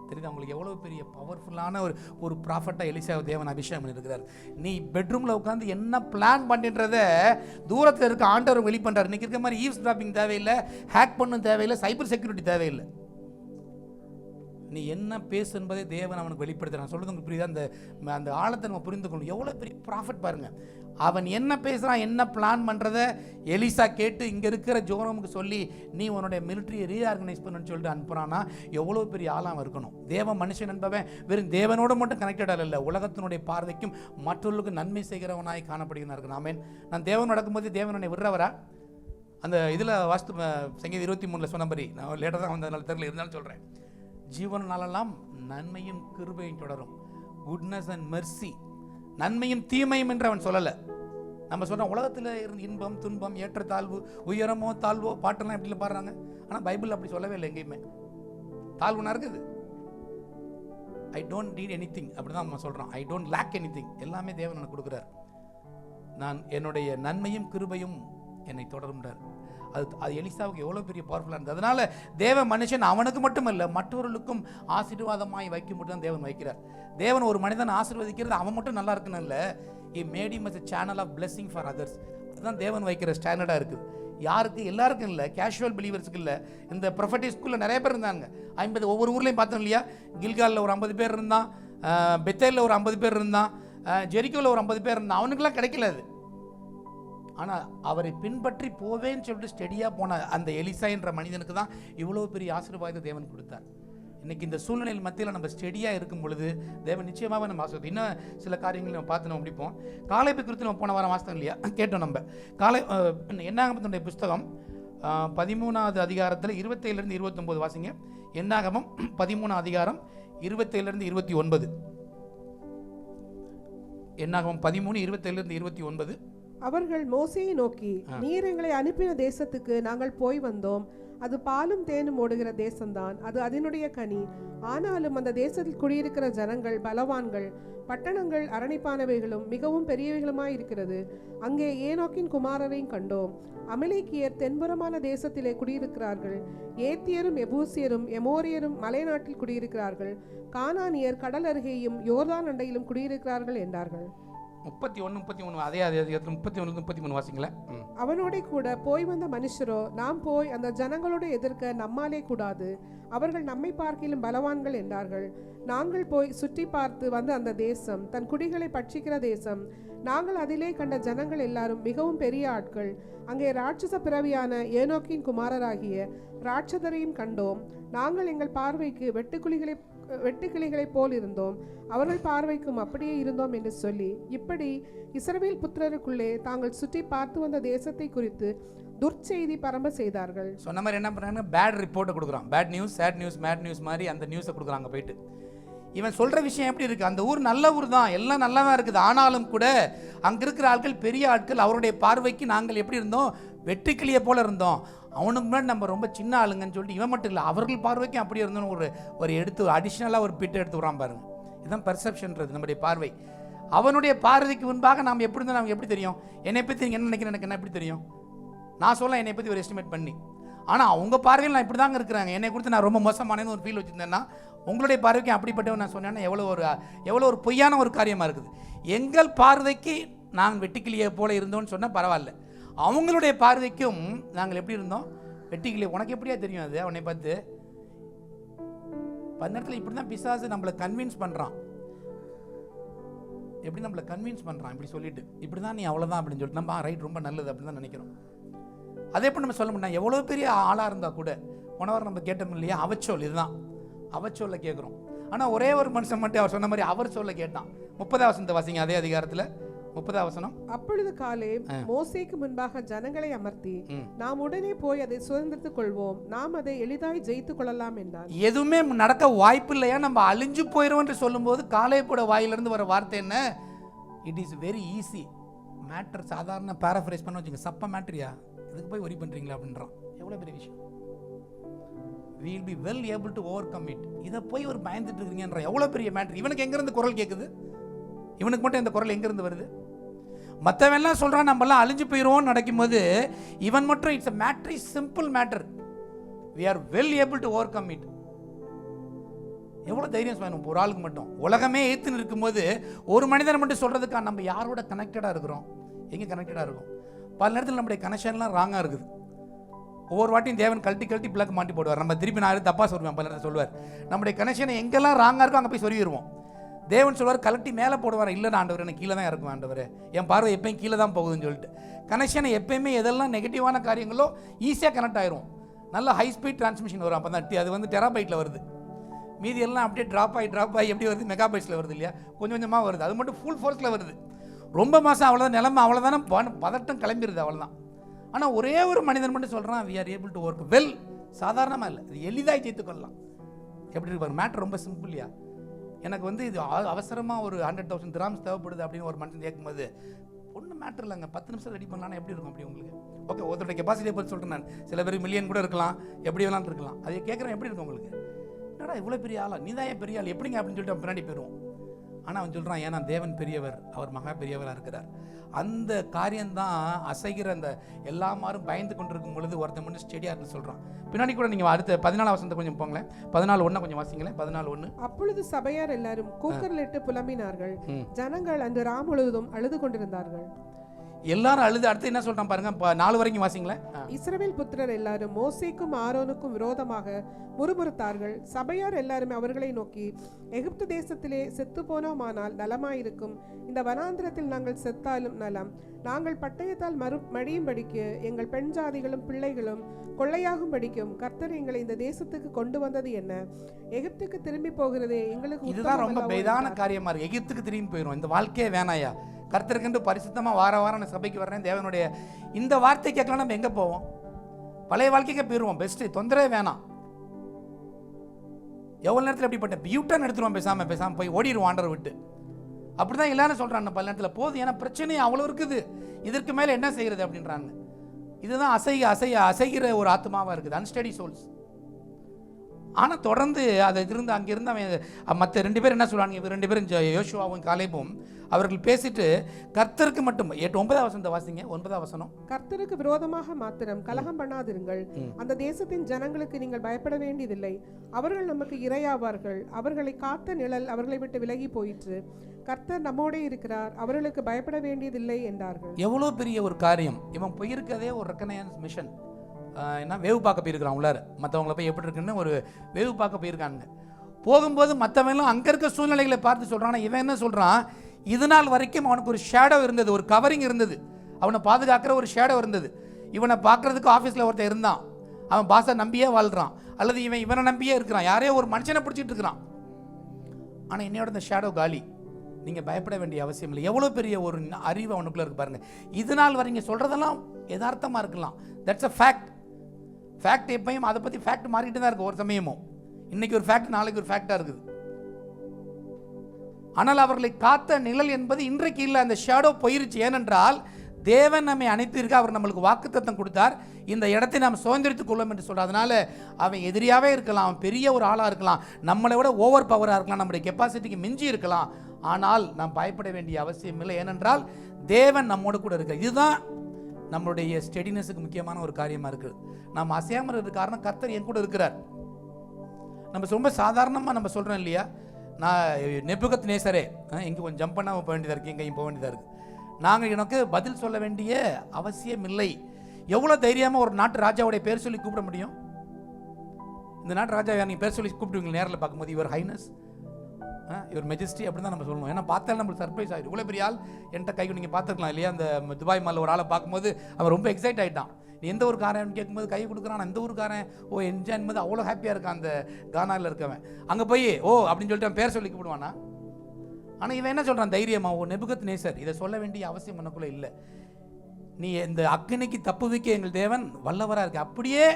தெரியுது உங்களுக்கு எவ்வளோ பெரிய பவர்ஃபுல்லான ஒரு ப்ராஃபட்டாக எலிசா தேவன் அபிஷேகம் பண்ணியிருக்கிறார். நீ பெட்ரூமில் உட்காந்து என்ன பிளான் பண்ணின்றத தூரத்தில் இருக்க ஆண்டவர் வெளி பண்ணுறாரு. இன்றைக்கி இருக்க மாதிரி ஈவ்ஸ் டிராப்பிங் தேவையில்லை, ஹேக் பண்ணும் தேவையில்லை, சைபர் செக்யூரிட்டி தேவையில்லை. நீ என்ன பேசு என்பதை தேவன் அவனுக்கு வெளிப்படுத்துறான். சொல்றது உங்களுக்கு புரியுதா? அந்த ஆழத்தை நம்ம புரிந்து கொள்ளணும். எவ்வளோ பெரிய ப்ராஃபிட் பாருங்க. அவன் என்ன பேசுகிறான், என்ன பிளான் பண்ணுறத எலிசா கேட்டு இங்கே இருக்கிற ஜோரமுக்கு சொல்லி நீ உன்னுடைய மிலிட்ரியை ரீஆர்கனைஸ் பண்ணுன்னு சொல்லிட்டு அனுப்புகிறான்னா எவ்வளோ பெரிய ஆளாக இருக்கணும். தேவ மனுஷன் என்பவன் வெறும் தேவனோடு மட்டும் கனெக்டடாக இல்லை, உலகத்தினுடைய பார்வைக்கும் மற்றவர்களுக்கு நன்மை செய்கிறவனாய் காணப்படுகிறான் இருக்கணும். ஆமேன். நான் தேவன் நடக்கும்போது தேவன் என்னை விடுறவரா? அந்த இதில் வாஸ்து சங்கீதம் 23 சொன்ன மாதிரி, நான் லேட்டாக தான் வந்ததுனால தெரியல, இருந்தாலும் சொல்கிறேன். ஜீவனாலெல்லாம் நன்மையும் கிருபையும் தொடரும். குட்னஸ் அண்ட் மெர்சி, நன்மையும் தீமையும் என்று அவன் சொல்லலை. நம்ம சொல்கிறோம் உலகத்தில் இருந்து இன்பம் துன்பம் ஏற்றத்தாழ்வு உயரமோ தாழ்வோ பாட்டெல்லாம் எப்படில பாடுறாங்க. ஆனால் பைபிள் அப்படி சொல்லவே இல்லை. எங்கேயுமே தாழ்வுனா இருக்குது. I don't need anything அப்படி தான் நம்ம சொல்கிறோம். I don't lack anything, எல்லாமே தேவன் எனக்கு கொடுக்குறார். நான் என்னுடைய நன்மையும் கிருபையும் என்னை தொடரும்ன்றார். அது எலிசாவுக்கு எவ்வளோ பெரிய பவர்ஃபுல்லாக இருந்தது. அதனால தேவ மனுஷன் அவனுக்கு மட்டுமல்ல மற்றவர்களுக்கும் ஆசீர்வாதமாய் வைக்க மட்டும் தான் தேவன் வைக்கிறார். தேவன் ஒரு மனிதன் ஆசீர்வதிக்கிறது அவன் மட்டும் நல்லா இருக்கணும் இல்லை. He made him as a channel of blessing for others. அதுதான் தேவன் வைக்கிற ஸ்டாண்டர்டாக இருக்குது. யாருக்கு? எல்லாருக்கும் இல்லை, கேஷுவல் பிலீவர்ஸுக்கு இல்லை. இந்த ப்ரொஃபட்டிக் ஸ்கூலில் நிறைய பேர் இருந்தாங்க. 50 ஒவ்வொரு ஊர்லேயும் பார்த்தோம் இல்லையா? கில்காலில் ஒரு 50 பேர் இருந்தான், பெத்தேலில் ஒரு 50 பேர் இருந்தான், ஜெரிக்கோவில் ஒரு 50 பேர் இருந்தான். அவனுக்கெல்லாம் கிடைக்கல அது. ஆனால் அவரை பின்பற்றி போவேன்னு சொல்லிட்டு ஸ்டெடியாக போன அந்த எலிசா என்ற மனிதனுக்கு தான் இவ்வளோ பெரிய ஆசீர்வாதத்தை தேவன் கொடுத்தார். இன்றைக்கி இந்த சூழ்நிலையில் மத்தியில் நம்ம ஸ்டெடியாக இருக்கும் பொழுது தேவன் நிச்சயமாக நம்ம ஆசீர்வாதம். இன்னும் சில காரியங்கள் நம்ம பார்த்து நம்ம முடிப்போம். காலேபு குறித்து நம்ம போன வாரம் வாசகம் இல்லையா கேட்டோம். நம்ம என்னாகமத்தினுடைய புஸ்தகம் 13வது அதிகாரத்தில் 27 29 வாசிங்க. என்னாகமம் 13 அதிகாரம் 27 29. என்னாகமம் 13 27 29. அவர்கள் மோசேயை நோக்கி, நீர் எங்களை அனுப்பின தேசத்துக்கு நாங்கள் போய் வந்தோம். அது பாலும் தேனும் ஓடுகிற தேசம்தான், அது அதனுடைய கனி. ஆனாலும் அந்த தேசத்தில் குடியிருக்கிற ஜனங்கள் பலவான்கள், பட்டணங்கள் அரணிப்பானவைகளும் மிகவும் பெரியவைகளுமாய் இருக்கிறது. அங்கே ஏனோக்கின் குமாரரையும் கண்டோம். அமலேக்கியர் தென்புறமான தேசத்திலே குடியிருக்கிறார்கள். ஏத்தியரும் எபூசியரும் எமோரியரும் மலைநாட்டில் குடியிருக்கிறார்கள். கானானியர் கடல் அருகேயும் யோர்தான் அண்டையிலும் குடியிருக்கிறார்கள் என்றார்கள். 31 33 அதே 31 33 வாசிங்களேன். அவனோட கூட போய் வந்த மனுஷரோ, நாம் போய் அந்த ஜனங்களோடு எதிர்க்க நம்மாலே கூடாது, அவர்கள் நம்மை பார்க்கிலும் பலவான்கள் என்றார்கள். நாங்கள் போய் சுற்றி பார்த்து வந்த அந்த தேசம் தன் குடிகளை பட்சிக்கிற தேசம். நாங்கள் அதிலே கண்ட ஜனங்கள் எல்லாரும் மிகவும் பெரிய ஆட்கள். அங்கே ராட்சச பிறவியான ஏனோக்கின் குமாரராகிய ராட்சதரையும் கண்டோம். நாங்கள் எங்கள் பார்வைக்கு வெட்டுக்கிளிகளைப் போல் இருந்தோம், அவர்கள் பார்வைக்கும் அப்படியே இருந்தோம் என்று சொல்லி, இப்படி இஸ்ரவேல் புத்திரருக்குள்ளே தாங்கள் சுற்றி பார்த்து வந்த தேசத்தை குறித்து துர்ச்செய்தி பரம்ப செய்தார்கள். சொன்ன மாதிரி என்ன பண்ணுறாங்க? பேட் ரிப்போர்ட்டை கொடுக்குறான். Bad news, sad news, mad news மாதிரி அந்த நியூஸை கொடுக்குறாங்க. போயிட்டு இவன் சொல்கிற விஷயம் எப்படி இருக்குது? அந்த ஊர் நல்ல ஊர் தான், எல்லாம் நல்லா தான் இருக்குது. ஆனாலும் கூட அங்கே இருக்கிற ஆட்கள் பெரிய ஆட்கள், அவருடைய பார்வைக்கு நாங்கள் எப்படி இருந்தோம்? வெட்டுக்கிளியை போல இருந்தோம். அவனுக்கு முன்னாடி நம்ம ரொம்ப சின்ன ஆளுங்கன்னு சொல்லிட்டு இவன் மட்டும் இல்லை, அவர்கள் பார்வைக்கும் அப்படி இருந்தோன்னு ஒரு எடுத்து அடிஷ்னலாக ஒரு பிட்டை எடுத்து விட்றான் பாருங்க. இதுதான் பெர்செப்ஷன்றது, நம்முடைய பார்வை. அவனுடைய பார்வைக்கு முன்பாக நாம் எப்படி இருந்தோம் நமக்கு எப்படி தெரியும்? என்னை பற்றி நீங்கள் என்ன நினைக்கிறேன், எனக்கு என்ன எப்படி தெரியும்? நான் சொல்ல என்னை பற்றி ஒரு எஸ்டிமேட் பண்ணி, ஆனால் அவங்க பார்வையில் நான் இப்படி தாங்க இருக்கிறாங்க, என்னை கொடுத்து நான் ரொம்ப மோசமானேன்னு ஒரு ஃபீல் வச்சுருந்தேன்னா, உங்களுடைய பார்வைக்கு அப்படிப்பட்டவன் நான் சொன்னேன்னா எவ்வளோ ஒரு பொய்யான ஒரு காரியமாக இருக்குது. எங்கள் பார்வைக்கு நாங்கள் வெட்டுக்கிளியை போல இருந்தோம்னு சொன்னால் பரவாயில்ல, அவங்களுடைய பார்வைக்கும் நாங்கள் எப்படி இருந்தோம்? வெட்டுக்கிளியை. உனக்கு எப்படியா தெரியும் அது அவனை பார்த்து? பன்னத்தில் இப்படி தான் பிசாசு நம்மளை கன்வின்ஸ் பண்ணுறான். எப்படி நம்மளை கன்வின்ஸ் பண்ணுறான் இப்படி சொல்லிட்டு, இப்படி தான் நீ அவ்வளோதான் அப்படின்னு சொல்லிட்டு நம்ம ரைட் ரொம்ப நல்லது அப்படின்னு தான் நினைக்கிறோம். அதே எப்படி நம்ம சொல்ல முடியும்? எவ்வளோ பெரிய ஆளாக இருந்தால் கூட, போன வாரம் நம்ம கேட்டோம் இல்லையா, அவச்சொல். இதுதான் அவச்சொல்ல கேட்குறோம். ஆனால் ஒரே ஒரு மனுஷன் மட்டும் அவர் சொன்ன மாதிரி அவர் சொல்ல கேட்டான். 30வது வசனத்தை வாசிங்க, அதே அதிகாரத்தில் 30வது வசனம். அப்பொழுது காலேப் மோசேக்கு முன்பாக ஜனங்களை அமர்த்தி, நாம் உடனே போய் அதை சுதந்திரத்துக் கொள்வோம், நாம் அதை எளிதாய் ஜெயித்துக் கொள்ளலாம் என்றார். எதுவுமே நடக்க வாய்ப்பு இல்லையா, நம்ம அழிஞ்சு போயிடும் என்று சொல்லும்போது காலேப்போட வாயிலிருந்து வர வார்த்தை என்ன? It is very easy matter. சாதாரண பேராஃப்ரைஸ் பண்ண வச்சுங்க, சப்ப மேட்ரியா, இதுக்கு போய் ஒரி பண்ணுறீங்களா அப்படின்றான். எவ்வளோ பெரிய விஷயம். we will be well able to overcome it. இதை போய் ஒரு பயந்துட்டு இருக்கீங்கன்ற எவ்வளோ பெரிய மேட்ரு. இவனுக்கு எங்கேருந்து குரல் கேட்குது? இவனுக்கு மட்டும் இந்த குரல் எங்கேருந்து வருது? மற்றவெல்லாம் சொல்கிறான் நம்மளாம் அழிஞ்சு போயிடுவோம்னு நடக்கும்போது, இவன் மட்டும் it's a matter, simple matter, we are well able to overcome it. எவ்வளோ தைரியம் வேணும் ஒரு ஆளுக்கு மட்டும்? உலகமே ஏற்றுன்னு இருக்கும்போது ஒரு மனிதனை மட்டும் சொல்கிறதுக்காக நம்ம யாரோட கனெக்டடாக இருக்கிறோம்? எங்கே கனெக்டடாக இருக்கும்? பல நேரத்தில் நம்முடைய கனெக்ஷன்லாம் ராங்காக இருக்குது. ஒவ்வொரு வாட்டியும் தேவன் கழட்டி பிளக் மாட்டி போடுவார். நம்ம திருப்பி நான் தப்பாக சொல்லுவேன், பல சொல்லுவார். நம்முடைய கனெக்ஷனை எங்கெல்லாம் ராங்காக இருக்கோ அங்கே போய் சொருவிடுவோம். தேவன் சொல்வார் கழட்டி மேலே போடுவார். இல்லை ஆண்டவர் எனக்கு கீழே தான் இருக்கும் ஆண்டவர், என் பார்வை எப்பயும் கீழே தான் போகுதுன்னு சொல்லிட்டு கனெக்ஷனை எப்பயுமே எதெல்லாம் நெகட்டிவான காரியங்களோ ஈஸியாக கனெக்ட் ஆயிரும். நல்ல ஹை ஸ்பீட் டிரான்ஸ்மிஷன் வரும். அப்போ தான் அது வந்து டெராபைட்டில் வருது. மீதி எல்லாம் அப்படியே ட்ராப் ஆகி எப்படி வருது, மெகாபைட்ஸில் வருது இல்லையா, கொஞ்சம் கொஞ்சமாக வருது. அது மட்டும் ஃபுல் ஃபோர்ஸில் வருது. ரொம்ப மாதம் அவ்வளோதான் நிலைமை, அவ்வளோதானே பதட்டம் கிளம்பிடுது, அவ்வளோதான். ஆனால் ஒரே ஒரு மனிதன் மட்டும் சொல்கிறான், we are able to work well. சாதாரணமாக இல்லை, இது எளிதாக ஜெயித்துக்கொள்ளலாம். எப்படி இருப்பார், மேட்ரு ரொம்ப சிம்பிள்யா. எனக்கு வந்து இது அவசரமாக ஒரு 100,000 dirhams தேவைப்படுது அப்படின்னு ஒரு மனுஷன் கேட்கும்போது ஒன்றும் மேட்ரு இல்லைங்க, 10 நிமிஷம் ரெடி பண்ணலான்னா எப்படி இருக்கும் அப்படி உங்களுக்கு? ஓகே, ஒருத்தரோட கெப்பாசிட்டியை பற்றி சொல்கிறேன் நான். சில பேர் மில்லியன் கூட இருக்கலாம், எப்படி வேணாலும் இருக்கலாம். அதை கேட்குறேன் எப்படி இருக்கும் உங்களுக்கு? என்னடா இவ்வளோ பெரிய ஆளா, நீ தான் பெரிய ஆள் எப்படிங்க அப்படின்னு சொல்லிட்டு பின்னாடி போயிடுவோம். ஆனால் அவன் சொல்கிறான், ஏன்னா தேவன் பெரியவர், அவர் மகா பெரியவராக இருக்கிறார். அந்த காரியம்தான் அசைகிற அந்த எல்லாரும் பயந்து கொண்டிருக்கும் பொழுது ஒருத்தன் மட்டும் ஸ்டெடியாக இருந்து சொல்கிறான். பின்னாடி கூட நீங்கள் அடுத்த 14 வசனத்தை கொஞ்சம் போங்களேன், 14:1 கொஞ்சம் வாசிங்களேன். 14:1. அப்பொழுது சபையார் எல்லாரும் கூக்குரலிட்டு புலம்பினார்கள். ஜனங்கள் அந்த ராம் முழுவதும் அழுது கொண்டிருந்தார்கள். எல்லாரும் அழுது. அடுத்து என்ன சொல்றான் பாருங்க, 4 வரைக்கும் வாசிங்களேன். இஸ்ரவேல் புத்திரர் எல்லாரும் மோசேக்கும் ஆரோனுக்கும் விரோதமாக முறுமுறுத்தார்கள். சபையார் எல்லாரும் அவர்களை நோக்கி, எகிப்து தேசத்திலே செத்து போனோமானால் நலமாயிருக்கும், இந்த வனாந்திரத்தில் நாங்கள் செத்தாலும் நலம். நாங்கள் பட்டயத்தால் மடியும்படிக்கு எங்கள் பெண் ஜாதிகளும் பிள்ளைகளும் கொள்ளையாகும்படிக்கும் கர்த்தர் எங்களை இந்த தேசத்துக்கு கொண்டு வந்தது என்ன? எகிப்துக்கு திரும்பி போகிறதே எங்களுக்கு இதுதான் ரொம்ப பெரிதான காரியமா இருக்கு. எகிப்துக்கு திரும்பி போயிடும், இந்த வாழ்க்கையே வேணாயா, கர்த்தருக்கென்று பரிசுத்தமாக வாரம் நான் சபைக்கு வர்றேன், தேவனுடைய இந்த வார்த்தை கேட்கலாம். நம்ம எங்கே போவோம்? பழைய வாழ்க்கைக்கே போயிடுவோம். பெஸ்ட்டு, தொந்தரவே வேணாம். எவ்வளோ நேரத்தில் எப்படிப்பட்ட பியூட்டன் எடுத்துருவோம், பேசாமல் போய் ஓடிடுவோம் ஆண்டரை விட்டு. அப்படி தான் எல்லாரும் சொல்கிறாங்க பல நேரத்தில். போதும், ஏன்னா பிரச்சனை அவ்வளோ இருக்குது, இதற்கு மேலே என்ன செய்கிறது அப்படின்றாங்க. இதுதான் அசைகிற ஒரு ஆத்மாவாக இருக்குது, அன்ஸ்டடி சோல்ஸ். ஆனால் தொடர்ந்து அதை இருந்து அங்கிருந்து அவன் மற்ற 2 பேர் என்ன சொல்கிறாங்க, இவர் 2 பேரும் யோசுவாவும் காலேபும் அவர்கள் பேசிட்டு கர்த்தருக்கு மட்டும் 9 வசனத்தை வாசிங்க. 9 வசனம். கர்த்தருக்கு விரோதமாக மாத்திரம் கலகம் பண்ணாதிருங்கள், அந்த தேசத்தின் ஜனங்களுக்கு நீங்கள் பயப்பட வேண்டியதில்லை, அவர்கள் நமக்கு இரையாவார்கள், அவர்களை காத்த நிழல் அவர்களை விட்டு விலகி போயிற்று, கர்த்தர் நம்மோடே இருக்கிறார், அவர்களுக்கு பயப்பட வேண்டியதில்லை என்றார்கள். எவ்வளோ பெரிய ஒரு காரியம். இவன் போயிருக்கதே ஒரு ரெக்கனைஸ் மிஷன். என்ன வேவு பார்க்க போயிருக்கிறான் உள்ளார, மற்றவங்கள போய் எப்படி இருக்குன்னு ஒரு வேவு பார்க்க போயிருக்காங்க. போகும்போது மற்றவங்களும் அங்கே இருக்க சூழ்நிலைகளை பார்த்து சொல்கிறான். இவன் என்ன சொல்கிறான், இது நாள் வரைக்கும் அவனுக்கு ஒரு ஷேடோ இருந்தது, ஒரு கவரிங் இருந்தது, அவனை பாதுகாக்கிற ஒரு ஷேடோ இருந்தது. இவனை பார்க்கறதுக்கு ஆஃபீஸில் ஒருத்தர் இருந்தான், அவன் பாஸை நம்பியே வாழ்கிறான், அல்லது இவனை நம்பியே இருக்கிறான், யாரையோ ஒரு மனுஷனை பிடிச்சிட்டு இருக்கிறான். ஆனால் என்னையோட இந்த ஷேடோ காலி, நீங்கள் பயப்பட வேண்டிய அவசியம் இல்லை. எவ்வளோ பெரிய ஒரு அறிவு அவனுக்குள்ளே இருக்கு பாருங்க. இது நாள் வரைங்க சொல்கிறதெல்லாம் யதார்த்தமாக இருக்கலாம், தட்ஸ் அ ஃபேக்ட். ஃபேக்ட் எப்பயும் அதை பற்றி ஃபேக்ட் மாறிக்கிட்டு தான் இருக்குது. ஒரு சமயமும் இன்னைக்கு ஒரு ஃபேக்ட், நாளைக்கு ஒரு ஃபேக்டாக இருக்குது. ஆனால் அவர்களை காத்த நிழல் என்பது இன்றைக்கு இல்லை, அந்த ஷேடோ போயிருச்சு. ஏனென்றால் தேவன் நம்மை அனுப்பியிருக்க, அவர் நம்மளுக்கு வாக்குத்தத்தம் கொடுத்தார், இந்த இடத்தை நாம் சுதந்திரித்துக் கொள்ளும் என்று சொல்கிறார். அதனால அவன் எதிரியாகவே இருக்கலாம், அவன் பெரிய ஒரு ஆளாக இருக்கலாம், நம்மளை விட ஓவர் பவராக இருக்கலாம், நம்முடைய கெப்பாசிட்டிக்கு மிஞ்சி இருக்கலாம். ஆனால் நாம் பயப்பட வேண்டிய அவசியம் இல்லை, ஏனென்றால் தேவன் நம்மோடு கூட இருக்கிறார். இதுதான் நம்மளுடைய ஸ்டெடினஸுக்கு முக்கியமான ஒரு காரியமாக இருக்குது. நாம் அசையாமல் இருக்கிற காரணம் கர்த்தர் என் கூட இருக்கிறார். நம்ம ரொம்ப சாதாரணமாக நம்ம சொல்கிறோம் இல்லையா, நான் நெபுகத்நேசரே இங்கே கொஞ்சம் ஜம்ப் பண்ணாமல் போக வேண்டியதாக இருக்குது, இங்கேயும் போக வேண்டியதாக இருக்குது. நாங்கள் எனக்கு பதில் சொல்ல வேண்டிய அவசியம் இல்லை. எவ்வளோ தைரியமாக ஒரு நாட்டு ராஜாவுடைய பேர் சொல்லி கூப்பிட முடியும்? இந்த நாட்டு ராஜா நீங்கள் பேர் சொல்லி கூப்பிடுவீங்க நேரில் பார்க்கும்போது, இவர் ஹைனஸ், இவர் மெஜஸ்டி அப்படி தான் நம்ம சொல்லணும். ஏன்னா பார்த்தாலும் நம்மளுக்கு சர்ப்ரைஸ் ஆகிடும். இவ்வளோ பெரிய ஆள் என்கிட்ட கைக்கு நீங்கள் பார்த்துருக்கலாம் இல்லையா, அந்த துபாய் மாலில் ஒரு ஆளை பார்க்கும்போது அவன் ரொம்ப எக்ஸைட் ஆகிட்டான். எந்த ஒரு காரன் கேட்கும்போது கை கொடுக்குறான், எந்த ஒரு காரன் ஓ என்ஜாய் என்பது அவ்வளோ ஹாப்பியாக இருக்கான் அந்த கானாவில் இருக்கவன். அங்கே போய் ஓ அப்படின்னு சொல்லிட்டு அவன் பேர் சொல்லி கூப்பிடுவானா? ஆனால் இவன் என்ன சொல்கிறான் தைரியமா, ஓ நெபுகத்நேசர், இதை சொல்ல வேண்டிய அவசியம் எனக்குள்ளே இல்லை. நீ இந்த அக்கினிக்கு தப்புவிக்க எங்கள் தேவன் வல்லவராக இருக்கு. அப்படியே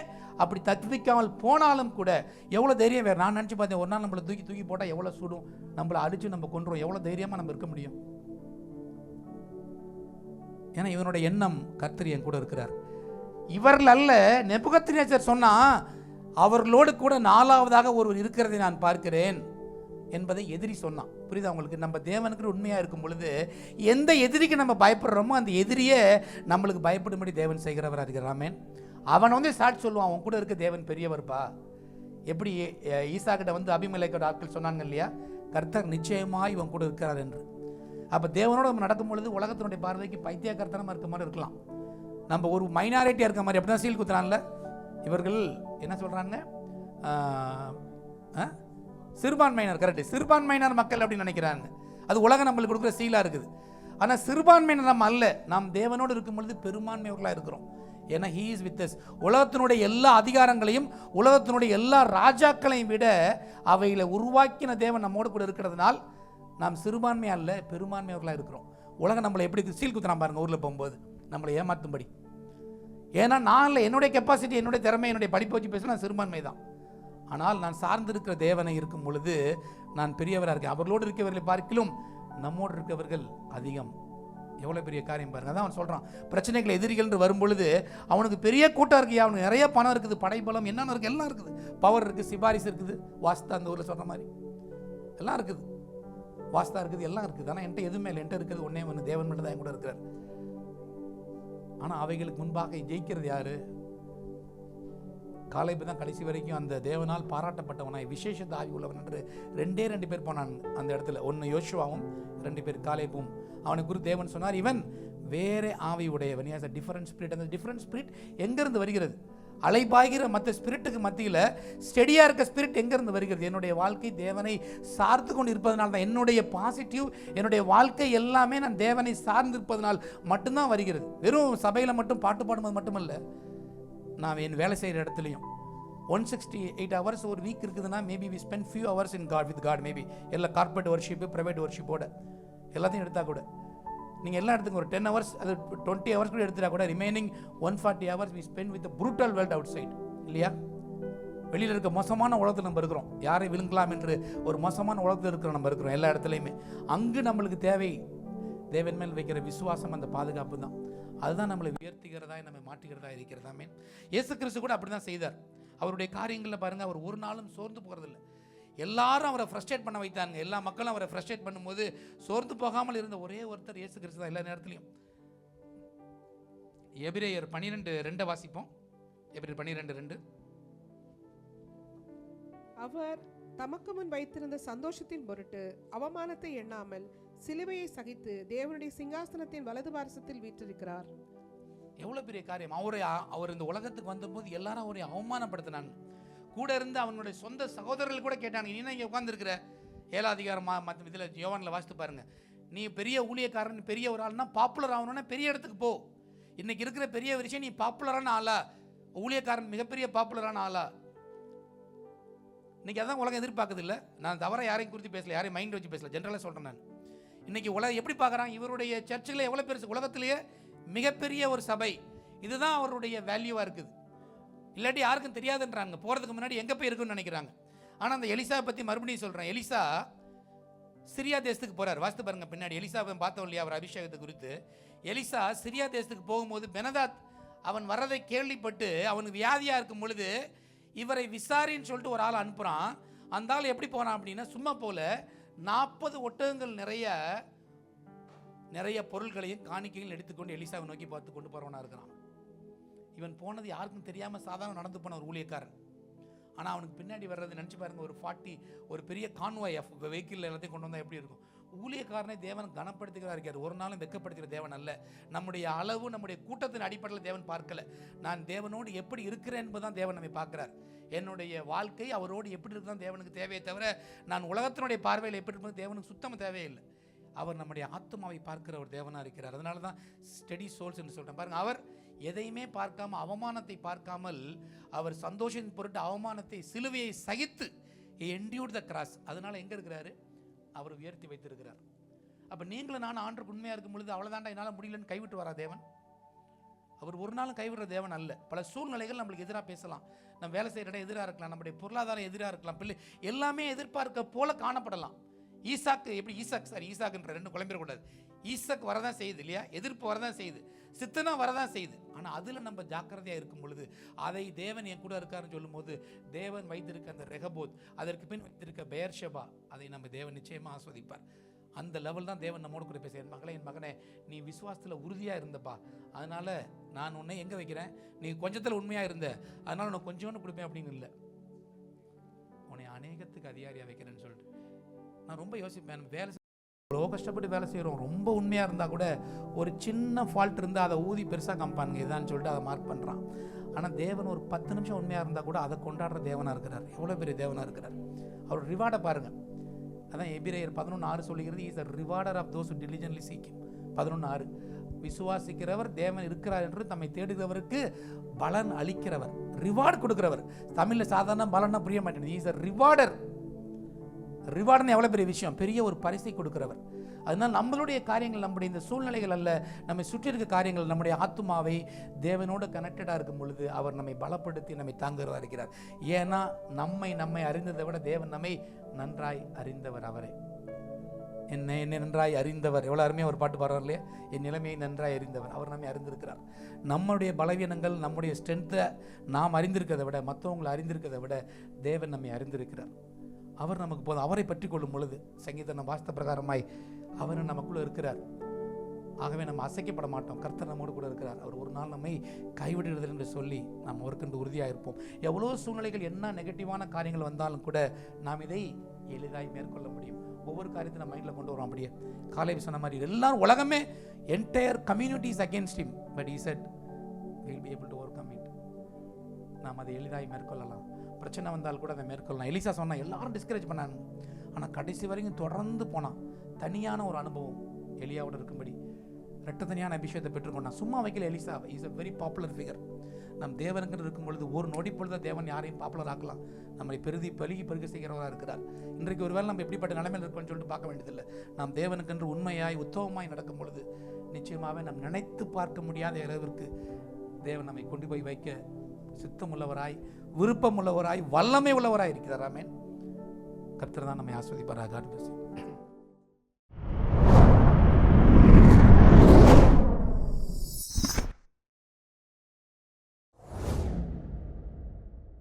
அப்படி தப்புவிக்காமல் போனாலும் கூட எவ்வளோ தைரியம் வேறு. நான் நினச்சி பார்த்தேன், ஒரு நாள் நம்மளை தூக்கி போட்டால் எவ்வளோ சுடும், நம்மளை அடித்து நம்ம கொண்டுரும், எவ்வளோ தைரியமாக நம்ம இருக்க முடியும்? ஏன்னா இவனோட எண்ணம் கர்த்தர் என் கூட இருக்கிறார். இவர்கள் அல்ல, நெபுகத்நேசர் சொன்னா அவர்களோடு கூட 4வதாக ஒருவர் இருக்கிறதை நான் பார்க்கிறேன் என்பதை எதிரி சொன்னான். புரியுதா உங்களுக்கு? நம்ம தேவனுக்கு உண்மையாக இருக்கும் பொழுது எந்த எதிரிக்கு நம்ம பயப்படுறோமோ அந்த எதிரியே நம்மளுக்கு பயப்படும்படி தேவன் செய்கிறவராக இருக்கிறார். ஆமென். அவன் வந்து சாட்சி சொல்லுவான், அவன் கூட இருக்க தேவன் பெரியவர்ப்பா. எப்படி ஈசா கிட்ட வந்து அபிமெலேக்கோட ஆட்கள் சொன்னாங்க இல்லையா, கர்த்தர் நிச்சயமாக இவன் கூட இருக்கிறார் என்று. அப்போ தேவனோட நம்ம நடக்கும் பொழுது உலகத்தினுடைய பார்வைக்கு பைத்தியக்காரத்தனமாக இருக்க மாதிரி இருக்கலாம், நம்ம ஒரு மைனாரிட்டியாக இருக்க மாதிரி. அப்படி தான் சீல் குத்துறான்ல, இவர்கள் என்ன சொல்றாங்க? சிறுபான்மையினர். கரெக்ட், சிறுபான்மையினர் மக்கள் அப்படின்னு நினைக்கிறாங்க. அது உலகம் நம்மளுக்கு கொடுக்குற சீலா இருக்குது. ஆனால் சிறுபான்மையினர் நம்ம அல்ல. நாம் தேவனோடு இருக்கும் பொழுது பெரும்பான்மையவர்களாக இருக்கிறோம். ஏன்னா he is with us. உலகத்தினுடைய எல்லா அதிகாரங்களையும் உலகத்தினுடைய எல்லா ராஜாக்களையும் விட அவைகளை உருவாக்கின தேவன் நம்மோடு கூட இருக்கிறதுனால் நாம் சிறுபான்மை அல்ல, பெரும்பான்மையவர்களாக இருக்கிறோம். உலகம் நம்மளை எப்படி சீல் குத்துறான் பாருங்க ஊரில் போகும்போது, நம்மளை ஏமாற்றும்படி. ஏன்னா நான் இல்லை, என்னுடைய கெப்பாசிட்டி, என்னுடைய திறமை, என்னுடைய படிப்பு வச்சு பேச நான் சிறுபான்மை தான். ஆனால் நான் சார்ந்திருக்கிற தேவனை இருக்கும் பொழுது நான் பெரியவராக இருக்கேன். அவர்களோடு இருக்கவர்களை பார்க்கிலும் நம்மோடு இருக்கவர்கள் அதிகம். எவ்வளோ பெரிய காரியம் பாருங்க. அதான் அவன் சொல்கிறான், பிரச்சனைகள் எதிரிகள் என்று வரும்பொழுது அவனுக்கு பெரிய கூட்டம் இருக்கு, அவனுக்கு நிறைய பணம் இருக்குது, படைபலம் என்னென்ன இருக்குது, எல்லாம் இருக்குது, பவர் இருக்குது, சிபாரிசு இருக்குது, வாஸ்தா அந்த ஊரில் சொல்கிற மாதிரி எல்லாம் இருக்குது, வாஸ்தா இருக்குது, எல்லாம் இருக்குது. ஆனால் என்கிட்ட எதுவுமே இல்லை, என்கிட்ட இருக்கிறது ஒன்றே ஒன்று, தேவன் மட்டும் தான் என் கூட இருக்கிறார். ஆனால் அவைகளுக்கு முன்பாக ஜெயிக்கிறது யாரு? காலேபு தான் கடைசி வரைக்கும் அந்த தேவனால் பாராட்டப்பட்டவனாய் விசேஷ ஆவி உள்ளவன் என்று ரெண்டு பேர் போனான் அந்த இடத்துல. ஒன்று யோசுவாவும் 2 பேர் காலேபும். அவனை குறித்து தேவன் சொன்னார், இவன் வேற ஆவி உடையவன். He has a different spirit. அந்த டிஃபரண்ட் ஸ்பிரிட் எங்கேருந்து வருகிறது? அலைபாய்கிற மற்ற ஸ்பிரிட்டுக்கு மத்தியில் ஸ்டெடியாக இருக்க ஸ்பிரிட் எங்கேருந்து வருகிறது? என்னுடைய வாழ்க்கை தேவனை சார்ந்து கொண்டு இருப்பதனால தான். என்னுடைய பாசிட்டிவ், என்னுடைய வாழ்க்கை எல்லாமே நான் தேவனை சார்ந்து இருப்பதனால் மட்டும்தான் வருகிறது. வெறும் சபையில் மட்டும் பாட்டு பாடும்போது மட்டுமல்ல, நான் என் வேலை செய்கிற இடத்துலையும் 168 hours ஒரு வீக் இருக்குதுன்னா maybe we spend few hours in God with God. Maybe எல்லாம் கார்பரேட் ஒர்ஷிப்பு, ப்ரைவேட் ஒர்ஷிப்போட எல்லாத்தையும் எடுத்தால் கூட நீங்கள் எல்லாம் எடுத்துங்க, ஒரு 10 hours, அது 20 hours கூட எடுத்துட்டா கூட remaining 140 hours we spend with brutal world outside. இல்லையா? வெளியில் இருக்க மோசமான உலகத்தில் நம்ம இருக்கிறோம். யாரை விழுங்கலாம் என்று ஒரு மோசமான உலகத்தில் இருக்கிற நம்ம இருக்கிறோம் எல்லா இடத்துலையுமே. அங்கு நம்மளுக்கு தேவை தேவன் மேல் வைக்கிற விசுவாசம், அந்த பாதுகாப்பு தான். அதுதான் நம்மளை உயர்த்துகிறதா, நம்மை மாற்றுகிறதா இருக்கிறதாமே. இயேசு கிறிஸ்து கூட அப்படி தான் செய்தார். அவருடைய காரியங்களில் பாருங்கள், அவர் ஒரு நாளும் சோர்ந்து போகிறதில்ல. எல்லாரும் அவரை ஃப்ரஸ்ட்ரேட் பண்ண வைத்தாங்க. எல்லா மக்களும் அவரை ஃப்ரஸ்ட்ரேட் பண்ணும்போது சோர்ந்து போகாமல் இருந்த ஒரே ஒருத்தர் இயேசு கிறிஸ்து தான் எல்லா நேரத்துலையும். எபிரேயர் 12:2 வாசிப்போம். எபிரேயர் 12:2. அவர் தமக்கு முன் வைத்திருந்த சந்தோஷத்தின் பொருட்டு அவமானத்தை எண்ணாமல் சிலுவையை சகித்து தேவனுடைய சிங்காசனத்தின் வலது பாரசத்தில் வீற்றிருக்கிறார். எவ்வளோ பெரிய காரியம். அவர் இந்த உலகத்துக்கு வந்தபோது எல்லாரும் அவரை அவமானப்படுத்தினாங்க. கூட இருந்து அவனுடைய சொந்த சகோதரர்கள் கூட கேட்டாங்க, நீ இங்கே உட்காந்துருக்கிற? 7ஆம் அதிகாரம் மற்ற இதில் யோவானில் வாசித்து பாருங்க. நீ பெரிய ஊழியக்காரன், பெரிய ஒரு ஆள்னா பாப்புலர் ஆகணும்னா பெரிய இடத்துக்கு போ. இன்னைக்கு இருக்கிற பெரிய விஷயம், நீ பாப்புலரான ஆளா? ஊழியக்காரன் மிகப்பெரிய பாப்புலரான ஆளா? இன்னைக்கு அதான் உலகம் எதிர்பார்க்குது இல்லை. நான் தவிர யாரையும் குறித்து பேசல, யாரையும் மைண்ட் வச்சு பேசல, ஜென்ரலாக சொல்கிறேன். நான் இன்னைக்கு உலகம் எப்படி பார்க்குறான்? இவருடைய சர்ச்சில் எவ்வளோ பெருசு, உலகத்திலேயே மிகப்பெரிய ஒரு சபை, இதுதான் அவருடைய வேல்யூவாக இருக்குது. இல்லாட்டி யாருக்கும் தெரியாதுன்றாங்க. போகிறதுக்கு முன்னாடி எங்கே போய் இருக்குன்னு நினைக்கிறாங்க. ஆனால் அந்த எலிசா பற்றி மறுபடியும் சொல்கிறேன். எலிசா சிரியா தேசத்துக்கு போகிறார். வாசித்து பாருங்க பின்னாடி. எலிசாவை பார்த்தோம் இல்லையா, அவர் அபிஷேகத்தை குறித்து. எலிசா சிரியா தேசத்துக்கு போகும்போது பெனதாத் அவன் வர்றதை கேள்விப்பட்டு அவனுக்கு வியாதியாக இருக்கும் பொழுது இவரை விசாரின்னு சொல்லிட்டு ஒரு ஆள் அனுப்புகிறான். அந்த ஆள் எப்படி போனான் அப்படின்னா, சும்மா போல 40 ஒட்டகங்கள் நிறைய பொருள்களையும் காணிக்கைகள் எடுத்துக்கொண்டு எலிசாவை நோக்கி பார்த்து கொண்டு போகிறவனாக இருக்கிறான். இவன் போனது யாருக்கும் தெரியாமல் சாதாரண நடந்து போன ஒரு ஊழியக்காரன். ஆனால் அவனுக்கு பின்னாடி வர்றது நினச்சி பாருங்க, ஒரு பெரிய கான்வாய் வெஹிக்கிள் எல்லாத்தையும் கொண்டு வந்தால் எப்படி இருக்கும்? ஊழியக்காரனை தேவன் கனப்படுத்துகிறதா இருக்கார். ஒரு நாளும் வெட்கப்படுத்துகிற தேவன் அல்ல. நம்முடைய அளவு, நம்முடைய கூட்டத்தின் அடிப்படையில் தேவன் பார்க்கல. நான் தேவனோடு எப்படி இருக்கிறேன் என்பதுதான் தேவன் நம்மை பார்க்கிறார். என்னுடைய வாழ்க்கை அவரோடு எப்படி இருக்குதான் தேவனுக்கு தேவையை தவிர நான் உலகத்தினுடைய பார்வையில் எப்படி இருப்பது தேவனுக்கு சுத்தமாக தேவையில்லை. அவர் நம்முடைய ஆத்மாவை பார்க்கிற ஒரு தேவனாக இருக்கிறார். அதனால தான் ஸ்டெடி சோல்ஸ் என்று சொல்கிறேன் பாருங்க. அவர் எதையுமே பார்க்காம, அவமானத்தை பார்க்காமல், அவர் சந்தோஷத்தின் பொருட்டு அவமானத்தை, சிலுவையை சகித்து என்டியூர்ட் த கிராஸ். அதனால எங்கே இருக்கிறாரு? அவர் உயர்த்தி வைத்திருக்கிறார். அப்போ நீங்களும் நான் ஆண்டருக்கு உண்மையாக இருக்கும் பொழுது அவ்வளோதாண்டா என்னால் முடியலன்னு கைவிட்டு வரா தேவன். அவர் ஒரு நாளும் கைவிடுற தேவன் அல்ல. பல சூழ்நிலைகள் நம்மளுக்கு எதிராக பேசலாம், நம்ம வேலை செய்கிற இடம் எதிராக இருக்கலாம், நம்முடைய பொருளாதாரம் எதிராக இருக்கலாம், பிள்ளை எல்லாமே எதிர்பார்க்க போல காணப்படலாம். ஈசாக்குன்ற 2 குழம்பிடக்கூடாது. ஈசாக்கு வரதான் செய்யுது இல்லையா, எதிர்ப்பு வரதான் செய்யுது, சித்தனா வரதான் செய்யுது. ஆனால் அதில் நம்ம ஜாக்கிரதையாக இருக்கும் பொழுது, அதை தேவன் என் கூட இருக்காருன்னு சொல்லும் போது, தேவன் வைத்திருக்க அந்த ரெகபோத், அதற்கு பின் வைத்திருக்க பெயர்ஷெபா, அதை நம்ம தேவன் நிச்சயமாக ஆஸ்வதிப்பார். அந்த லெவல் தான் தேவன் நம்மோடு கூட பேச, என் மகளே, என் மகனே, நீ விசுவாசத்தில் உறுதியாக இருந்தப்பா, அதனால் நான் உன்னை எங்கே வைக்கிறேன்? நீ கொஞ்சத்தில் உண்மையாக இருந்த, அதனால் உனக்கு கொஞ்சோன்னு கொடுப்பேன் அப்படின்னு இல்லை, உன்னை அநேகத்துக்கு அதிகாரியாக வைக்கிறேன்னு சொல்லிட்டு. நான் ரொம்ப யோசிப்பேன். வேலை எவ்வளோ கஷ்டப்பட்டு வேலை செய்கிறோம், ரொம்ப உண்மையாக இருந்தால் கூட ஒரு சின்ன ஃபால்ட் இருந்தால் அதை ஊதி பெருசாக காமிப்பானுங்க இதான்னு சொல்லிட்டு அதை மார்க் பண்ணுறான். ஆனால் தேவன் ஒரு 10 நிமிஷம் உண்மையாக இருந்தால் கூட அதை கொண்டாடுற தேவனாக இருக்கிறார். எவ்வளோ பெரிய தேவனாக இருக்கிறார். அவர் ரிவார்டை பாருங்கள். அதான் எபிரேயர் 11:6 சொல்லுகிறது, is a rewarder of those diligently seek him. 11:6 விசுவாசிக்கிறவர் தேவன் இருக்கிறார் என்று தம்மை தேடுகிறவருக்கு பலன் அளிக்கிறவர், ரிவார்டு கொடுக்கிறவர். தமிழில் சாதாரண பலன்னா புரிய மாட்டேங்குது. Is a rewarder. ரிவார்டுன்னு எவ்வளோ பெரிய விஷயம், பெரிய ஒரு பரிசை கொடுக்கிறவர். அதனால் நம்மளுடைய காரியங்கள், நம்முடைய இந்த சூழ்நிலைகள் அல்ல, நம்மை சுற்றி இருக்க காரியங்கள், நம்முடைய ஆத்துமாவை தேவனோடு கனெக்டடாக இருக்கும் பொழுது அவர் நம்மை பலப்படுத்தி நம்மை தாங்குகிறவராக இருக்கிறார். ஏன்னா நம்மை அறிந்ததை விட தேவன் நம்மை நன்றாய் அறிந்தவர். அவரே என்னை நன்றாய் அறிந்தவர். எவ்வளோ அருமையாக ஒரு பாட்டு பாடுறார் இல்லையா, என் நிலைமையை நன்றாய் அறிந்தவர். அவர் நம்மை அறிந்திருக்கிறார். நம்முடைய பலவீனங்கள், நம்முடைய ஸ்ட்ரென்த்தை நாம் அறிந்திருக்கிறதை விட, மற்றவங்களை அறிந்திருக்கிறதை விட தேவன் நம்மை அறிந்திருக்கிறார். அவர் நமக்கு போதும். அவரை பற்றி கொள்ளும் பொழுது சங்கீதம் நம்ம வாஸ்த பிரகாரமாய் அவர் நமக்குள்ளே இருக்கிறார். ஆகவே நம்ம அசைக்கப்பட மாட்டோம். கர்த்தர் நம்மோடு கூட இருக்கிறார். அவர் ஒரு நாள் நம்மை கைவிடுகிறது என்று சொல்லி நாம் அவருக்கு உறுதியாக இருப்போம். எவ்வளோ சூழ்நிலைகள், என்ன நெகட்டிவான காரியங்கள் வந்தாலும் கூட நாம் இதை எளிதாய் மேற்கொள்ள முடியும். ஒவ்வொரு காரியத்தை நம்ம மைண்டில் கொண்டு வரோம். அப்படியே காலேஜ் சொன்ன மாதிரி எல்லாரும் உலகமே entire community is against him, but he said we will be able to overcome it. நாம் அதை எளிதாய் மேற்கொள்ளலாம். பிரச்சனை வந்தால் கூட அதை மேற்கொள்ளலாம். எலிசா சொன்னா எல்லாரும் டிஸ்கரேஜ் பண்ணாங்க, ஆனால் கடைசி வரைக்கும் தொடர்ந்து போனான். தனியான ஒரு அனுபவம் எலியாவோட இருக்கும்படி தனியான அபிஷேகத்தை பெற்றுக்கொண்டான். சும்மா வைக்கல. Elisha is a very popular figure. நம் தேவனுக்கு இருக்கும் பொழுது ஒரு நொடி பொழுது தேவன் யாரையும் பாப்புலர் ஆக்கலாம். நம்மை பெருகி செய்கிறவராக இருக்கிறார். இன்றைக்கு ஒருவேளை நம்ம எப்படிப்பட்ட நிலைமையில் இருக்கோம்னு சொல்லிட்டு பார்க்க வேண்டியதில்லை. நாம் தேவனுக்கென்று உண்மையாய் உத்தமமாய் நடக்கும் பொழுது நிச்சயமாகவே நாம் நினைத்து பார்க்க முடியாத அளவிற்கு தேவன் நம்மை கொண்டு போய் வைக்க சித்தம் உள்ளவராய், விருப்பம் உள்ளவராய், வல்லமை உள்ளவராய் இருக்கிறார். ஆமென். கர்த்தர் தான் நம்மை ஆஸ்வதிப்பாராக.